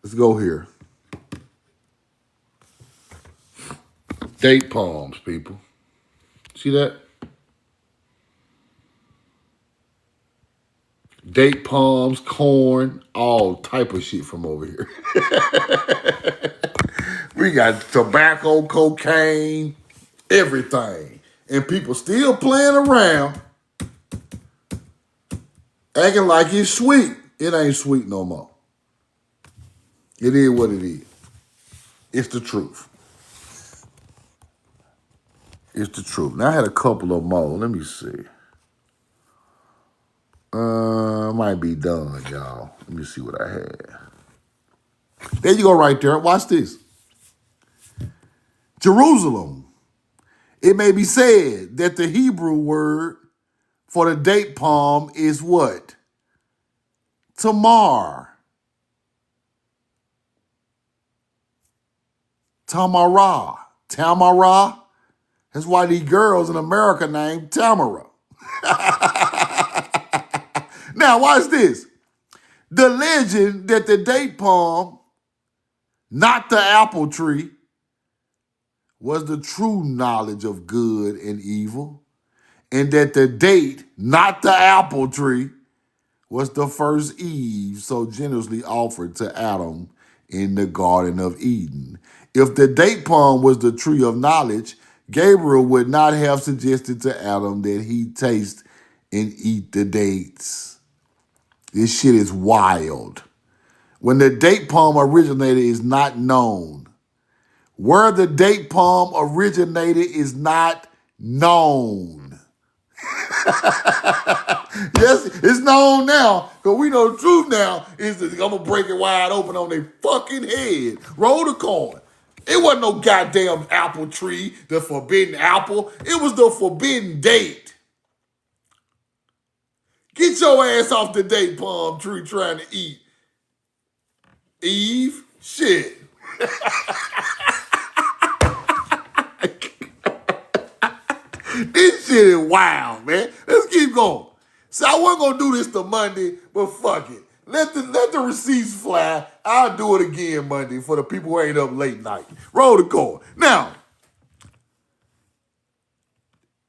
Let's go here. Date palms, people. See that? Date palms, corn, all type of shit from over here. We got tobacco, cocaine, everything. And people still playing around, acting like it's sweet. It ain't sweet no more. It is what it is. It's the truth. It's the truth. Now I had a couple of more. Let me see. Might be done, y'all. Let me see what I had. There you go right there. Watch this. Jerusalem. It may be said that the Hebrew word for the date palm is what? Tamar. Tamara. Tamara. That's why these girls in America named Tamara. Now, watch this. The legend that the date palm, not the apple tree, was the true knowledge of good and evil, and that the date, not the apple tree, was the first Eve so generously offered to Adam in the Garden of Eden. If the date palm was the tree of knowledge, Gabriel would not have suggested to Adam that he taste and eat the dates. This shit is wild. When the date palm originated is not known. Where the date palm originated is not known. Yes, it's known now, because we know the truth now is that I'm going to break it wide open on their fucking head. Roll the coin. It wasn't no goddamn apple tree, the forbidden apple. It was the forbidden date. Get Get your ass off the date palm tree trying to eat. Eve, shit. This shit is wild, man. Let's keep going. So I wasn't gonna do this till Monday, but fuck it. Let the receipts fly. I'll do it again Monday for the people who ain't up late night. Roll the call. Now,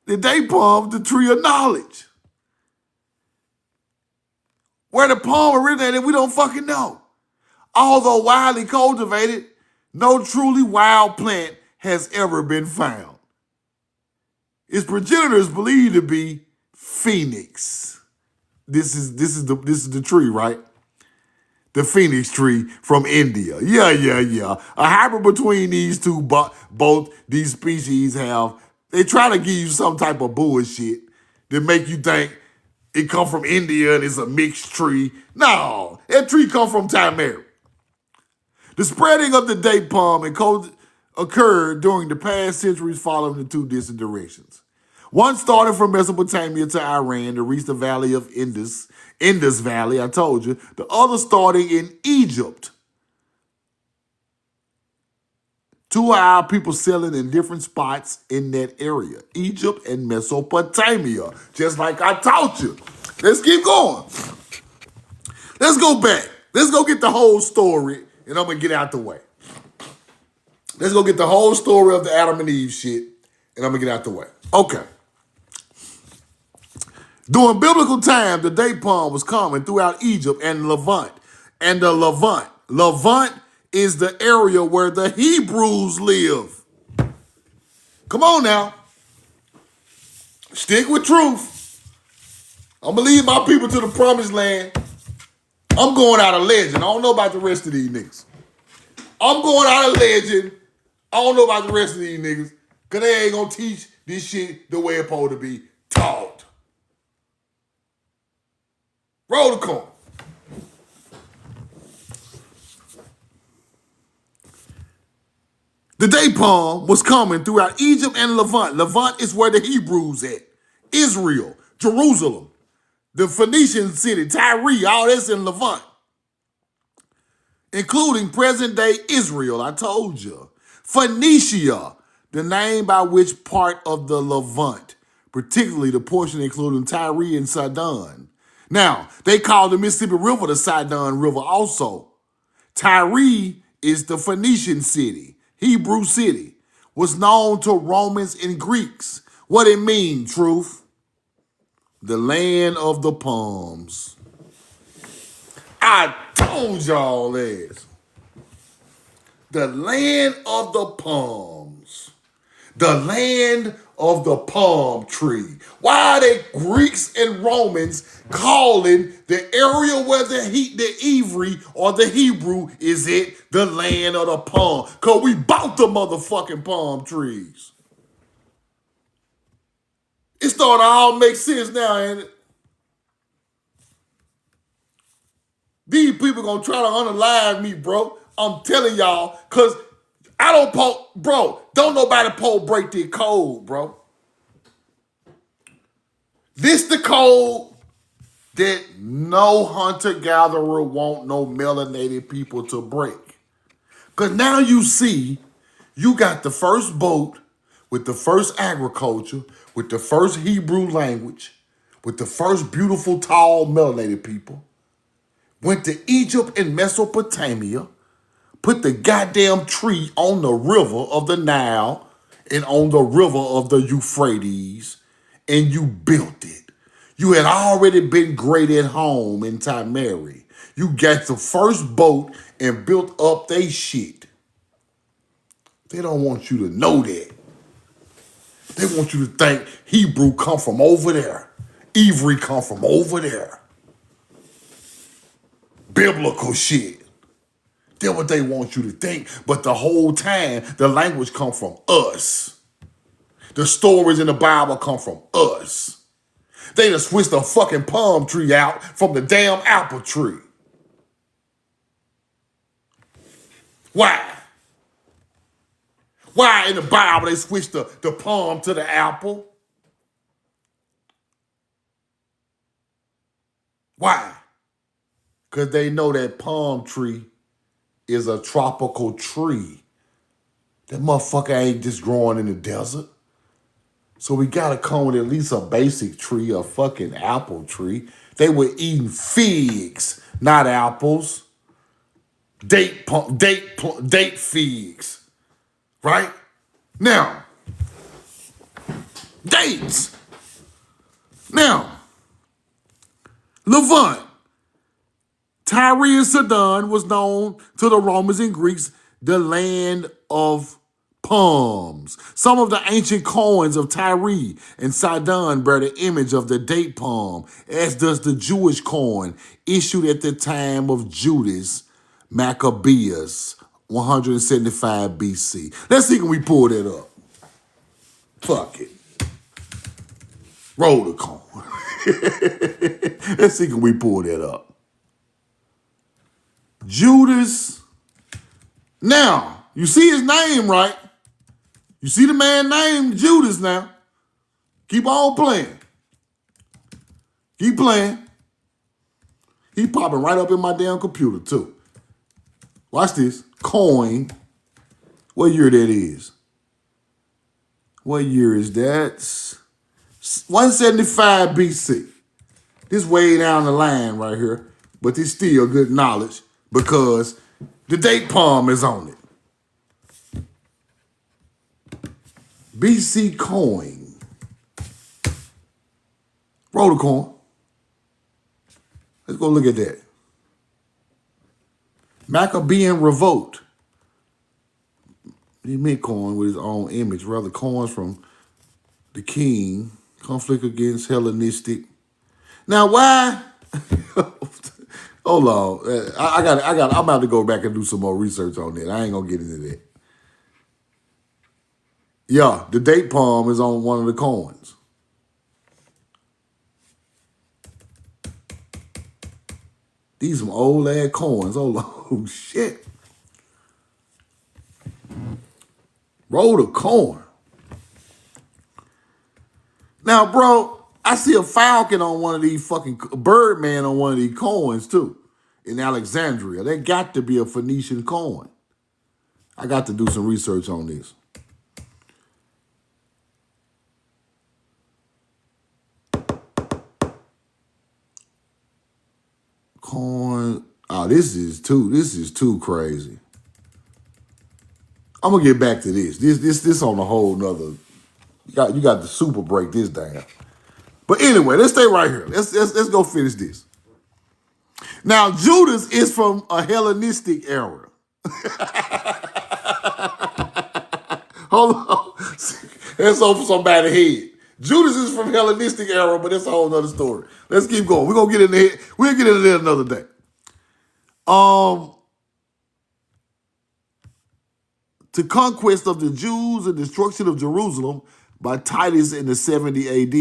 the date palm, the tree of knowledge. Where the palm originated, we don't fucking know. Although widely cultivated, no truly wild plant has ever been found. Its progenitor is believed to be phoenix. This is the tree, right? The phoenix tree from India. Yeah. A hybrid between these two, but both these species they try to give you some type of bullshit that make you think it come from India and it's a mixed tree. No, that tree come from Thailand. The spreading of the date palm occurred during the past centuries following the two distant directions. One started from Mesopotamia to Iran to reach the valley of Indus Valley, I told you. The other starting in Egypt. Two of our people selling in different spots in that area. Egypt and Mesopotamia. Just like I taught you. Let's keep going. Let's go back. Let's go get the whole story, and I'm going to get out the way. Let's go get the whole story of the Adam and Eve shit, and I'm going to get out the way. Okay. During biblical times, the date palm was common throughout Egypt and Levant. And the Levant is the area where the Hebrews live. Come on now. Stick with truth. I'm going to lead my people to the promised land. I'm going out of legend. I don't know about the rest of these niggas. I'm going out of legend. I don't know about the rest of these niggas. Because they ain't going to teach this shit the way it's supposed to be taught. Roll the call. The date palm was common throughout Egypt and Levant. Levant is where the Hebrews at. Israel, Jerusalem, the Phoenician city, Tyre, all that's in Levant. Including present-day Israel, I told you. Phoenicia, the name by which part of the Levant, particularly the portion including Tyre and Sidon. Now, they call the Mississippi River the Sidon River also. Tyre is the Phoenician city, Hebrew city, was known to Romans and Greeks. What it mean, truth? The land of the palms. I told y'all this. The land of the palms. The land of the palm tree. Why are they Greeks and Romans calling the area where the Ivri or the Hebrew is it the land of the palm? Because we bought the motherfucking palm trees. It starting to all make sense now, ain't it? These people gonna try to unalive me, bro. I'm telling y'all, because I don't bro, don't nobody break their code, bro. This the code that no hunter-gatherer want no melanated people to break. Because now you see, you got the first boat with the first agriculture, with the first Hebrew language, with the first beautiful, tall, melanated people, went to Egypt and Mesopotamia, put the goddamn tree on the river of the Nile and on the river of the Euphrates, and you built it. You had already been great at home in Timeri. You got the first boat and built up they shit. They don't want you to know that. They want you to think Hebrew come from over there. Ivri come from over there. Biblical shit. That's what they want you to think. But the whole time, the language come from us. The stories in the Bible come from us. They just switched the fucking palm tree out from the damn apple tree. Why? Why in the Bible they switched the palm to the apple? Why? Because they know that palm tree is a tropical tree. That motherfucker ain't just growing in the desert. So we gotta come with at least a basic tree, a fucking apple tree. They were eating figs, not apples. Date figs, right? Now, dates. Now, Levant. Tyre and Sidon was known to the Romans and Greeks, the land of palms. Some of the ancient coins of Tyre and Sidon bear the image of the date palm, as does the Jewish coin issued at the time of Judas Maccabeus, 175 BC. Let's see, can we pull that up? Fuck it. Roll the coin. Let's see, can we pull that up? Judas. Now, you see his name, right? You see the man named Judas now. Keep on playing. Keep playing. He popping right up in my damn computer, too. Watch this. Coin. What year that is? What year is that? 175 BC. This way down the line right here. But this still good knowledge because the date palm is on it. BC coin. Roll the coin. Let's go look at that. Maccabean revolt. He meant coin with his own image. Rather, coins from the king. Conflict against Hellenistic. Now, why? Hold on. I'm about to go back and do some more research on that. I ain't gonna get into that. Yeah, the date palm is on one of the coins. These some old ass coins. Hold on. Oh, shit. Roll the coin. Now, bro, I see a falcon on one of these fucking Birdman on one of these coins too in Alexandria. That got to be a Phoenician coin. I got to do some research on this. Coin. Oh, this is too crazy. I'm gonna get back to this. This on a whole nother. You got to super break this down. But anyway, let's stay right here. Let's go finish this. Now, Judas is from a Hellenistic era. Hold on. That's over somebody's head. Judas is from Hellenistic era, but that's a whole nother story. Let's keep going. We're gonna get into it. We'll get into that another day. To conquest of the Jews and destruction of Jerusalem by Titus in the 70 AD,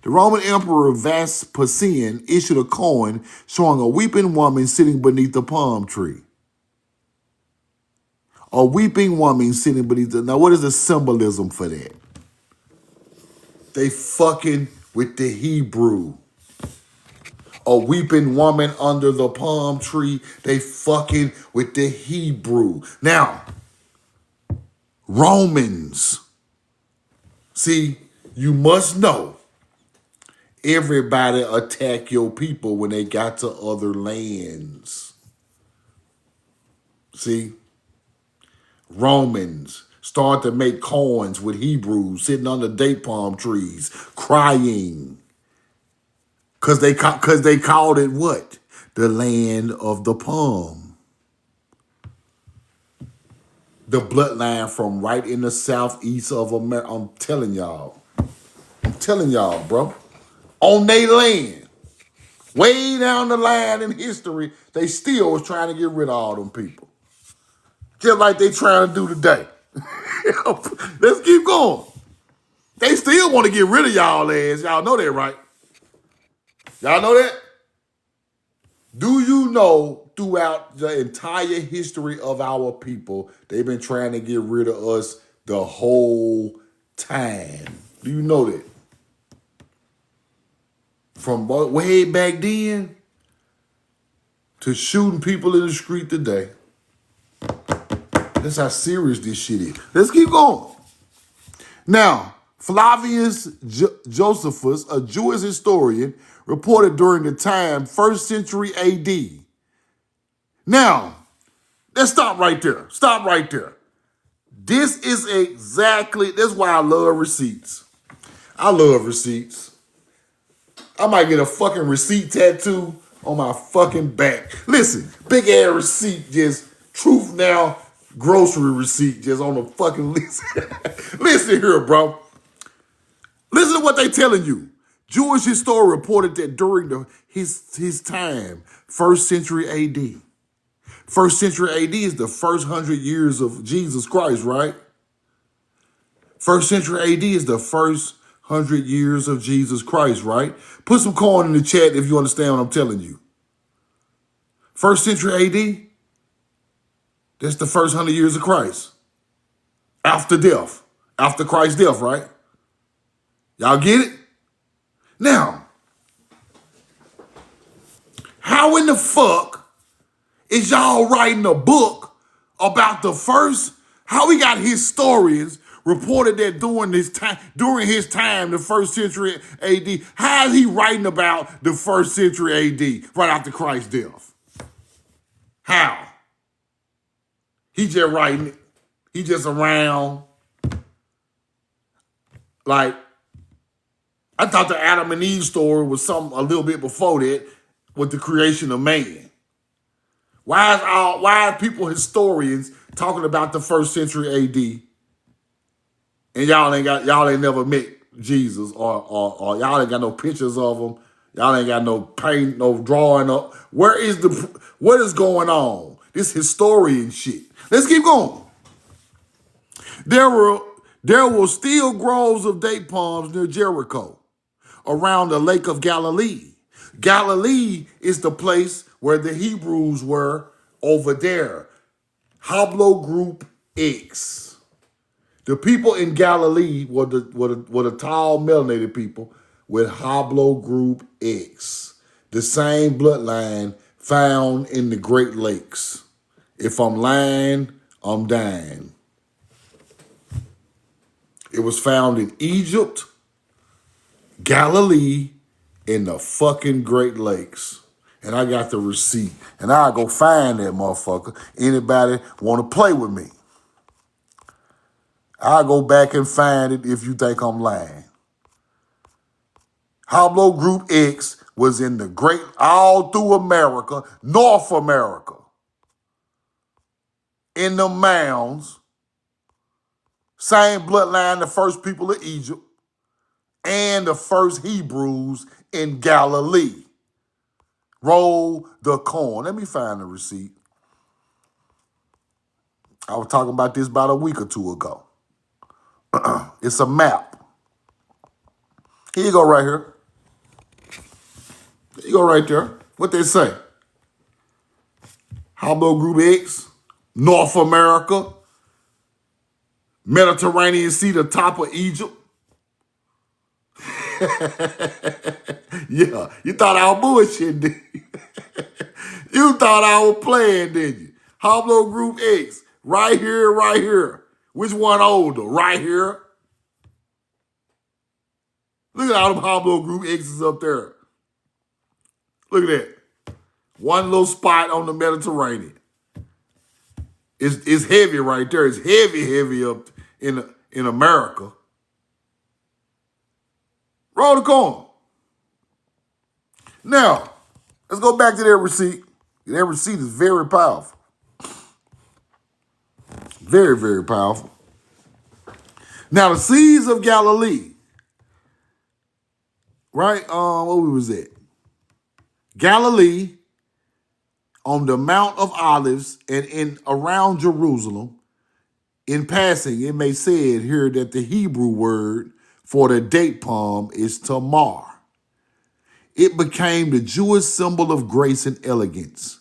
the Roman Emperor Vespasian issued a coin showing a weeping woman sitting beneath a palm tree. A weeping woman sitting beneath the... Now, what is the symbolism for that? They fucking with the Hebrew. A weeping woman under the palm tree. They fucking with the Hebrew. Now, Romans. See, you must know everybody attack your people when they got to other lands. See? Romans start to make coins with Hebrews sitting under date palm trees, crying. Because they called it what? The land of the palm. The bloodline from right in the southeast of America. I'm telling y'all, bro. On their land. Way down the line in history, they still was trying to get rid of all them people. Just like they trying to do today. Let's keep going. They still want to get rid of y'all ass. Y'all know that, right? Y'all know that? Do you know throughout the entire history of our people, they've been trying to get rid of us the whole time? Do you know that? From way back then, to shooting people in the street today. That's how serious this shit is. Let's keep going. Now, Flavius Josephus, a Jewish historian, reported during the time 1st century AD. Now, let's stop right there. Stop right there. This is exactly, that's why I love receipts. I love receipts. I might get a fucking receipt tattoo on my fucking back. Listen, big ass receipt, just Truth Now grocery receipt just on the fucking list. Listen here, bro. Listen to what they telling you. Jewish historian reported that during his time, 1st century AD. 1st century AD is the first 100 years of Jesus Christ, right? 1st century AD is the first 100 years of Jesus Christ, right? Put some coin in the chat if you understand what I'm telling you. 1st century AD, that's the first 100 years of Christ. After death. After Christ's death, right? Y'all get it? Now, how in the fuck is y'all writing a book about the first, how we got historians reported that during his time, the 1st century AD, how is he writing about the 1st century AD right after Christ's death? How? He just writing it. He just around. Like, I thought the Adam and Eve story was something a little bit before that with the creation of man. Why are people, historians, talking about the 1st century AD and y'all ain't never met Jesus or y'all ain't got no pictures of him. Y'all ain't got no paint, no drawing up. What is going on? This historian shit. Let's keep going. There were still groves of date palms near Jericho, around the Lake of Galilee. Galilee is the place where the Hebrews were over there. Haplogroup X. The people in Galilee were the tall melanated people with haplogroup X, the same bloodline found in the Great Lakes. If I'm lying, I'm dying. It was found in Egypt, Galilee, in the fucking Great Lakes. And I got the receipt. And I'll go find that motherfucker. Anybody want to play with me? I'll go back and find it if you think I'm lying. Haplogroup X was in the all through America, North America. In the mounds. Same bloodline, the first people of Egypt. And the first Hebrews in Galilee. Roll the coin. Let me find the receipt. I was talking about this about a week or two ago. It's a map. Here you go right here. Here you go right there. What they say? Haplogroup X, North America, Mediterranean Sea, the top of Egypt. Yeah, you thought I was bullshitting, didn't you? You thought I was playing, didn't you? Haplogroup X, right here, right here. Which one older? Right here. Look at all them haplogroup X's up there. Look at that. One little spot on the Mediterranean. It's heavy right there. It's heavy up in America. Roll the coin. Now, let's go back to that receipt. That receipt is very powerful. Very, very powerful. Now, the seas of Galilee, right? Where we was at? Galilee, on the Mount of Olives and in around Jerusalem. In passing, it may say it here that the Hebrew word for the date palm is tamar. It became the Jewish symbol of grace and elegance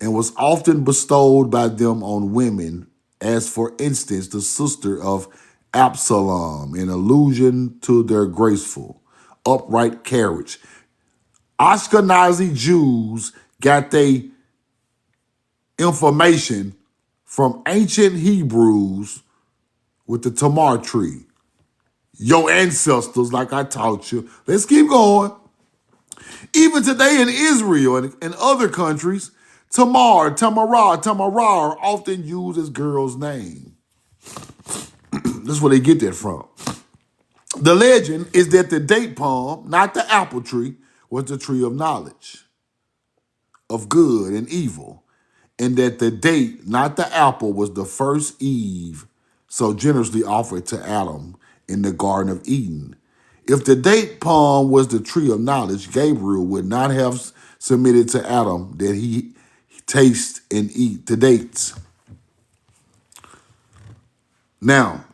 and was often bestowed by them on women, as for instance, the sister of Absalom, in allusion to their graceful, upright carriage. Ashkenazi Jews got their information from ancient Hebrews with the Tamar tree. Your ancestors, like I taught you. Let's keep going. Even today in Israel and other countries, Tamara are often used as girls' name. That's where they get that from. The legend is that the date palm, not the apple tree, was the tree of knowledge of good and evil, and that the date, not the apple, was the first Eve so generously offered to Adam in the Garden of Eden. If the date palm was the tree of knowledge, Gabriel would not have submitted to Adam that he taste and eat the dates. Now,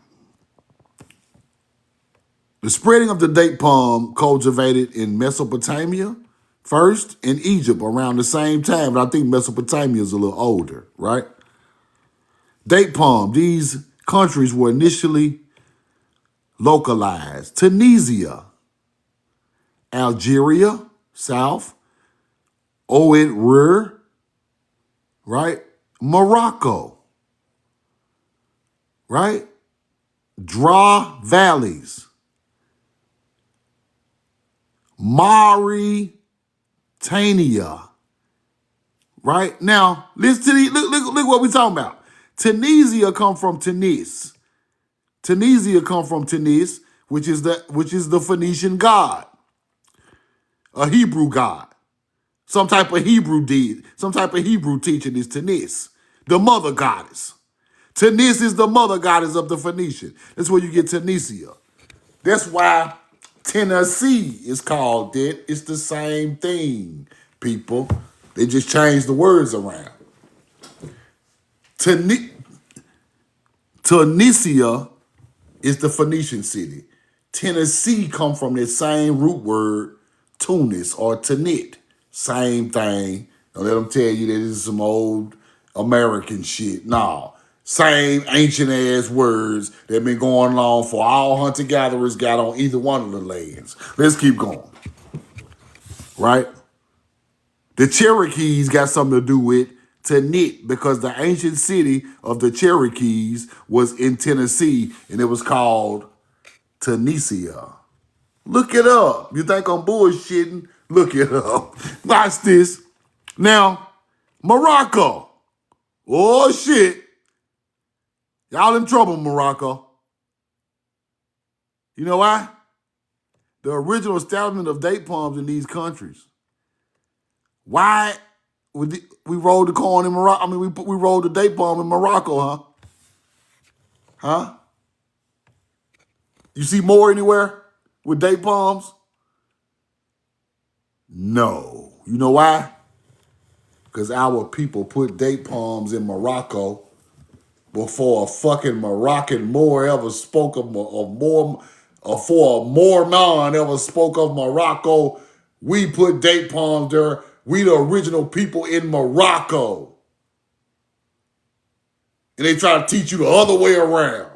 the spreading of the date palm cultivated in Mesopotamia first, in Egypt around the same time, but I think Mesopotamia is a little older, right? Date palm, these countries were initially localized. Tunisia, Algeria, south, Oed right? Morocco, right? Dra valleys, Mauritania, right? Now, listen to look what we're talking about. Tunisia come from Tunis. Tunisia come from Tunis, which is the Phoenician god, a Hebrew god. Some type of Hebrew teaching is Tunis, the mother goddess. Tunis is the mother goddess of the Phoenician. That's where you get Tunisia. That's why Tennessee is called that. It's the same thing, people. They just changed the words around. Tunisia is the Phoenician city. Tennessee come from that same root word, Tunis or Tanit. Same thing. Don't let them tell you that this is some old American shit. No. Same ancient ass words that been going along for all hunter-gatherers got on either one of the lands. Let's keep going. Right? The Cherokees got something to do with Tanit because the ancient city of the Cherokees was in Tennessee and it was called Tunisia. Look it up. You think I'm bullshitting? Look it up. Watch this. Now, Morocco. Oh, shit. Y'all in trouble, Morocco. You know why? The original establishment of date palms in these countries. Why we rolled the corn in Morocco? I mean, we rolled the date palm in Morocco, huh? Huh? You see more anywhere with date palms? No. You know why? Because our people put date palms in Morocco before a fucking Moroccan Moor ever spoke of Moor, or for a Mormon ever spoke of Morocco. We put date palms there. We the original people in Morocco. And they try to teach you the other way around.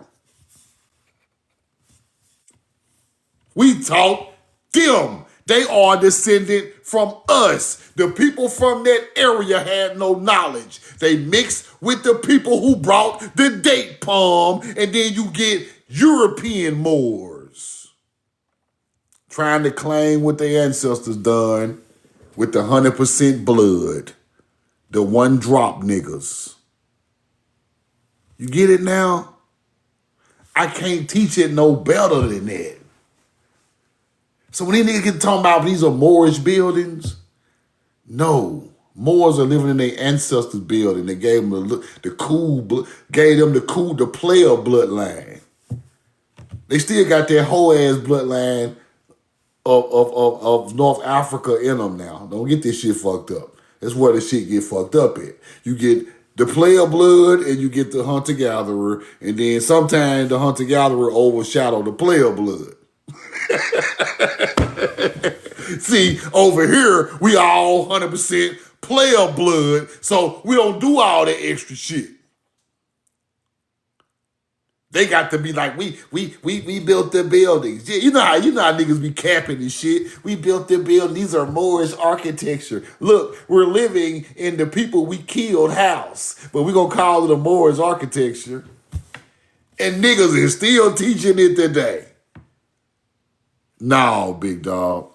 We taught them. They are descendant from us. The people from that area had no knowledge. They mixed with the people who brought the date palm, and then you get European Moors trying to claim what their ancestors done with the 100% blood, the one drop niggas. You get it now? I can't teach it no better than that. So when these niggas get talking about these are Moorish buildings, no. Moors are living in their ancestors' building. They gave them the player bloodline. They still got that whole ass bloodline of North Africa in them now. Don't get this shit fucked up. That's where the shit get fucked up at. You get the player blood and you get the hunter-gatherer, and then sometimes the hunter-gatherer overshadow the player blood. See, over here, we all 100% player blood, so we don't do all that extra shit. They got to be like, we built the buildings. Yeah, you know how niggas be capping and shit. We built the building. These are Moorish architecture. Look, we're living in the people we killed house, but we gonna call it a Moorish architecture. And niggas is still teaching it today. No, big dog.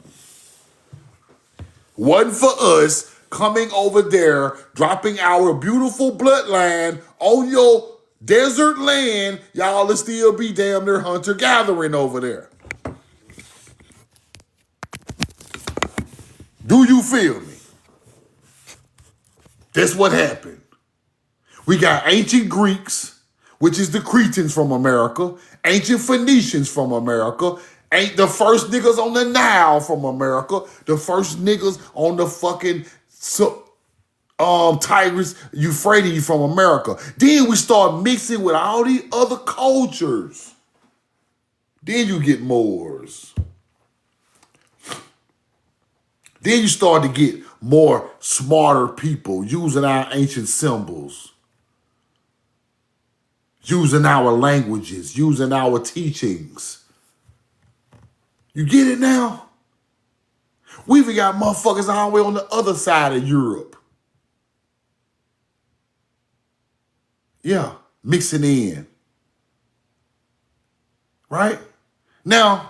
Wasn't for us coming over there, dropping our beautiful bloodline on your desert land, y'all will still be damn near hunter-gathering over there. Do you feel me? That's what happened. We got ancient Greeks, which is the Cretans from America, ancient Phoenicians from America, ain't the first niggas on the Nile from America, the first niggas on the fucking Tigris, Euphrates from America. Then we start mixing with all these other cultures. Then you get Moors. Then you start to get more smarter people using our ancient symbols, using our languages, using our teachings. You get it now? We even got motherfuckers all the way on the other side of Europe. Yeah, mixing in. Right? Now,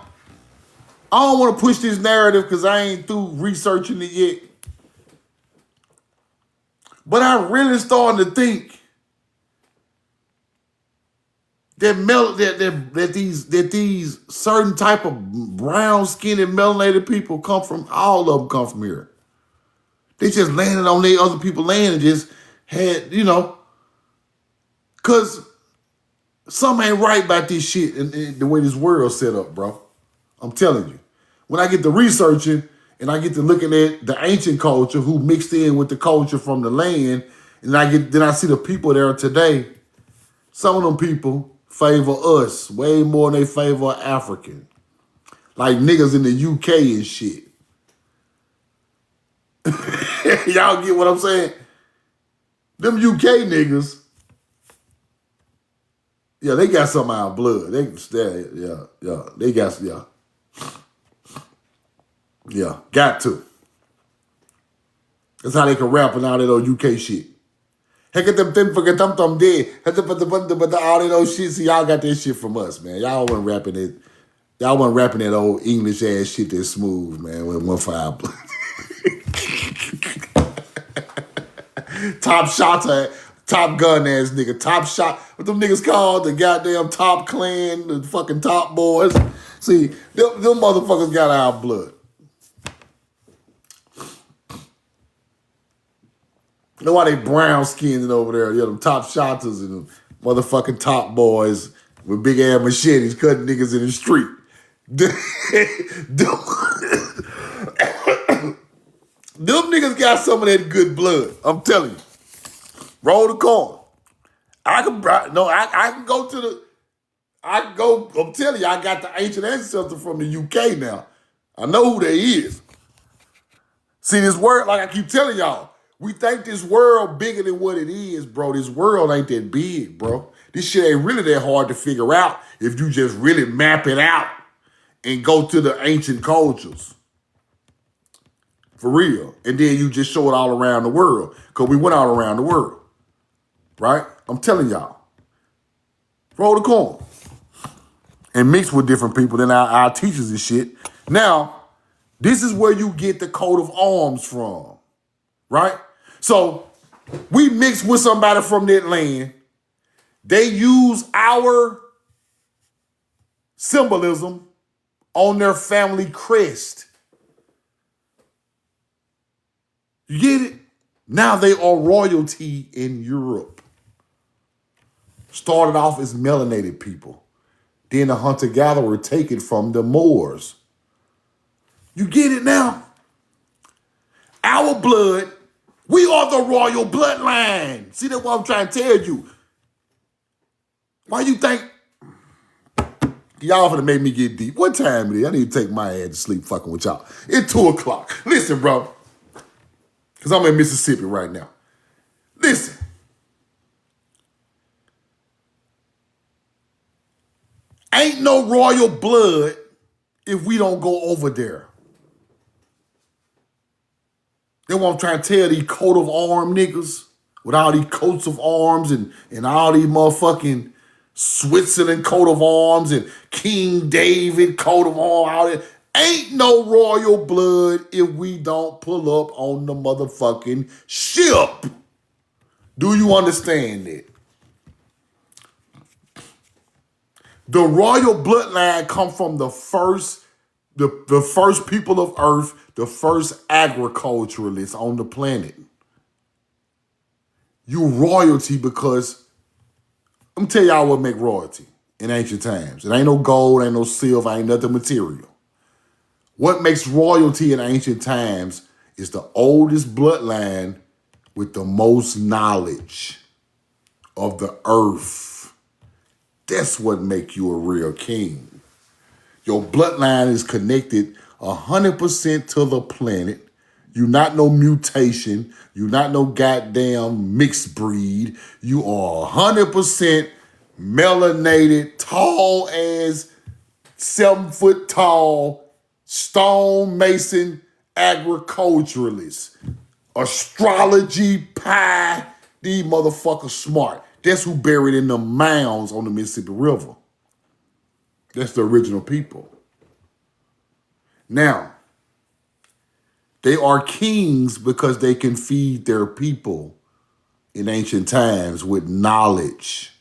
I don't want to push this narrative because I ain't through researching it yet. But I really starting to think that these certain type of brown skinned and melanated people come from, all of them come from here. They just landed on their other people's land and just had, because something ain't right about this shit and the way this world's set up, bro. I'm telling you. When I get to researching and I get to looking at the ancient culture who mixed in with the culture from the land, and then I see the people there today, some of them people favor us way more than they favor African. Like niggas in the UK and shit. Y'all get what I'm saying? Them UK niggas, yeah, they got some of our blood. They got, got to. That's how they can rap and all that old UK shit. Heck at them thing for them dead. All that old shit. See, y'all got that shit from us, man. Y'all wasn't rapping it. Y'all wasn't rapping that old English ass shit that smooth, man, with 1-5 blood. Top shotter, Top Gun ass nigga. Top shot. What them niggas called? The goddamn Top Clan, the fucking Top Boys. See, them motherfuckers got our blood. You know why they brown skinned over there? Yeah, them top shotters and them motherfucking Top Boys with big ass machetes cutting niggas in the street. Them niggas got some of that good blood. I'm telling you. Roll the corn. I can go to the, I'm telling you, I got the ancient ancestor from the UK now. I know who they is. See, this world, like I keep telling y'all, we think this world bigger than what it is, bro. This world ain't that big, bro. This shit ain't really that hard to figure out if you just really map it out and go to the ancient cultures. For real. And then you just show it all around the world. Because we went all around the world. Right? I'm telling y'all. Roll the corn. And mix with different people than our teachers and shit. Now, this is where you get the coat of arms from. Right? So, we mix with somebody from that land. They use our symbolism on their family crest. You get it? Now they are royalty in Europe. Started off as melanated people. Then the hunter-gatherer take it from the Moors. You get it now? Our blood, we are the royal bloodline. See, that's what I'm trying to tell you. Why you think? Y'all finna make me get deep. What time it is? I need to take my ass to sleep fucking with y'all. It's 2 o'clock. Listen, bro. Because I'm in Mississippi right now. Listen. Ain't no royal blood if we don't go over there. That's what I'm trying to tell these coat of arms niggas with all these coats of arms and all these motherfucking Switzerland coat of arms and King David coat of arms. All that. Ain't no royal blood if we don't pull up on the motherfucking ship. Do you understand it? The royal bloodline come from the first people of Earth, the first agriculturalists on the planet. You royalty because, I'm tell y'all what make royalty in ancient times. It ain't no gold, ain't no silver, ain't nothing material. What makes royalty in ancient times is the oldest bloodline with the most knowledge of the earth. That's what make you a real king. Your bloodline is connected 100% to the planet. You not no mutation. You not no goddamn mixed breed. You are 100% melanated, tall as 7 foot tall, stone mason agriculturalist. Astrology, pie, these motherfuckers smart. That's who buried in the mounds on the Mississippi River. That's the original people. Now, they are kings because they can feed their people in ancient times with knowledge.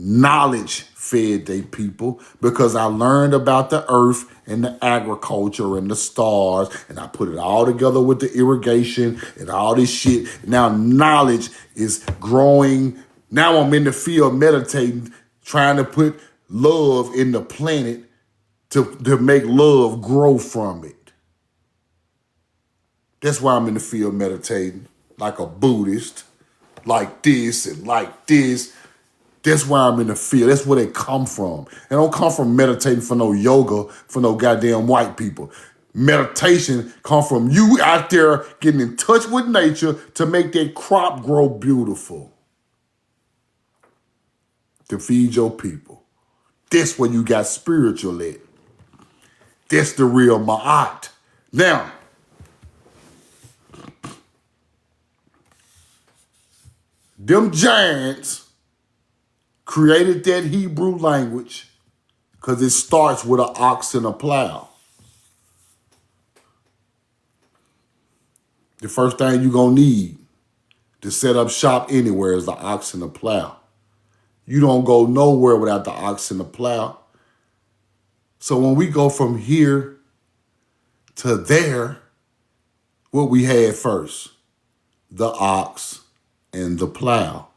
Knowledge fed their people because I learned about the earth and the agriculture and the stars, and I put it all together with the irrigation and all this shit. Now knowledge is growing. Now I'm in the field meditating, trying to put love in the planet to make love grow from it. That's why I'm in the field meditating like a Buddhist, like this and like this. That's why I'm in the field. That's where they come from. They don't come from meditating for no yoga, for no goddamn white people. Meditation come from you out there getting in touch with nature to make that crop grow beautiful. To feed your people. That's where you got spiritual at. That's the real Ma'at. Now, them giants created that Hebrew language because it starts with an ox and a plow. The first thing you're going to need to set up shop anywhere is the ox and the plow. You don't go nowhere without the ox and the plow. So when we go from here to there, what we had first? The ox and the plow.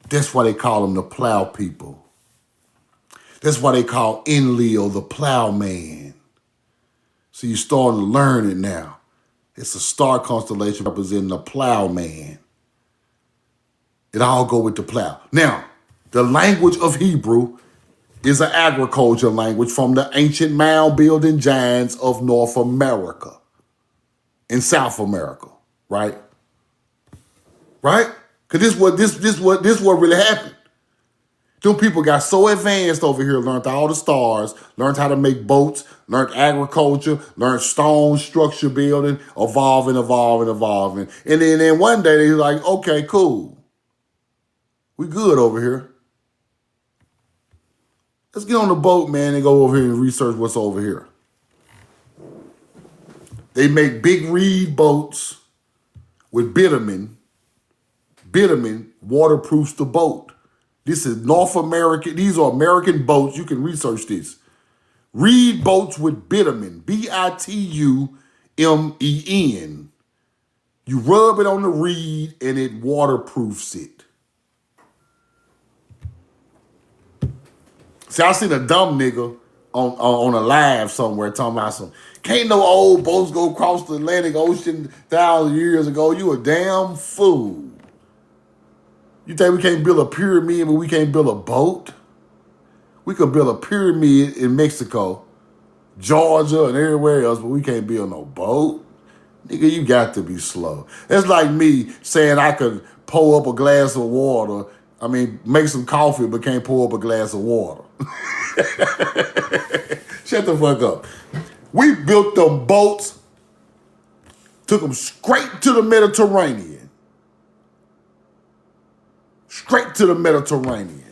That's why they call them the plow people. That's why they call Enlil the plowman. So you're starting to learn it now. It's a star constellation representing the plowman. It all go with the plow. Now, the language of Hebrew is an agriculture language from the ancient mound building giants of North America and South America, right? Right? Because this what really happened. Them people got so advanced over here, learned all the stars, learned how to make boats, learned agriculture, learned stone structure building, evolving. And then one day they was like, okay, cool. We good over here. Let's get on the boat, man, and go over here and research what's over here. They make big reed boats with bitumen. Bitumen waterproofs the boat. This is North American. These are American boats. You can research this. Reed boats with bitumen. bitumen. You rub it on the reed and it waterproofs it. See, I seen a dumb nigga on a live somewhere talking about some, can't no old boats go across the Atlantic Ocean 1,000 years ago. You a damn fool. You think we can't build a pyramid, but we can't build a boat? We could build a pyramid in Mexico, Georgia, and everywhere else, but we can't build no boat. Nigga, you got to be slow. That's like me saying I could pour up a glass of water I mean, make some coffee but can't pour up a glass of water. Shut the fuck up. We built them boats, took them straight to the Mediterranean. Straight to the Mediterranean.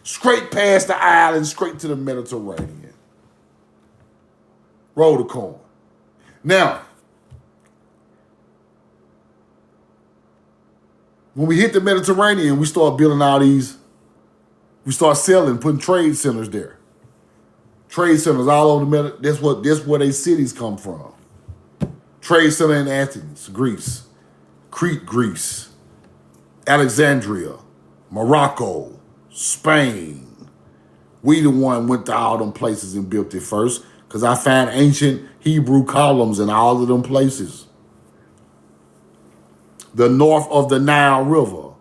Straight past the island, straight to the Mediterranean. Roll the coin. Now, when we hit the Mediterranean, we start building all these, we start selling, putting trade centers there. Trade centers all over the Mediterranean. That's where they cities come from. Trade center in Athens, Greece. Crete, Greece. Alexandria, Morocco, Spain. We the one went to all them places and built it first because I found ancient Hebrew columns in all of them places. The north of the Nile River,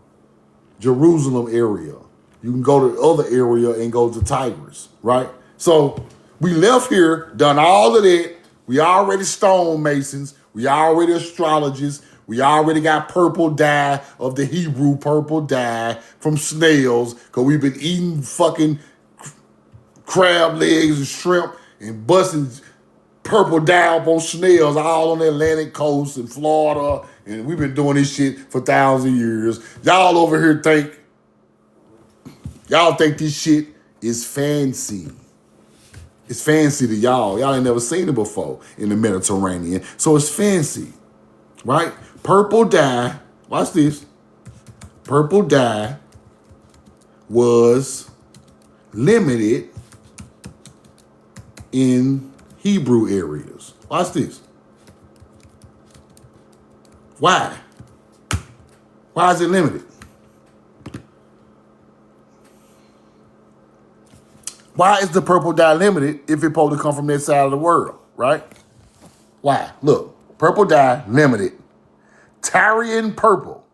Jerusalem area. You can go to the other area and go to Tigris, right? So we left here, done all of that. We already stonemasons. We already astrologists. We already got purple dye of the Hebrew purple dye from snails because we've been eating fucking crab legs and shrimp and busting purple dye up on snails all on the Atlantic coast and Florida. And we've been doing this shit for thousands of years. Y'all over here y'all think this shit is fancy. It's fancy to y'all. Y'all ain't never seen it before in the Mediterranean. So it's fancy, right? Purple dye, watch this. Purple dye was limited in Hebrew areas. Watch this. Why? Why is it limited? Why is the purple dye limited if it's supposed to come from that side of the world, right? Why? Look, purple dye limited. Tyrian purple.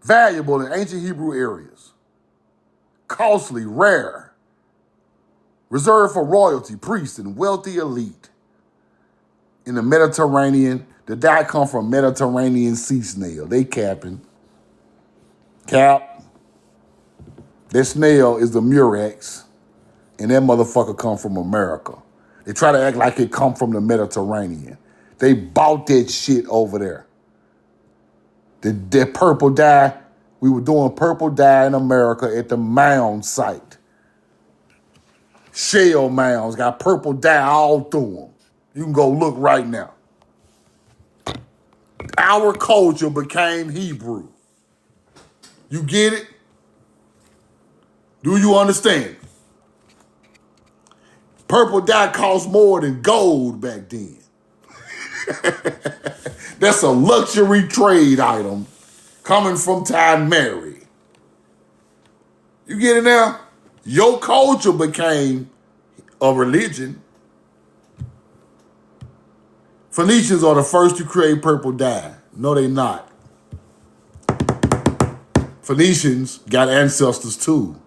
Valuable in ancient Hebrew areas. Costly, rare. Reserved for royalty, priests, and wealthy elite. In the Mediterranean, the dye come from Mediterranean sea snail. They capping. Cap. That snail is the murex, and that motherfucker come from America. They try to act like it come from the Mediterranean. They bought that shit over there. That purple dye, we were doing purple dye in America at the mound site. Shell mounds got purple dye all through them. You can go look right now. Our culture became Hebrew. You get it? Do you understand? Purple dye cost more than gold back then. That's a luxury trade item coming from Time Mary. You get it now? Your culture became a religion. Phoenicians are the first to create purple dye. No, they not. Phoenicians got ancestors too.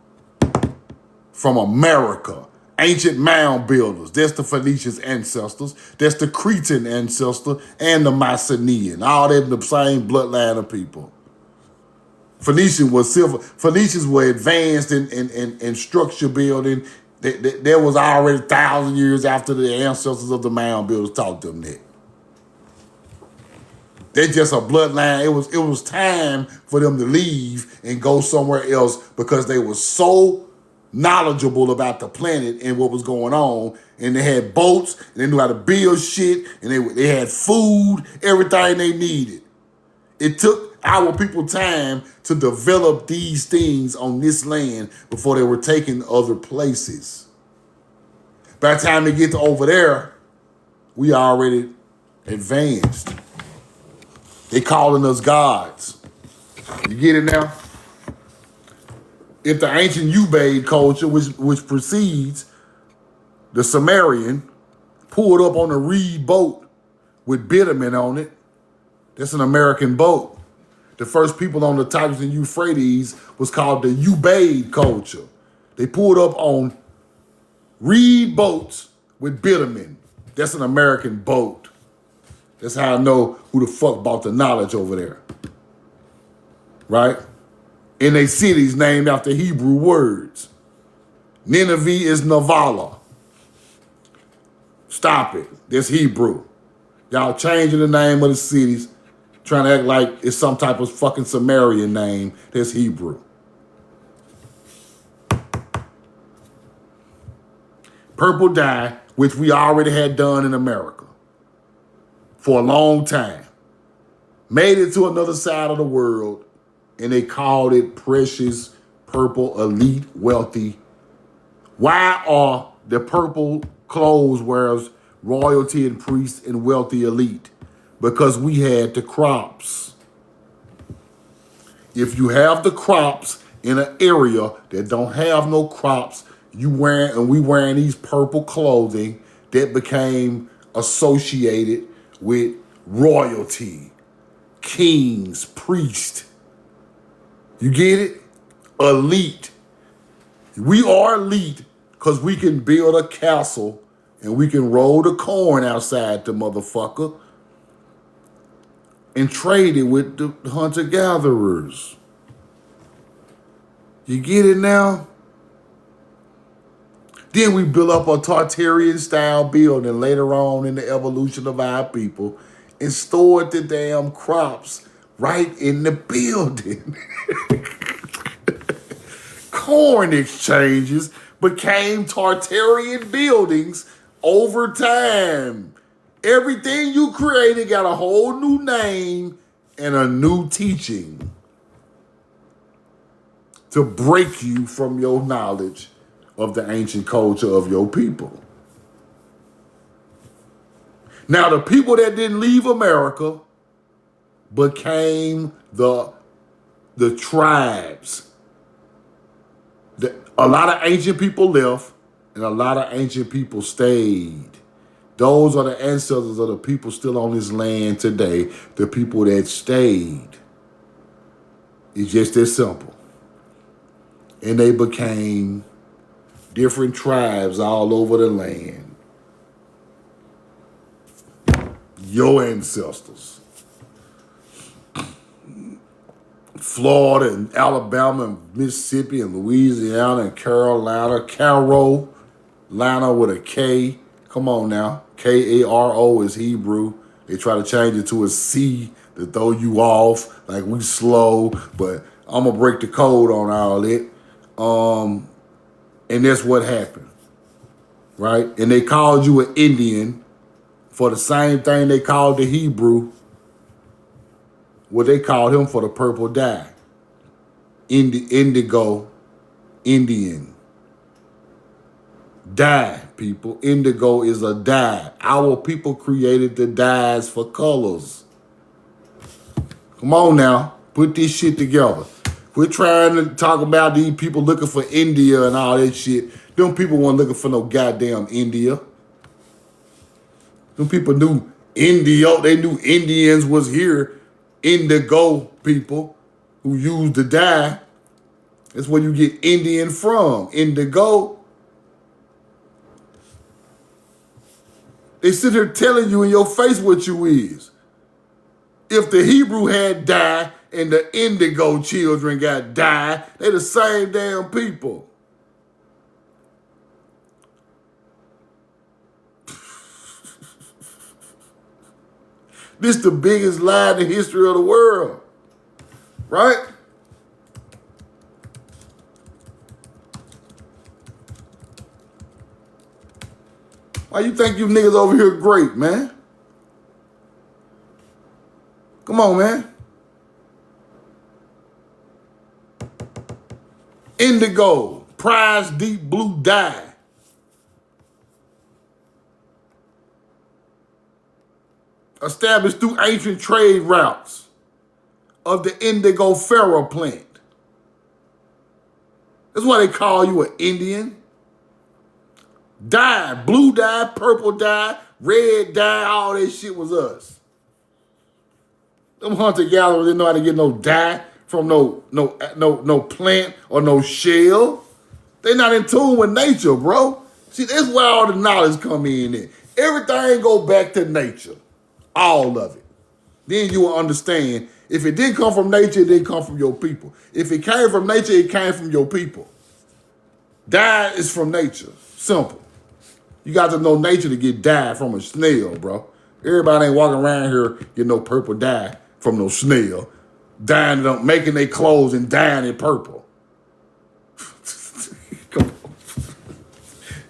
From America. Ancient mound builders. That's the Phoenicians' ancestors. That's the Cretan ancestor and the Mycenaean. All that in the same bloodline of people. Phoenicians were advanced in structure building. There was already 1,000 years after the ancestors of the mound builders taught them that. They're just a bloodline. It was time for them to leave and go somewhere else because they were so knowledgeable about the planet and what was going on, and they had boats, and they knew how to build shit, and they had food, everything they needed. It took our people time to develop these things on this land before they were taken other places. By the time they get to over there, we already advanced. They calling us gods. You get it now? If the ancient Ubaid culture, which precedes the Sumerian, pulled up on a reed boat with bitumen on it, that's an American boat. The first people on the Tigris and Euphrates was called the Ubaid culture. They pulled up on reed boats with bitumen. That's an American boat. That's how I know who the fuck bought the knowledge over there. Right? And they cities named after Hebrew words. Nineveh is Navala. Stop it. That's Hebrew. Y'all changing the name of the cities, trying to act like it's some type of fucking Sumerian name. That's Hebrew. Purple dye, which we already had done in America for a long time, made it to another side of the world, and they called it precious, purple, elite, wealthy. Why are the purple clothes wearers royalty and priests and wealthy elite? Because we had the crops. If you have the crops in an area that don't have no crops, we wearing these purple clothing that became associated with royalty, kings, priests. You get it? Elite. We are elite because we can build a castle and we can roll the corn outside the motherfucker and trade it with the hunter-gatherers. You get it now? Then we built up a Tartarian-style building later on in the evolution of our people and stored the damn crops right in the building. Corn exchanges became Tartarian buildings over time. Everything you created got a whole new name and a new teaching to break you from your knowledge of the ancient culture of your people. Now, the people that didn't leave America became the tribes. A lot of ancient people left, and a lot of ancient people stayed. Those are the ancestors of the people still on this land today, the people that stayed. It's just that simple. And they became different tribes all over the land. Your ancestors. Florida and Alabama and Mississippi and Louisiana and Carolina with a K. Come on now. Karo is Hebrew. They try to change it to a C to throw you off like we slow, but I'm going to break the code on all it. And that's what happened, right? And they called you an Indian for the same thing they called the Hebrew, what they called him for the purple dye. Indigo, Indian. Dye, people. Indigo is a dye. Our people created the dyes for colors. Come on now. Put this shit together. Quit trying to talk about these people looking for India and all that shit. Them people weren't looking for no goddamn India. Them people knew India. They knew Indians was here. Indigo people who used the dye. That's where you get Indian from. Indigo. They sit here telling you in your face what you is. If the Hebrew had dye and the indigo children got dye, they the same damn people. This the biggest lie in the history of the world. Right? Why you think you niggas over here great, man? Come on, man. Indigo, prize deep blue dye. Established through ancient trade routes of the indigo pharaoh plant. That's why they call you an Indian. Dye, blue dye, purple dye, red dye, all that shit was us. Them hunter-gatherers didn't know how to get no dye from no plant or no shell. They not in tune with nature, bro. See, that's where all the knowledge come in. Everything go back to nature. All of it. then you will understand. If it didn't come from nature, it didn't come from your people. If it came from nature, it came from your people. Dye is from nature. Simple. You got to know nature to get dye from a snail, bro. Everybody ain't walking around here getting no purple dye from no snail. Dyeing it up, making their clothes and dyeing it purple. Come on.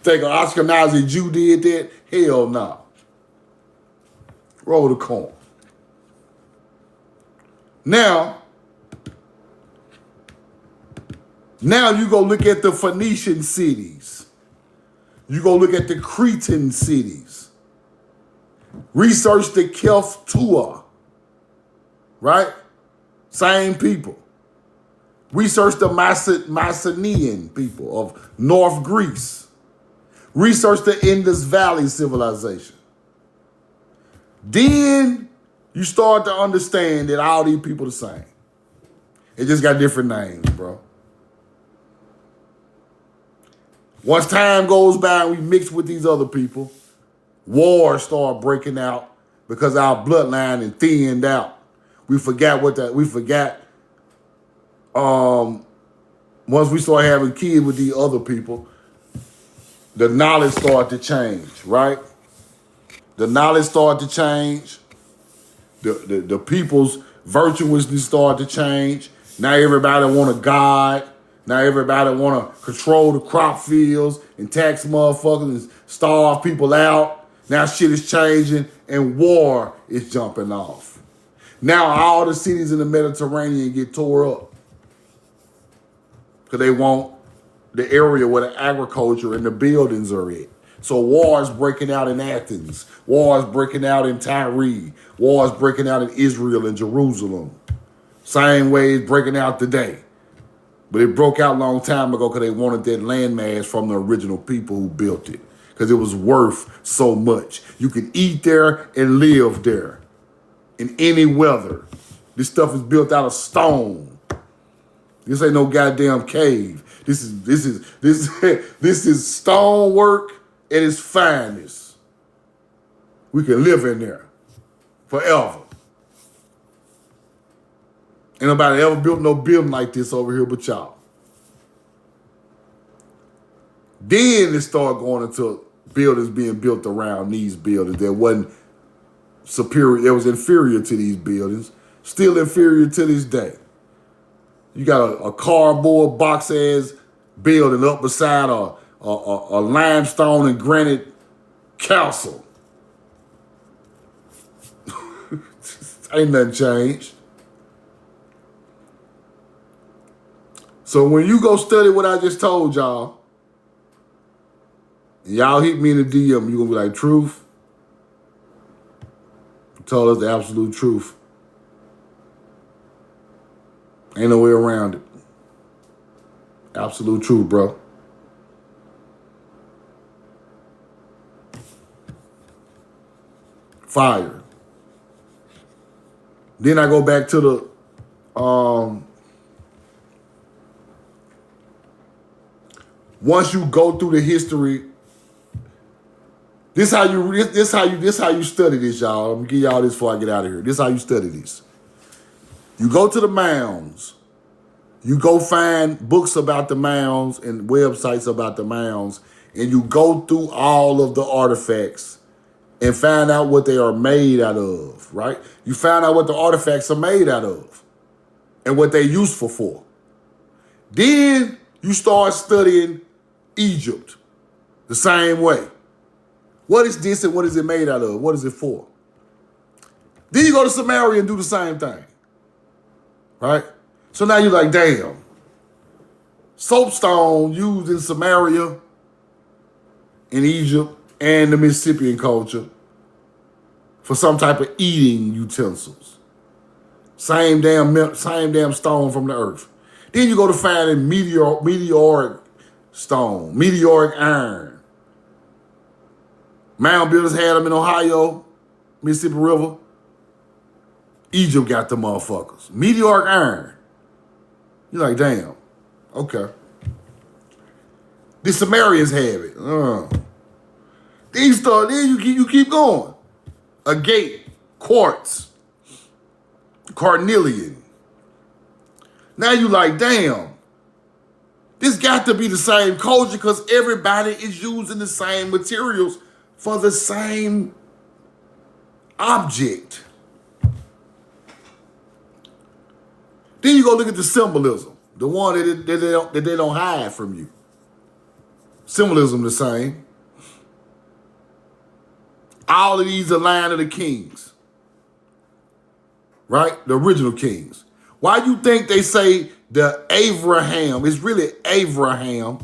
Think an Ashkenazi Jew did that? Hell no. Roll the corn. Now you go look at the Phoenician cities. You go look at the Cretan cities. Research the Kelphtua, right? Same people. Research the Mycenaean people of North Greece. Research the Indus Valley civilization. Then you start to understand that all these people the same. It just got different names, bro. Once time goes by and we mix with these other people, wars start breaking out because our bloodline is thinned out. We forgot once we start having kids with these other people, the knowledge started to change, right? The knowledge started to change. The people's virtuousness started to change. Now everybody want a god. Now everybody want to control the crop fields and tax motherfuckers and starve people out. Now shit is changing and war is jumping off. Now all the cities in the Mediterranean get tore up because they want the area where the agriculture and the buildings are at. So war is breaking out in Athens. War is breaking out in Tyre. War is breaking out in Israel and Jerusalem. Same way it's breaking out today. But it broke out a long time ago because they wanted that landmass from the original people who built it. Because it was worth so much. You could eat there and live there in any weather. This stuff is built out of stone. This ain't no goddamn cave. This is stonework at its finest. We can live in there forever. Ain't nobody ever built no building like this over here but y'all. Then it started going into buildings being built around these buildings that wasn't superior, that was inferior to these buildings, still inferior to this day. You got a cardboard box ass building up beside a limestone and granite castle. Ain't nothing changed. So when you go study what I just told y'all, and y'all hit me in the DM, you're gonna be like, truth? You told us the absolute truth. Ain't no way around it. Absolute truth, bro. Fire. Then I go back to the once you go through the history, this how you study this, y'all. I'm gonna give y'all this before I get out of here. This how you study this. You go to the mounds. You go find books about the mounds and websites about the mounds, and you go through all of the artifacts and find out what they are made out of, right? You find out what the artifacts are made out of and what they're useful for. Then you start studying Egypt the same way. What is this and what is it made out of? What is it for? Then you go to Samaria and do the same thing, right? So now you're like, damn, soapstone used in Samaria, in Egypt, and the Mississippian culture for some type of eating utensils. Same damn stone from the earth. Then you go to finding meteoric stone, meteoric iron. Mound builders had them in Ohio, Mississippi River. Egypt got the motherfuckers. Meteoric iron. You're like, damn, okay. The Sumerians have it. Then you keep going. Agate, quartz. carnelian. Now you like, damn, this got to be the same culture because everybody is using the same materials for the same object. Then you go look at the symbolism, the one that they don't hide from you. Symbolism the same. All of these are line of the kings, right? The original kings. Why you think they say the Abraham? It's really Abraham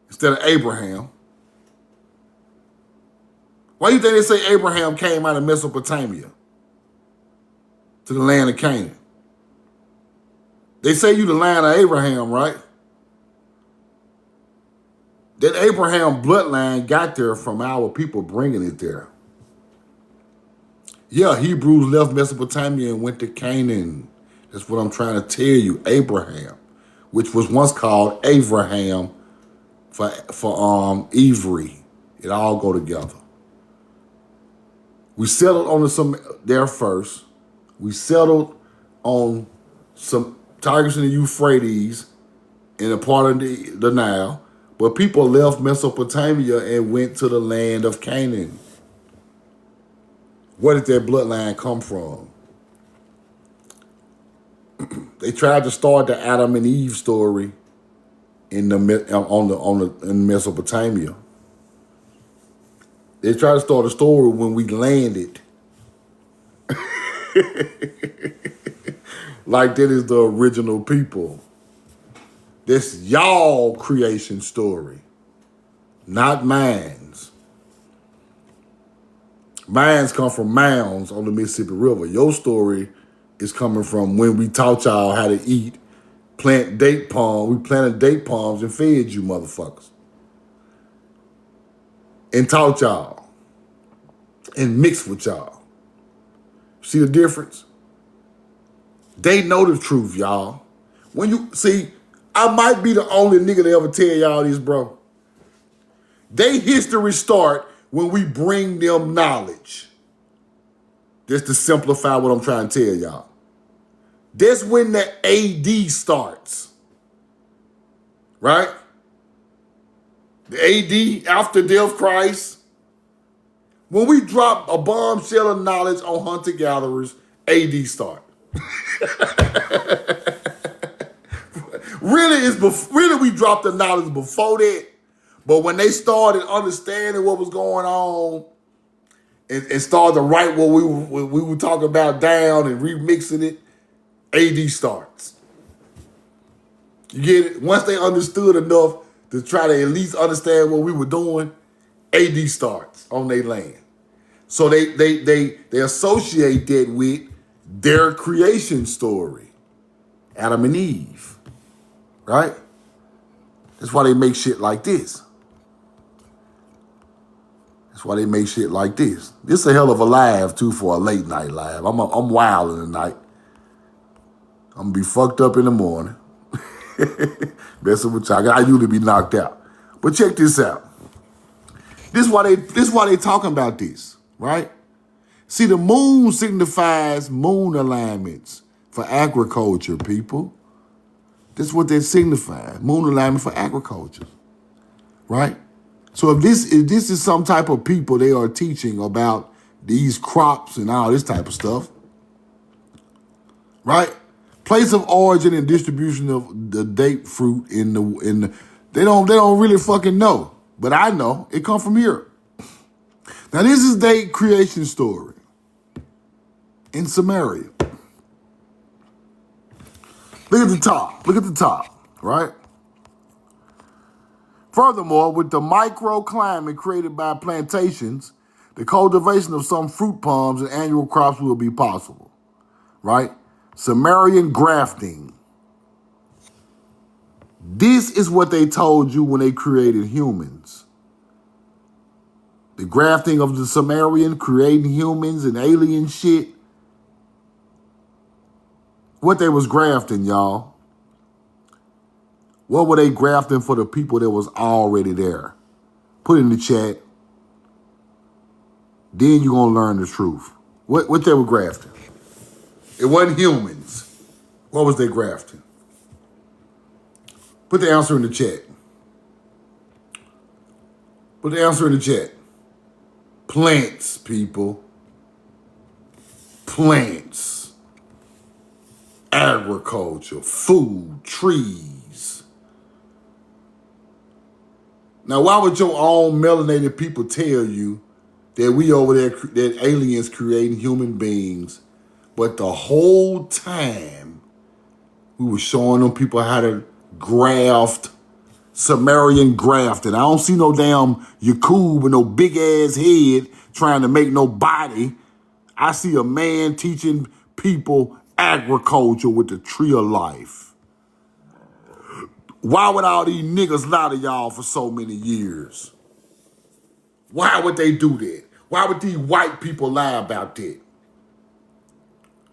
instead of Abraham. Why you think they say Abraham came out of Mesopotamia to the land of Canaan? They say you the line of Abraham, right? That Abraham bloodline got there from our people bringing it there. Yeah, Hebrews left Mesopotamia and went to Canaan. That's what I'm trying to tell you. Abraham, which was once called Avraham for Ivry. It all go together. We settled on some there first. We settled on some Tigris and the Euphrates in a part of the Nile. But people left Mesopotamia and went to the land of Canaan. Where did that bloodline come from? They tried to start the Adam and Eve story in Mesopotamia. They tried to start a story when we landed. Like that is the original people. This y'all creation story, not mine's. Mine's come from mounds on the Mississippi River. Your story is coming from when we taught y'all how to eat, plant date palm. We planted date palms and fed you motherfuckers. And taught y'all. And mixed with y'all. See the difference? They know the truth, y'all. When you see, I might be the only nigga to ever tell y'all this, bro. They history start when we bring them knowledge. Just to simplify what I'm trying to tell y'all. That's when the AD starts. Right? The AD, after death of Christ. When we drop a bombshell of knowledge on hunter-gatherers, AD start. Really, we dropped the knowledge before that. But when they started understanding what was going on and started to write what we were talking about down and remixing it, AD starts. You get it? Once they understood enough to try to at least understand what we were doing, AD starts on their land. So they associate that with their creation story, Adam and Eve, right? That's why they make shit like this. That's why they make shit like this. This is a hell of a live, too, for a late night live. I'm wild in the night. I'm gonna be fucked up in the morning. Messing with y'all. I usually be knocked out. But check this out. This is why they talking about this, right? See, the moon signifies moon alignments for agriculture, people. That's what they signify. Moon alignment for agriculture, right? So if this is some type of people they are teaching about these crops and all this type of stuff, right? Place of origin and distribution of the date fruit in the they don't really fucking know, but I know it come from here. Now this is date creation story in Samaria. Look at the top. Look at the top, right? Furthermore, with the microclimate created by plantations, the cultivation of some fruit palms and annual crops will be possible, right? Sumerian grafting. This is what they told you when they created humans. The grafting of the Sumerian, creating humans and alien shit. What they was grafting, y'all. What were they grafting for the people that was already there? Put in the chat. Then you're going to learn the truth. What they were grafting. It wasn't humans. What was they grafting? Put the answer in the chat. Put the answer in the chat. Plants, people. Plants. Agriculture. Food. Trees. Now, why would your own melanated people tell you that we over there, that aliens creating human beings, but the whole time we were showing them people how to graft, Sumerian grafting. I don't see no damn Yakub with no big ass head trying to make no body. I see a man teaching people agriculture with the tree of life. Why would all these niggas lie to y'all for so many years? Why would they do that? Why would these white people lie about that?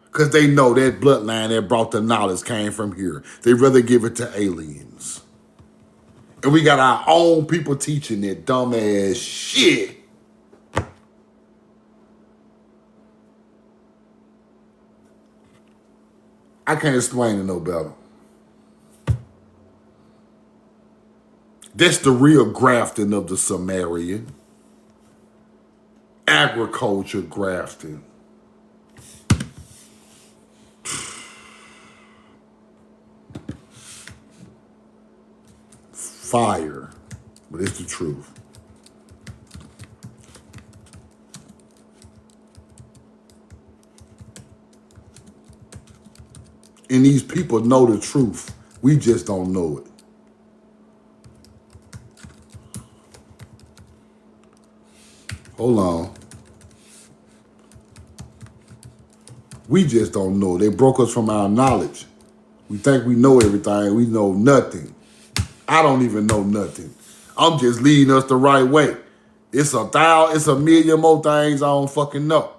Because they know that bloodline that brought the knowledge came from here. They rather give it to aliens. And we got our own people teaching that dumbass shit. I can't explain it no better. That's the real grafting of the Sumerian. Agriculture grafting. Fire, but it's the truth. And these people know the truth. We just don't know it. Hold on. We just don't know. They broke us from our knowledge. We think we know everything. We know nothing. I don't even know nothing. I'm just leading us the right way. It's a million more things I don't fucking know.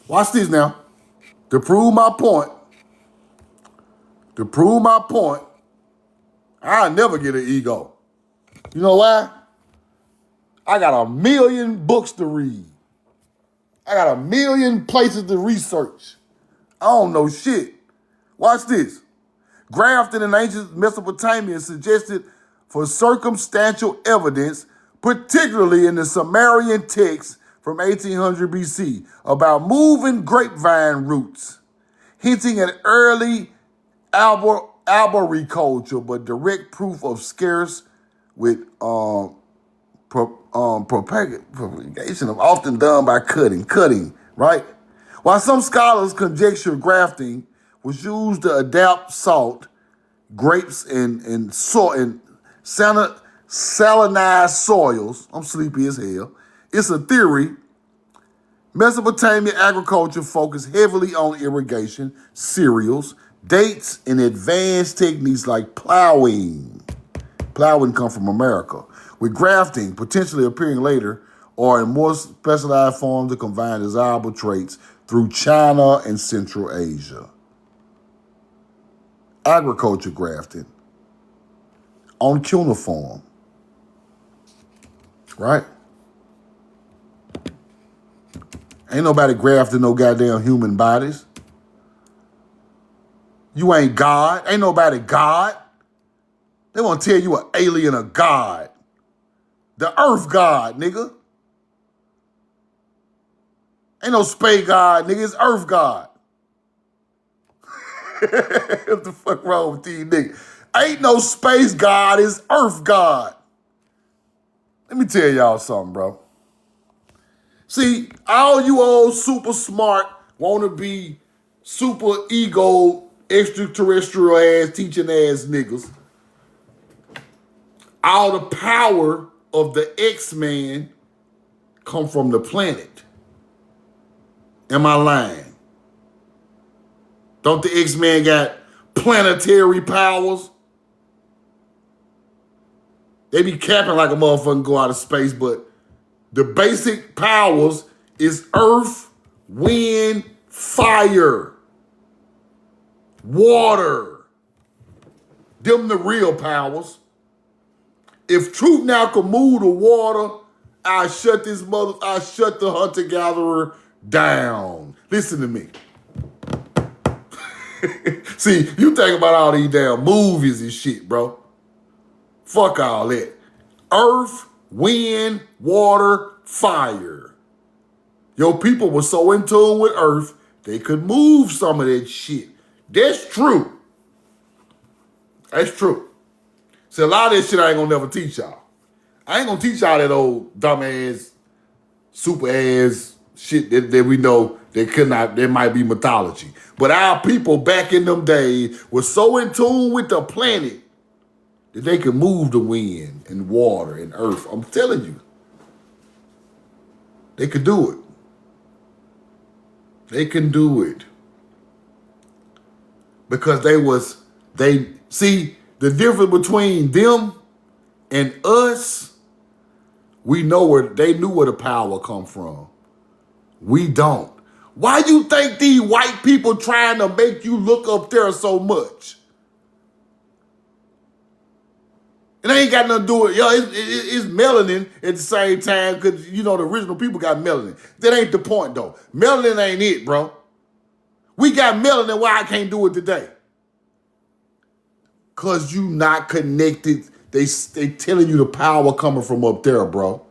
Watch this now. To prove my point, I'll never get an ego. You know why? I got a million books to read. I got a million places to research. I don't know shit. Watch this. Grafting in ancient Mesopotamia suggested for circumstantial evidence, particularly in the Sumerian texts from 1800 BC, about moving grapevine roots, hinting at early arboriculture, but direct proof of scarce with propagation of often done by cutting, right? While some scholars conjecture grafting was used to adapt salt, grapes, and salinized soils. I'm sleepy as hell. It's a theory. Mesopotamian agriculture focused heavily on irrigation, cereals, dates, and advanced techniques like plowing. Plowing come from America, with grafting potentially appearing later or in more specialized forms to combine desirable traits through China and Central Asia. Agriculture grafting on cuneiform, right? Ain't nobody grafting no goddamn human bodies. You ain't God. Ain't nobody God. They want to tell you an alien a God. The earth God, nigga. Ain't no space God, nigga. It's earth God. What the fuck wrong with these niggas? Ain't no space God. It's earth God. Let me tell y'all something, bro. See, all you old super smart, want to be super ego, extraterrestrial ass, teaching ass niggas. All the power of the X-Man come from the planet. Am I lying? Don't the X-Men got planetary powers? They be capping like a motherfucker and go out of space, but the basic powers is earth, wind, fire, water. Them the real powers. If truth now could move the water I shut the hunter-gatherer down. Listen to me. See, you think about all these damn movies and shit, bro. Fuck all that. Earth, wind, water, fire. Your people were so in tune with earth, they could move some of that shit. That's true. That's true. See, a lot of that shit I ain't gonna never teach y'all. I ain't gonna teach y'all that old dumbass, super ass shit that we know that might be mythology. But our people back in them days were so in tune with the planet that they could move the wind and water and earth. I'm telling you. They could do it. They can do it. Because see, the difference between them and us, they knew where the power come from. We don't. Why you think these white people trying to make you look up there so much? It ain't got nothing to do with, it's melanin at the same time because, the original people got melanin. That ain't the point, though. Melanin ain't it, bro. We got melanin, why I can't do it today? Because you not connected. They telling you the power coming from up there, bro.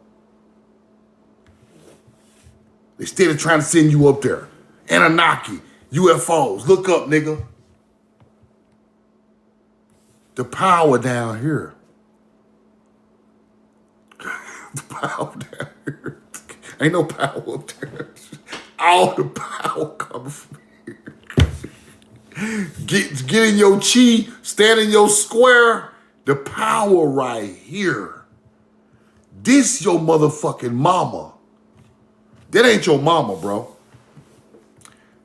Instead of trying to send you up there. Anunnaki, UFOs, look up, nigga. The power down here. The power down here. Ain't no power up there. All the power coming from here. Get in your chi, stand in your square. The power right here. This your motherfucking mama. That ain't your mama, bro.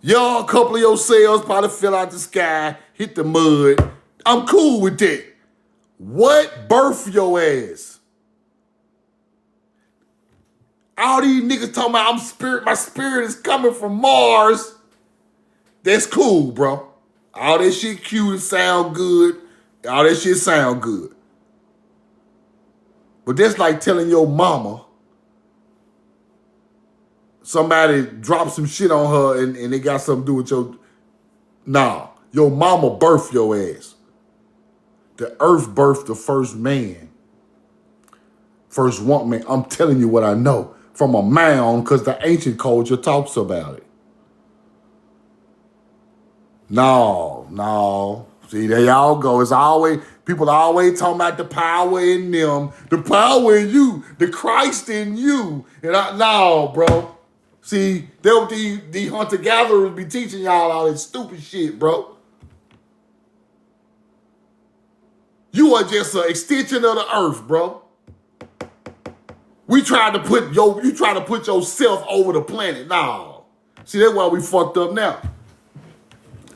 Y'all, a couple of your cells probably fell out the sky, hit the mud. I'm cool with that. What birthed your ass? All these niggas talking about my spirit is coming from Mars. That's cool, bro. All that shit cute and sound good. All that shit sound good. But that's like telling your mama somebody dropped some shit on her and it got something to do with your... Nah, your mama birthed your ass. The earth birthed the first man. First woman. I'm telling you what I know from a mound because the ancient culture talks about it. No. See, there y'all go. People are always talking about the power in them, the power in you, the Christ in you. No, bro. See, the hunter-gatherers be teaching y'all all this stupid shit, bro. You are just an extension of the earth, bro. You try to put yourself over the planet. No. See, that's why we fucked up now.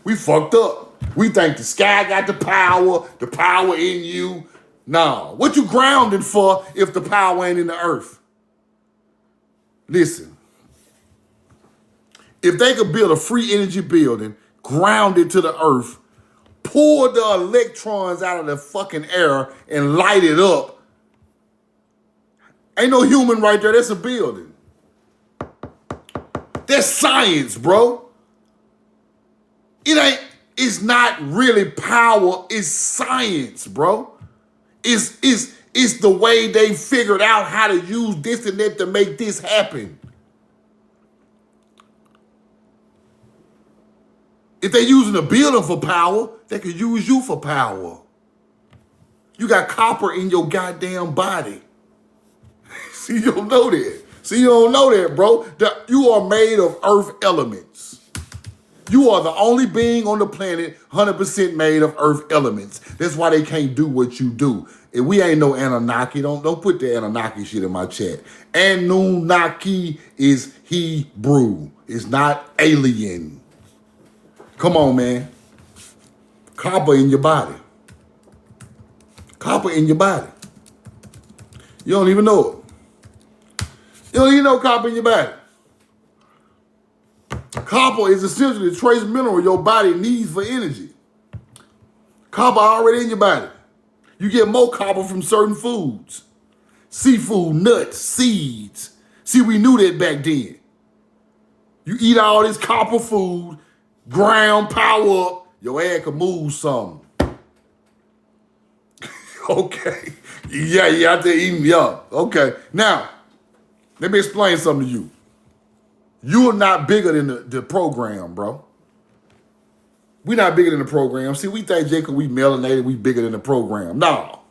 We fucked up. We think the sky got the power in you. No. What you grounded for if the power ain't in the earth? Listen. If they could build a free energy building, grounded to the earth, pull the electrons out of the fucking air and light it up, ain't no human right there. That's a building. That's science, bro. It's not really power. It's science, bro. It's the way they figured out how to use this and that to make this happen. If they're using a building for power, they could use you for power. You got copper in your goddamn body. See, you don't know that. Bro. You are made of earth elements. You are the only being on the planet 100% made of earth elements. That's why they can't do what you do. And we ain't no Anunnaki. Don't put the Anunnaki shit in my chat. Anunnaki is Hebrew. It's not alien. Come on, man. Copper in your body. Copper in your body. You don't even know it. You don't even know copper in your body. Copper is essentially a trace mineral your body needs for energy. Copper already in your body. You get more copper from certain foods. seafood, nuts, seeds. See, we knew that back then. You eat all this copper food, ground, power up, your ass can move something. Okay. Yeah, you out there eating, yeah. Okay. Now, let me explain something to you. You are not bigger than the program, bro. We not bigger than the program. See, we think Jacob, we melanated, we bigger than the program. No.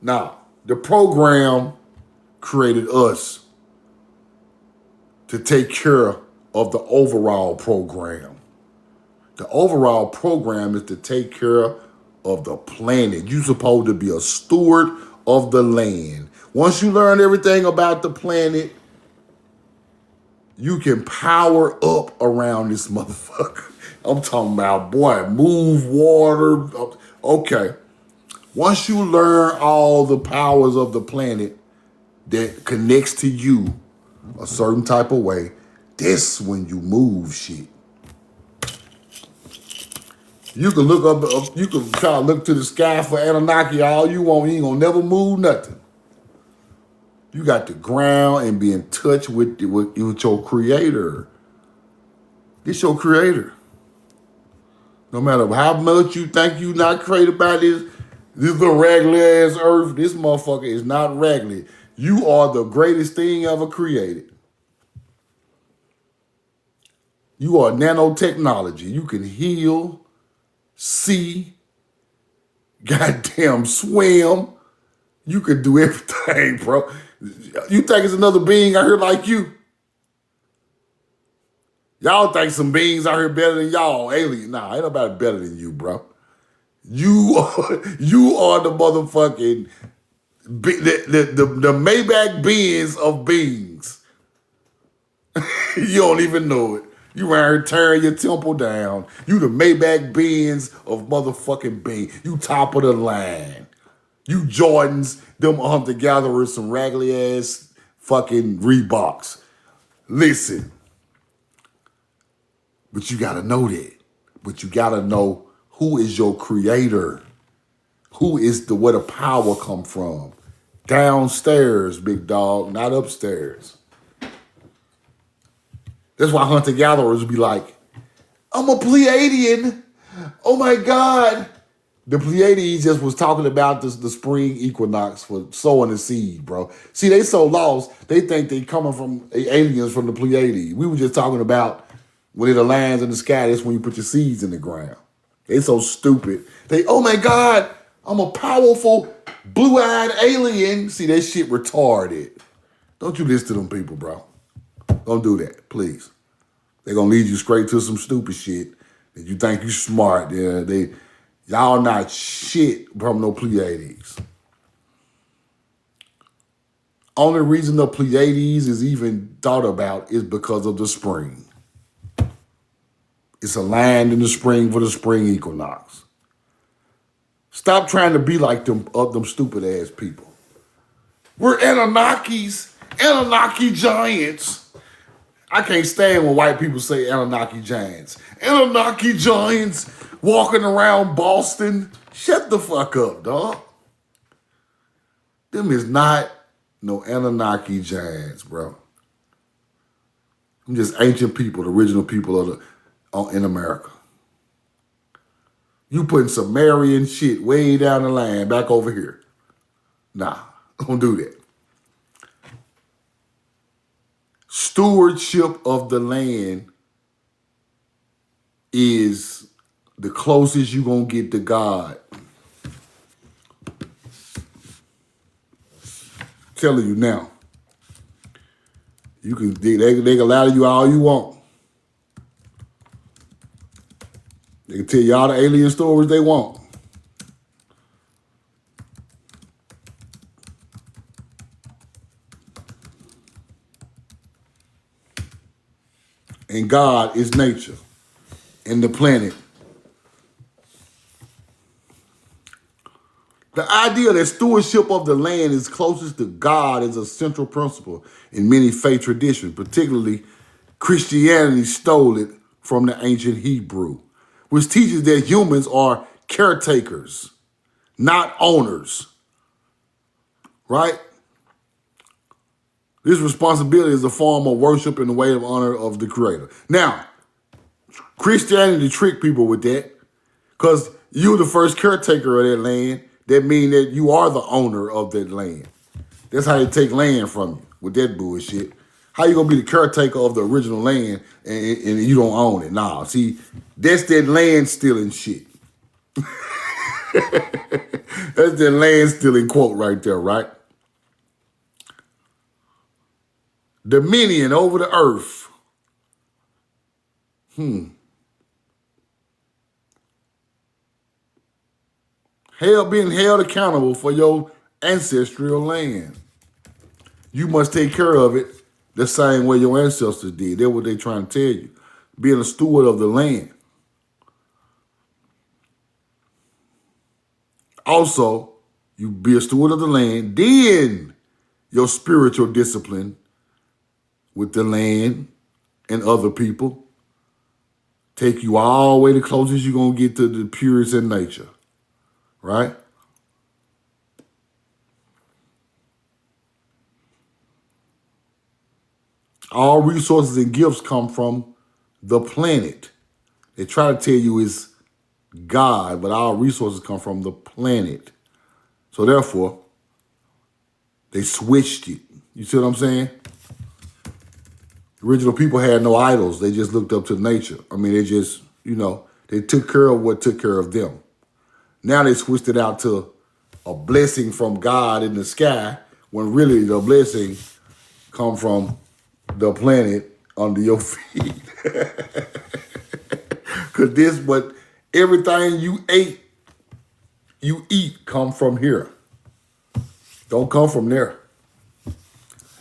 No. The program created us to take care of the overall program. The overall program is to take care of the planet. You're supposed to be a steward of the land. Once you learn everything about the planet, you can power up around this motherfucker. I'm talking about, boy, move water. Okay. Once you learn all the powers of the planet that connects to you a certain type of way, that's when you move shit. You can look up, you can try to look to the sky for Anunnaki all you want. You ain't gonna never move nothing. You got to ground and be in touch with your creator. This your creator. No matter how much you think you not created by this little regular ass earth, this motherfucker is not regular. You are the greatest thing ever created. You are nanotechnology. You can heal, see, goddamn swim. You can do everything, bro. You think it's another being out here like you? Y'all think some beings out here better than y'all, alien. Nah, ain't nobody better than you, bro. You are the motherfucking, the Maybach Benz of beings. You don't even know it. You around here tearing your temple down. You the Maybach Benz of motherfucking beings. You top of the line. You Jordans, them hunter-gatherers, some raggedy ass fucking Reeboks. Listen. But you gotta know that. But you gotta know who is your creator. Who is where the power come from. Downstairs, big dog, not upstairs. That's why hunter-gatherers be like, I'm a Pleiadian. Oh my God. The Pleiades just was talking about the spring equinox for sowing the seed, bro. See, they so lost, they think they coming from aliens from the Pleiades. We were just talking about when it aligns in the sky, that's when you put your seeds in the ground. They so stupid. Oh my God, I'm a powerful blue-eyed alien. See, that shit retarded. Don't you listen to them people, bro. Don't do that, please. They're gonna lead you straight to some stupid shit that you think you smart. Y'all not shit from no Pleiades. Only reason the Pleiades is even thought about is because of the spring. It's aligned in the spring for the spring equinox. Stop trying to be like them stupid ass people. We're Anunnakis, Anunnaki giants. I can't stand when white people say Anunnaki giants. Anunnaki giants walking around Boston. Shut the fuck up, dog. Them is not no Anunnaki giants, bro. I'm just ancient people, the original people in America. You putting Sumerian shit way down the line, back over here. Nah, don't do that. Stewardship of the land is the closest you gonna get to God. Telling you now. You can they can lie to you all you want. They can tell you all the alien stories they want. And God is nature and the planet. The idea that stewardship of the land is closest to God is a central principle in many faith traditions, particularly Christianity stole it from the ancient Hebrew, which teaches that humans are caretakers, not owners, right? This responsibility is a form of worship in the way of honor of the Creator. Now, Christianity trick people with that because you're the first caretaker of that land. That means that you are the owner of that land. That's how they take land from you with that bullshit. How you gonna be the caretaker of the original land and you don't own it? Nah, see, that's that land stealing shit. That's that land stealing quote right there, right? Dominion over the earth. Being held accountable for your ancestral land. You must take care of it the same way your ancestors did. That's what they're trying to tell you. Being a steward of the land. Also, you be a steward of the land, then your spiritual discipline with the land and other people take you all the way the closest you're going to get to the purest in nature, right? All resources and gifts come from the planet. They try to tell you it's God, but all resources come from the planet. So therefore, they switched it. You see what I'm saying? Original people had no idols. They just looked up to nature. I mean, they just, they took care of what took care of them. Now they switched it out to a blessing from God in the sky, when really the blessing come from the planet under your feet. Because everything you eat come from here. Don't come from there.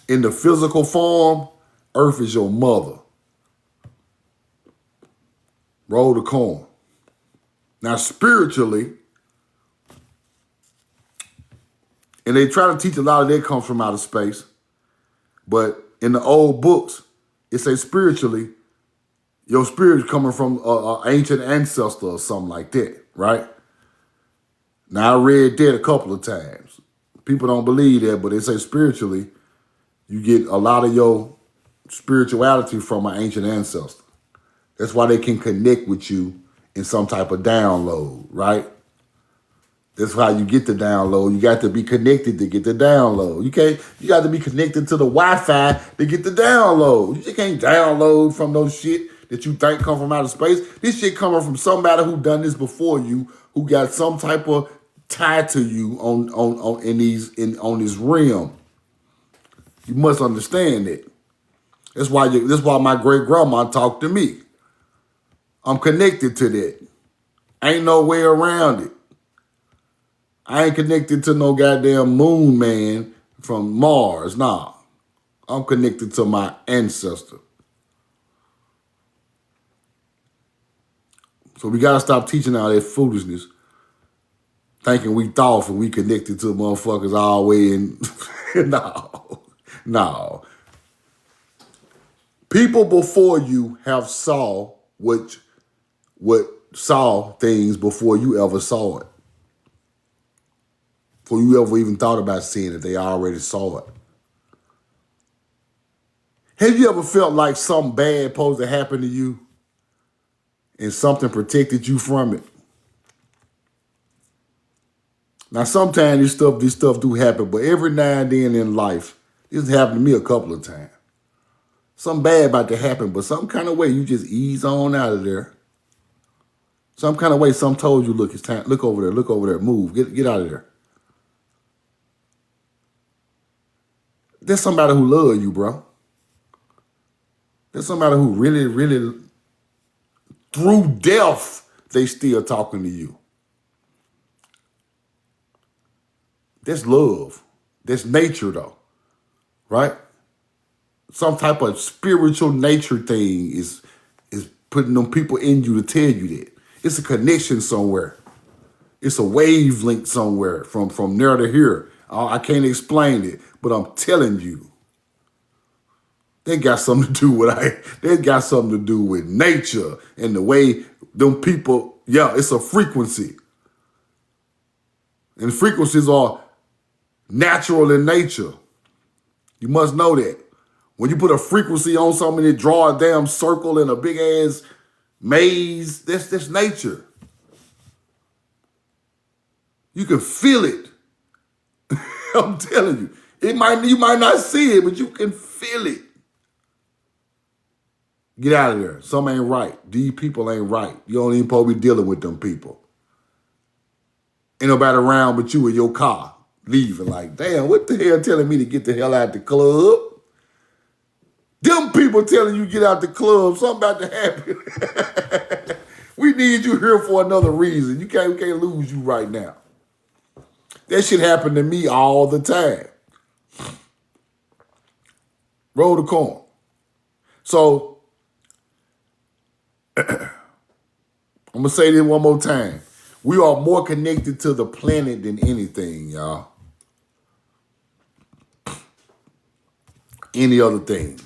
In the physical form, earth is your mother. Roll the corn. Now spiritually, and they try to teach a lot of that comes from outer space, but in the old books, it says spiritually, your spirit is coming from an ancient ancestor or something like that, right? Now, I read that a couple of times. People don't believe that, but they say spiritually, you get a lot of your spirituality from an ancient ancestor. That's why they can connect with you in some type of download, right? That's how you get the download. You got to be connected to get the download. You got to be connected to the Wi-Fi to get the download. You just can't download from those shit that you think come from outer space. This shit coming from somebody who done this before you, who got some type of tie to you on this realm. You must understand that. That's why my great grandma talked to me. I'm connected to that. Ain't no way around it. I ain't connected to no goddamn moon man from Mars. Nah. I'm connected to my ancestor. So we gotta stop teaching all that foolishness. Thinking we thought and we connected to motherfuckers all the way in. No. People before you have saw what saw things before you ever saw it. Before you ever even thought about seeing it, they already saw it. Have you ever felt like something bad supposed to happen to you and something protected you from it? Now, sometimes this stuff do happen, but every now and then in life, this has happened to me a couple of times. Something bad about to happen, but some kind of way you just ease on out of there. Some kind of way some told you, look, it's time, look over there, move, get out of there. There's somebody who loves you, bro. There's somebody who really, really, through death, they still talking to you. That's love. That's nature, though, right? Some type of spiritual nature thing is putting them people in you to tell you that. It's a connection somewhere. It's a wavelength somewhere from there to here. I can't explain it, but I'm telling you, they got something to do with they got something to do with nature and the way them people. Yeah, it's a frequency, and frequencies are natural in nature. You must know that. When you put a frequency on something, it draw a damn circle in a big ass maze. That's nature. You can feel it. I'm telling you. You might not see it, but you can feel it. Get out of there. Some ain't right. These people ain't right. You don't even supposed to be dealing with them people. Ain't nobody around but you in your car leaving. Like, damn, what the hell telling me to get the hell out the club? Them people telling you get out the club, something about to happen. We need you here for another reason. We can't lose you right now. That shit happen to me all the time. Roll the corn. So, I'm going to say this one more time. We are more connected to the planet than anything, y'all. Any other thing.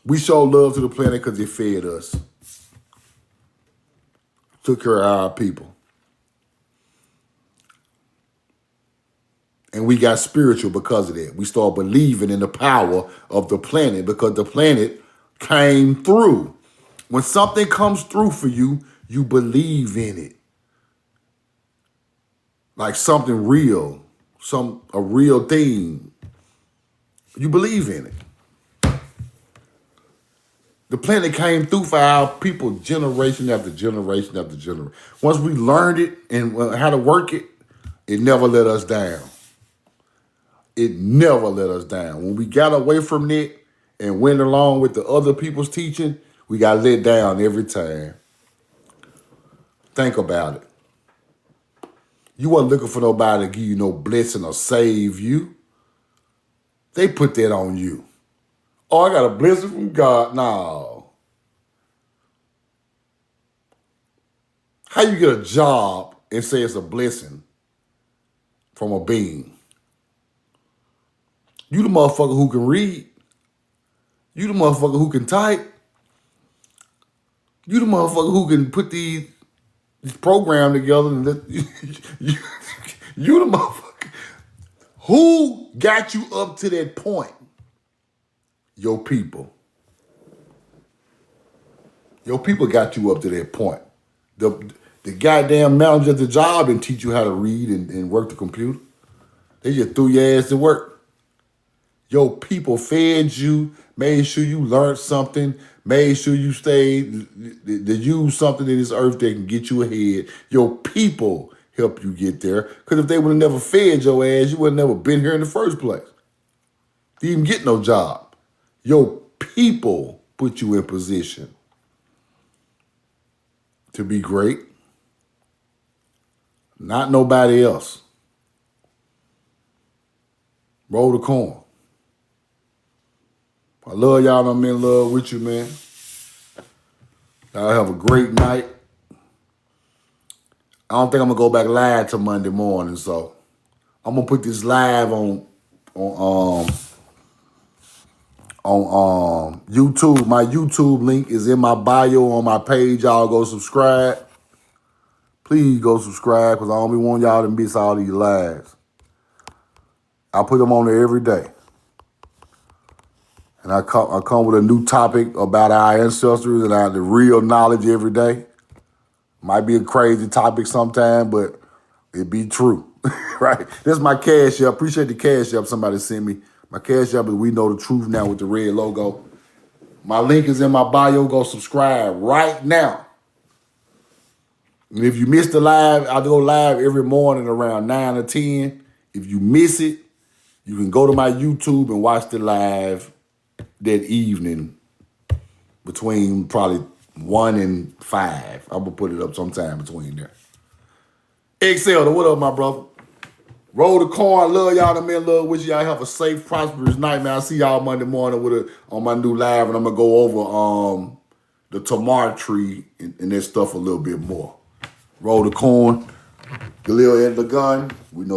We show love to the planet because it fed us. Took care of our people. And we got spiritual because of that. We start believing in the power of the planet because the planet came through. When something comes through for you, you believe in it. Like something real, a real thing. You believe in it. The planet came through for our people generation after generation after generation. Once we learned it and how to work it, it never let us down. It never let us down. When we got away from it and went along with the other people's teaching, we got let down every time. Think about it. You weren't looking for nobody to give you no blessing or save you. They put that on you. Oh, I got a blessing from God. No. How you get a job and say it's a blessing from a being? You the motherfucker who can read. You the motherfucker who can type. You the motherfucker who can put this program together. And you the motherfucker. Who got you up to that point? Your people. Your people got you up to that point. The goddamn manager at the job didn't teach you how to read and work the computer. They just threw your ass to work. Your people fed you, made sure you learned something, made sure you stayed to use something in this earth that can get you ahead. Your people help you get there. Because if they would have never fed your ass, you would have never been here in the first place. You didn't get no job. Your people put you in position to be great. Not nobody else. Roll the corn. I love y'all. I'm in love with you, man. Y'all have a great night. I don't think I'm gonna go back live till Monday morning, so I'm gonna put this live on YouTube. My YouTube link is in my bio on my page. Y'all go subscribe. Please go subscribe because I don't want y'all to miss all these lives. I put them on there every day. And I come with a new topic about our ancestors and the real knowledge every day. Might be a crazy topic sometime, but it be true, right? That's my cash app. Appreciate the cash app somebody sent me. My cash app is We Know the Truth Now with the red logo. My link is in my bio. Go subscribe right now. And if you miss the live, I go live every morning around 9 or 10. If you miss it, you can go to my YouTube and watch the live that evening between probably 1 and 5. I'm going to put it up sometime between there. Excel, what up, my brother? Roll the corn. Love y'all. I'm in love with y'all. Have a safe, prosperous night, man. I'll see y'all Monday morning on my new live, and I'm going to go over the tomar tree and that stuff a little bit more. Roll the corn. Galil had the gun. We know.